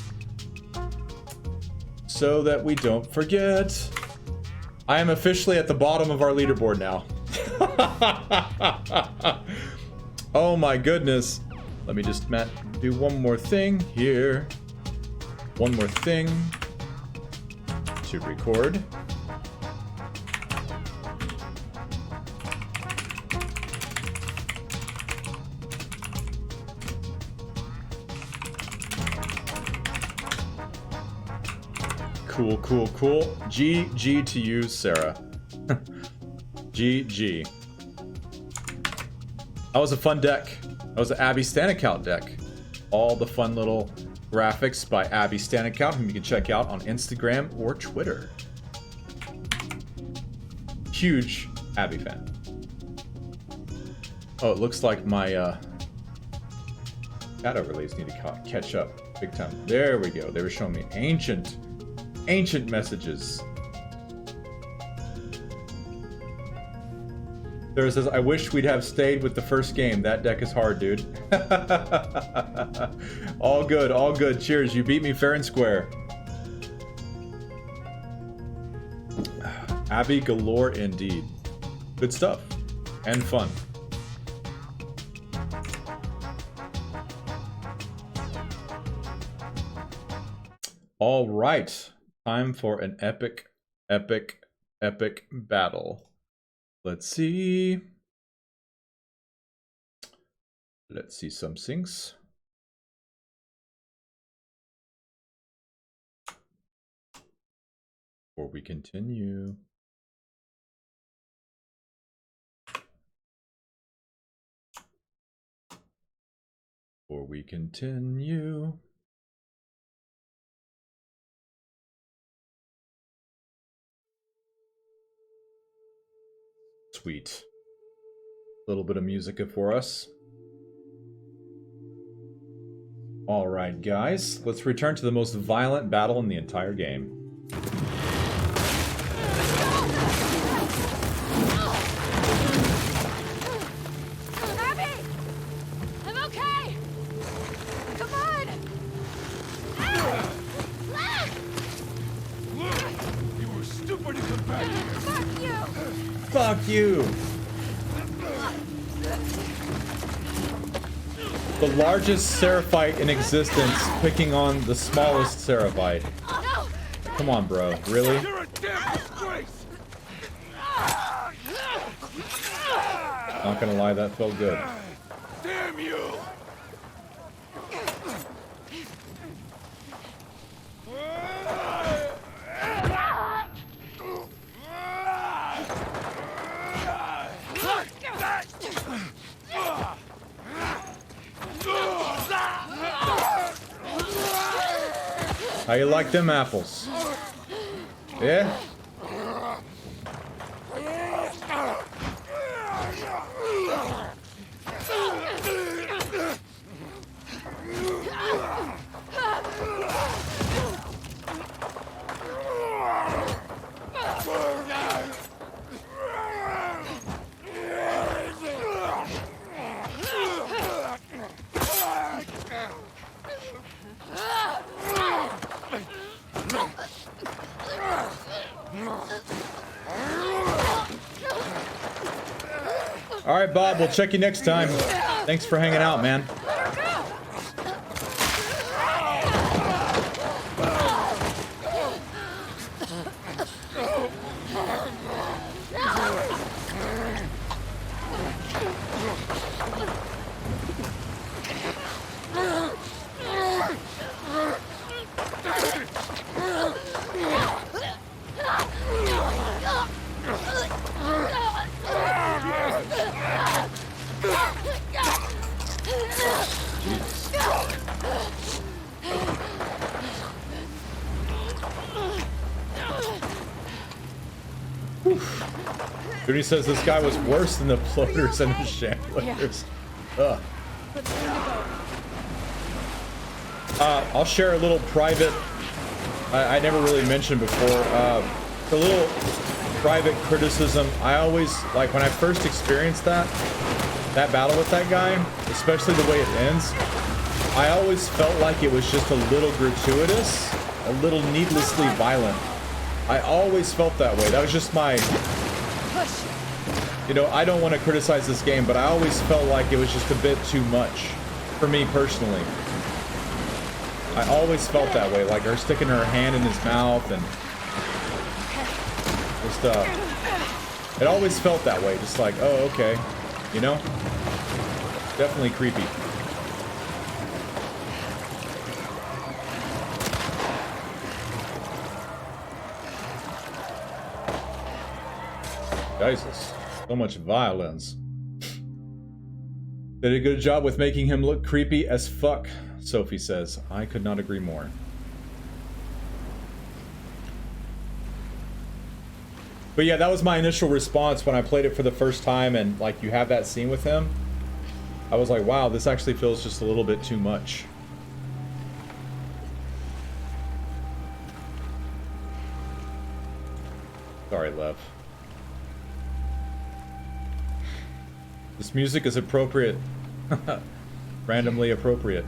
I am officially at the bottom of our leaderboard now. Oh my goodness. Let me just, Matt, do one more thing here. One more thing to record. Cool, cool, cool. GG to you, Sarah. GG. That was a fun deck. That was an Abby Stanicout deck. All the fun little graphics by Abby Stanicout, whom you can check out on Instagram or Twitter. Huge Abby fan. Oh, it looks like my chat overlays need to catch up big time. There we go. They were showing me ancient messages. There says, I wish we'd have stayed with the first game. That deck is hard, dude. All good, all good. Cheers, you beat me fair and square. Abby galore indeed. Good stuff. And fun. All right. Time for an epic battle. Let's see. Let's see some things. Before we continue. sweet. A little bit of music for us. Alright, guys. Let's return to the most violent battle in the entire game. Abby! I'm okay! Come on! You were stupid to come back here. Fuck you! Fuck you! The largest Seraphite in existence picking on the smallest Seraphite. No! Come on, bro. Really? You're a damn disgrace. Not gonna lie, that felt good. Damn you! How you like them apples? Yeah? Alright, Bob, we'll check you next time. Thanks for hanging out, man. Judy says this guy was worse than the floaters and the shamblers. Ugh. I'll share a little private, I never really mentioned before, a little private criticism. I always, like when I first experienced that battle with that guy, especially the way it ends, I always felt like it was just a little gratuitous, a little needlessly violent. I always felt that way. That was just my... You know, I don't want to criticize this game, but I always felt like it was just a bit too much for me personally. I always felt that way, like her sticking her hand in his mouth and just, it always felt that way, just like, oh, okay, you know? Definitely creepy. Jesus, so much violence. Did a good job with making him look creepy as fuck, Sophie says. I could not agree more. But yeah, that was my initial response when I played it for the first time and like you have that scene with him. I was like, wow, this actually feels just a little bit too much. Sorry, Lev. This music is appropriate. Randomly appropriate.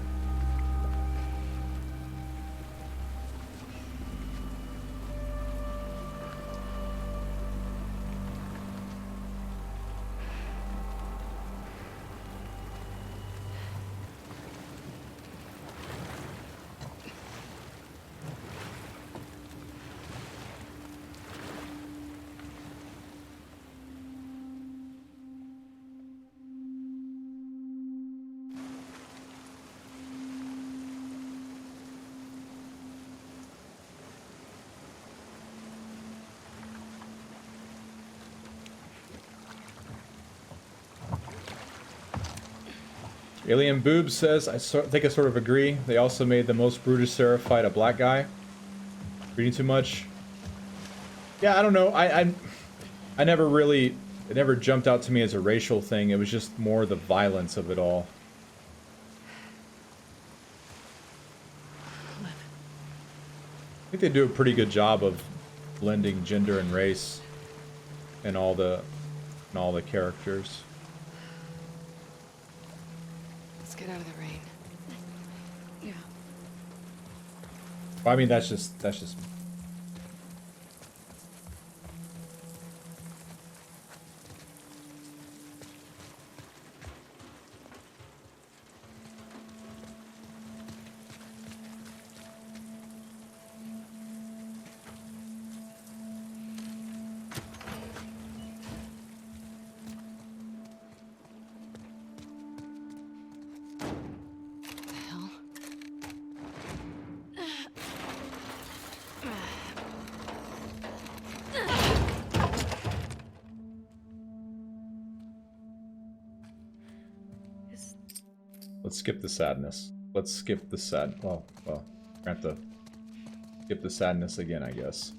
Alien Boob says, I think I sort of agree. They also made the most brutish Seraphite a black guy. Reading too much? Yeah, I don't know. I never really It never jumped out to me as a racial thing. It was just more the violence of it all. I think they do a pretty good job of blending gender and race in all the characters. Let's get out of the rain. Yeah. I mean, that's just Let's skip the sadness. Let's skip the sad. Well, we're gonna have to skip the sadness again, I guess.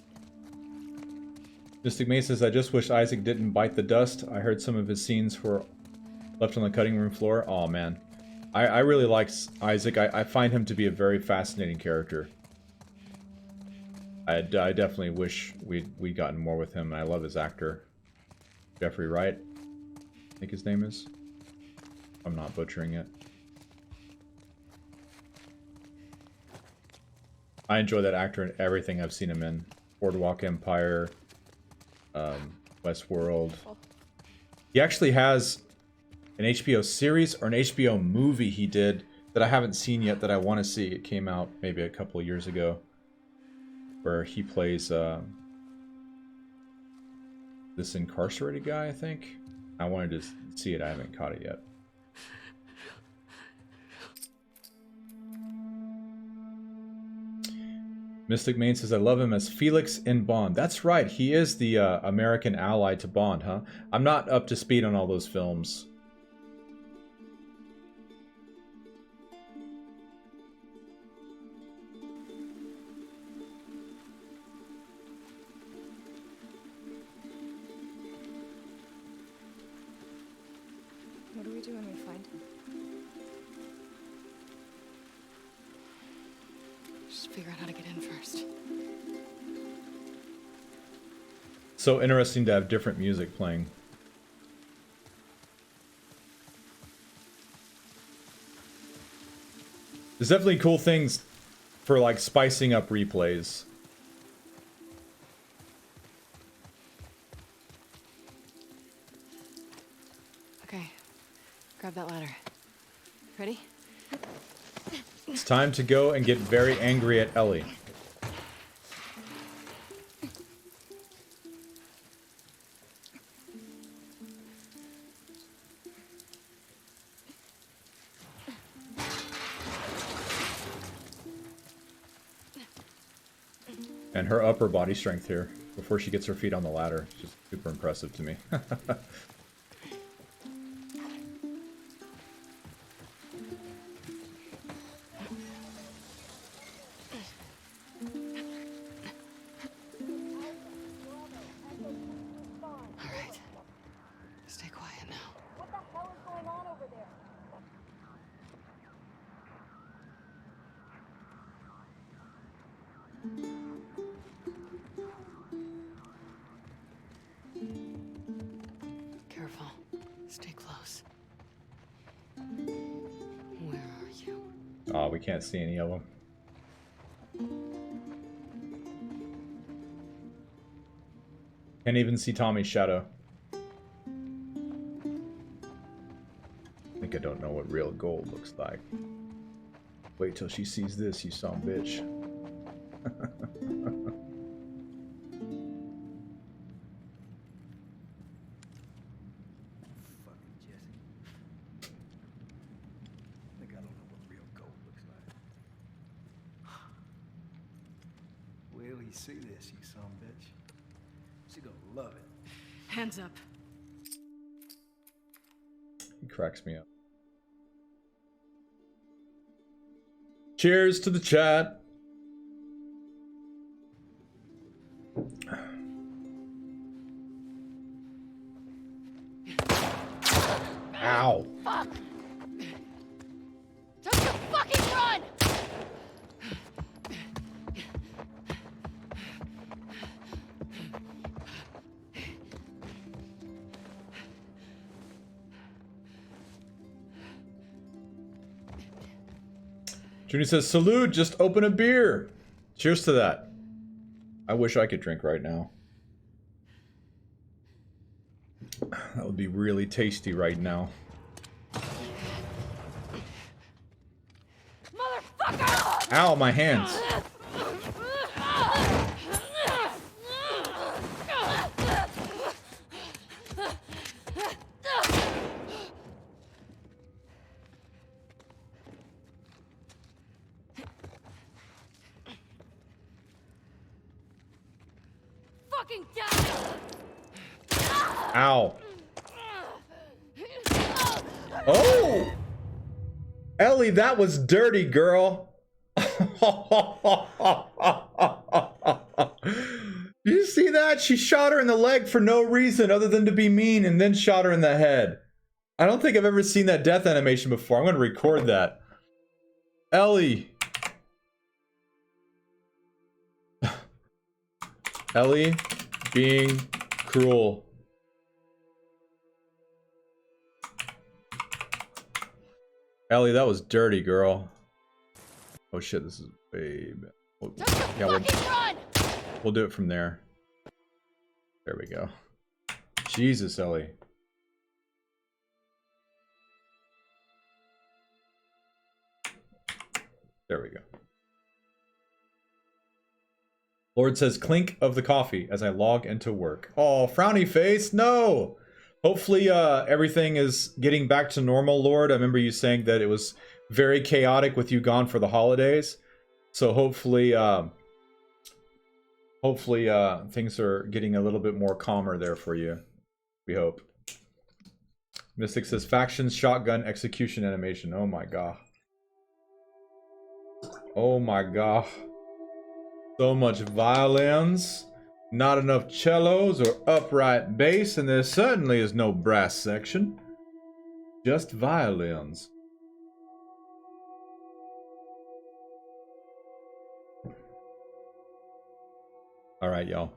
Mystic May says, I just wish Isaac didn't bite the dust. I heard some of his scenes were left on the cutting room floor. Oh man, I really like Isaac. I find him to be a very fascinating character. I definitely wish we'd gotten more with him. And I love his actor, Jeffrey Wright, I think his name is. I'm not butchering it. I enjoy that actor in everything I've seen him in. Boardwalk Empire, Westworld. He actually has an HBO series or an HBO movie he did that I haven't seen yet that I want to see. It came out maybe a couple of years ago, where he plays this incarcerated guy, I think. I wanted to see it. I haven't caught it yet. Mystic Main says, I love him as Felix in Bond. That's right, he is the American ally to Bond, huh? I'm not up to speed on all those films. What do we do when we find him? Just figure out how to get in first. So interesting to have different music playing. There's definitely cool things for like spicing up replays. Okay, grab that ladder. Ready? It's time to go and get very angry at Ellie. And her upper body strength here, before she gets her feet on the ladder, is just super impressive to me. Alright. Stay quiet now. What the hell is going on over there? Careful. Stay close. Where are you? Oh, we can't see any of them. Can't even see Tommy's shadow. I think I don't know what real gold looks like. Wait till she sees this, you son of a bitch. Will you see this, you son of a bitch? She gonna love it. Hands up. He cracks me up. Cheers to the chat. Ow. Fuck! Time to fucking run! Junie says, salute, just open a beer. Cheers to that. I wish I could drink right now. That would be really tasty right now. Motherfucker! Ow, my hands. Fucking die! Ow. Oh! Ellie, that was dirty, girl. You see that? She shot her in the leg for no reason other than to be mean and then shot her in the head. I don't think I've ever seen that death animation before. I'm going to record that. Ellie. Ellie being cruel. Ellie, that was dirty, girl. Oh shit, this is way bad. Yeah, we'll do it from there. There we go. Jesus, Ellie. There we go. Lord says, clink of the coffee as I log into work. Oh, frowny face, no! Hopefully everything is getting back to normal, Lord. I remember you saying that it was very chaotic with you gone for the holidays. So hopefully things are getting a little bit more calmer there for you. We hope. Mystic says, factions, shotgun, execution animation. Oh my god. Oh my god. So much violins. Not enough cellos or upright bass, and there certainly is no brass section. Just violins. All right, y'all.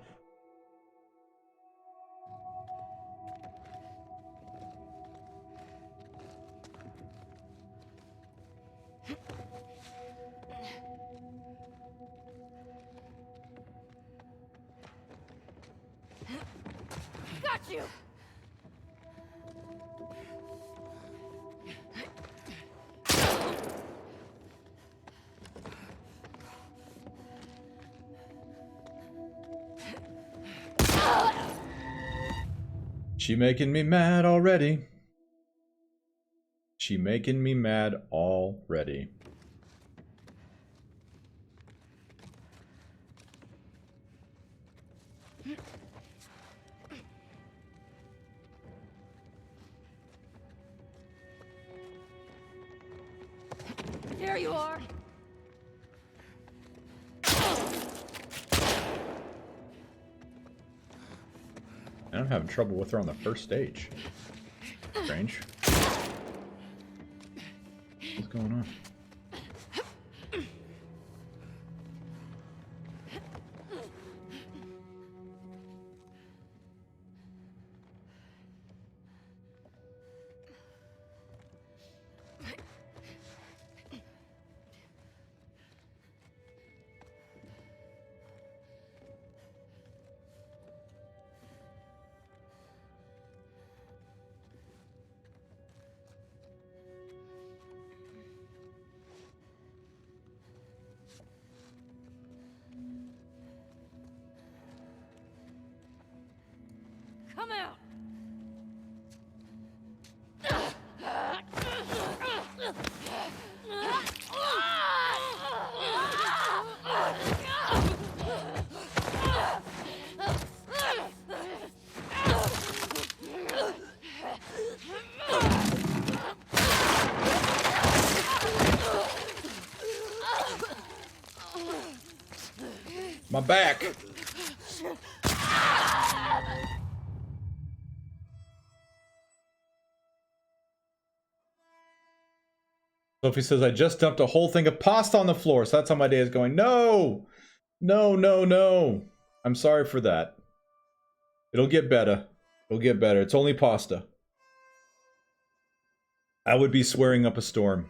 Got you! She making me mad already. She making me mad already. There you are. I'm having trouble with her on the first stage. Strange. What's going on? Come out. My back. Sophie says, I just dumped a whole thing of pasta on the floor. So that's how my day is going. No! No, no, no. I'm sorry for that. It'll get better. It'll get better. It's only pasta. I would be swearing up a storm.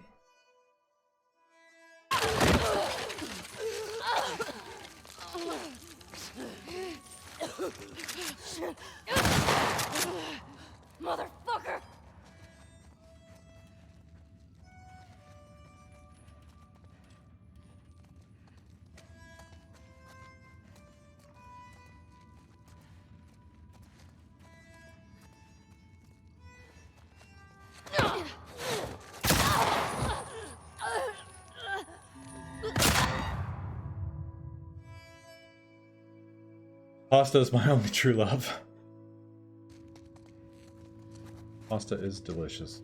Motherfucker! Pasta is my only true love. Pasta is delicious.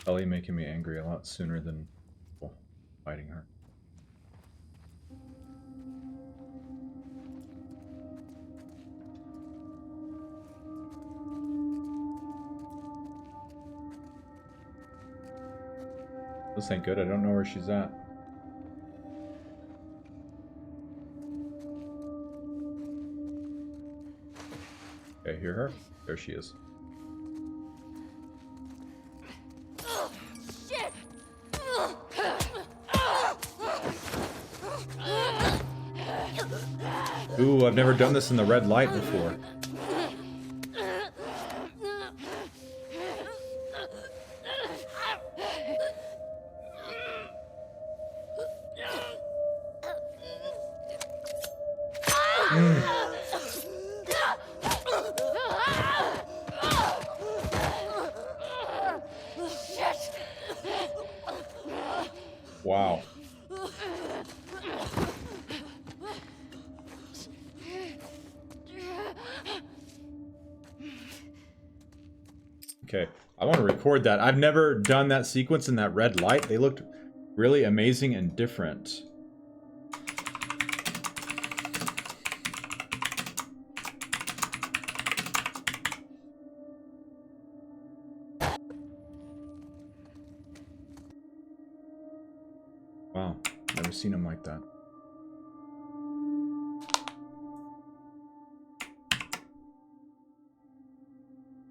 Ellie making me angry a lot sooner than fighting her. This ain't good. I don't know where she's at. Okay, hear her? There she is. Shit! Ooh, I've never done this in the red light before. Wow. Okay, I want to record that. I've never done that sequence in that red light. They looked really amazing and different. Wow, never seen him like that.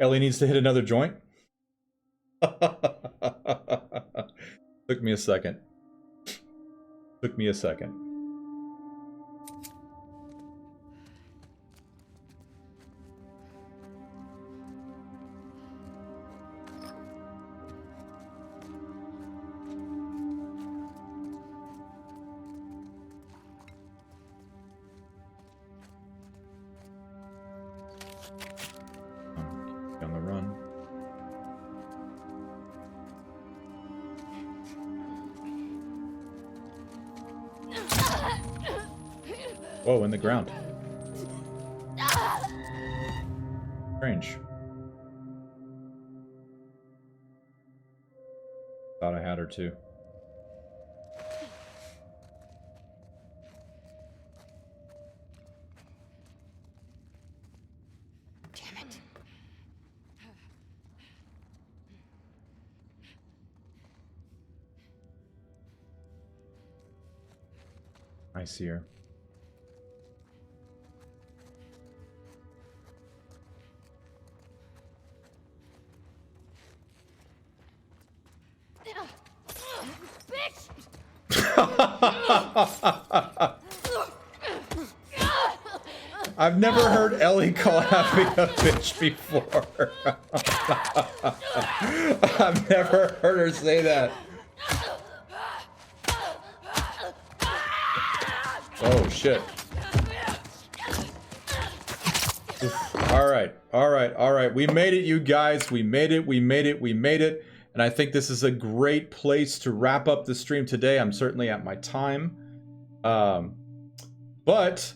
Ellie needs to hit another joint. Took me a second. Took me a second. On the run. Whoa, in the ground. Strange. Thought I had her too. Damn it. I see her. I've never heard Ellie call Abby a bitch before. I've never heard her say that. Oh shit. All right. We made it, you guys. We made it. And I think this is a great place to wrap up the stream today. I'm certainly at my time. But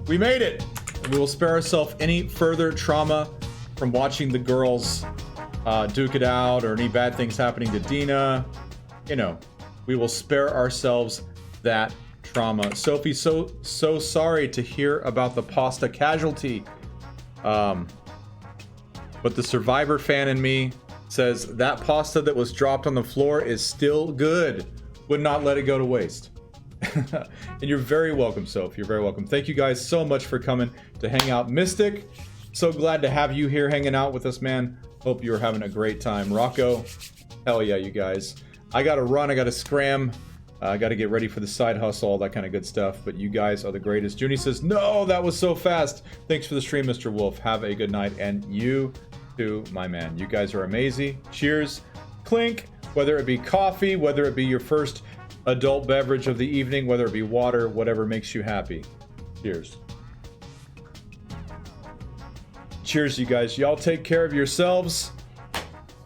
we made it. And we will spare ourselves any further trauma from watching the girls duke it out or any bad things happening to Dina. You know, we will spare ourselves that trauma. Sophie, so sorry to hear about the pasta casualty. But the survivor fan in me says that pasta that was dropped on the floor is still good. Would not let it go to waste. And you're very welcome, Soph. You're very welcome. Thank you guys so much for coming to hang out. Mystic, so glad to have you here hanging out with us, man. Hope you're having a great time. Rocco, hell yeah, you guys. I gotta run, I gotta scram. I gotta get ready for the side hustle, all that kind of good stuff. But you guys are the greatest. Junie says, no, that was so fast. Thanks for the stream, Mr. Wolf. Have a good night. And you too, my man. You guys are amazing. Cheers. Clink. Whether it be coffee, whether it be your first adult beverage of the evening, whether it be water, whatever makes you happy. Cheers. Cheers, you guys. Y'all take care of yourselves.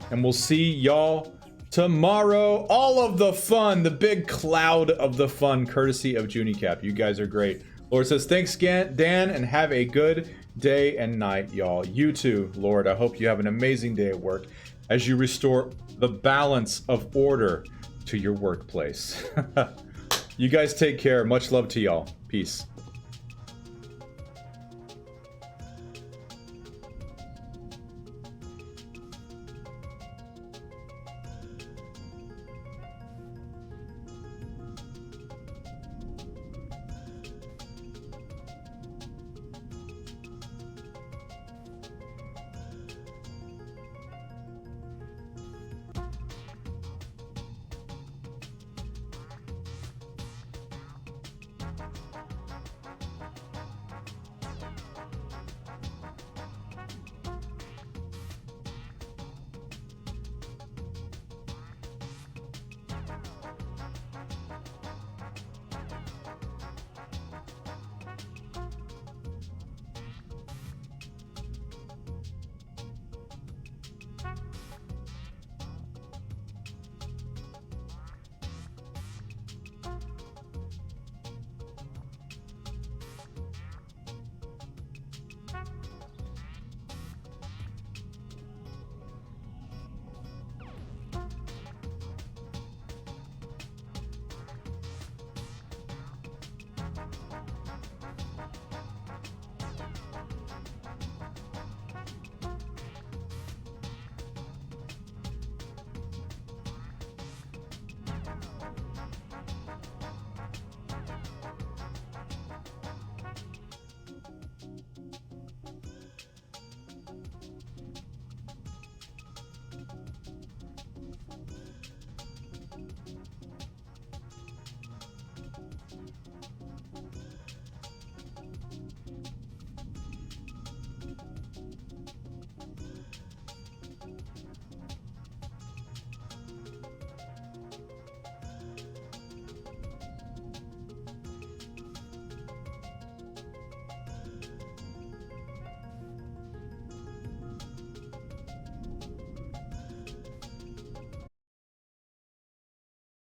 And we'll see y'all tomorrow. All of the fun, the big cloud of the fun, courtesy of Junicap. You guys are great. Lord says, thanks, Dan, and have a good day and night, y'all. You too, Lord. I hope you have an amazing day at work as you restore the balance of order to your workplace. You guys take care. Much love to y'all. Peace.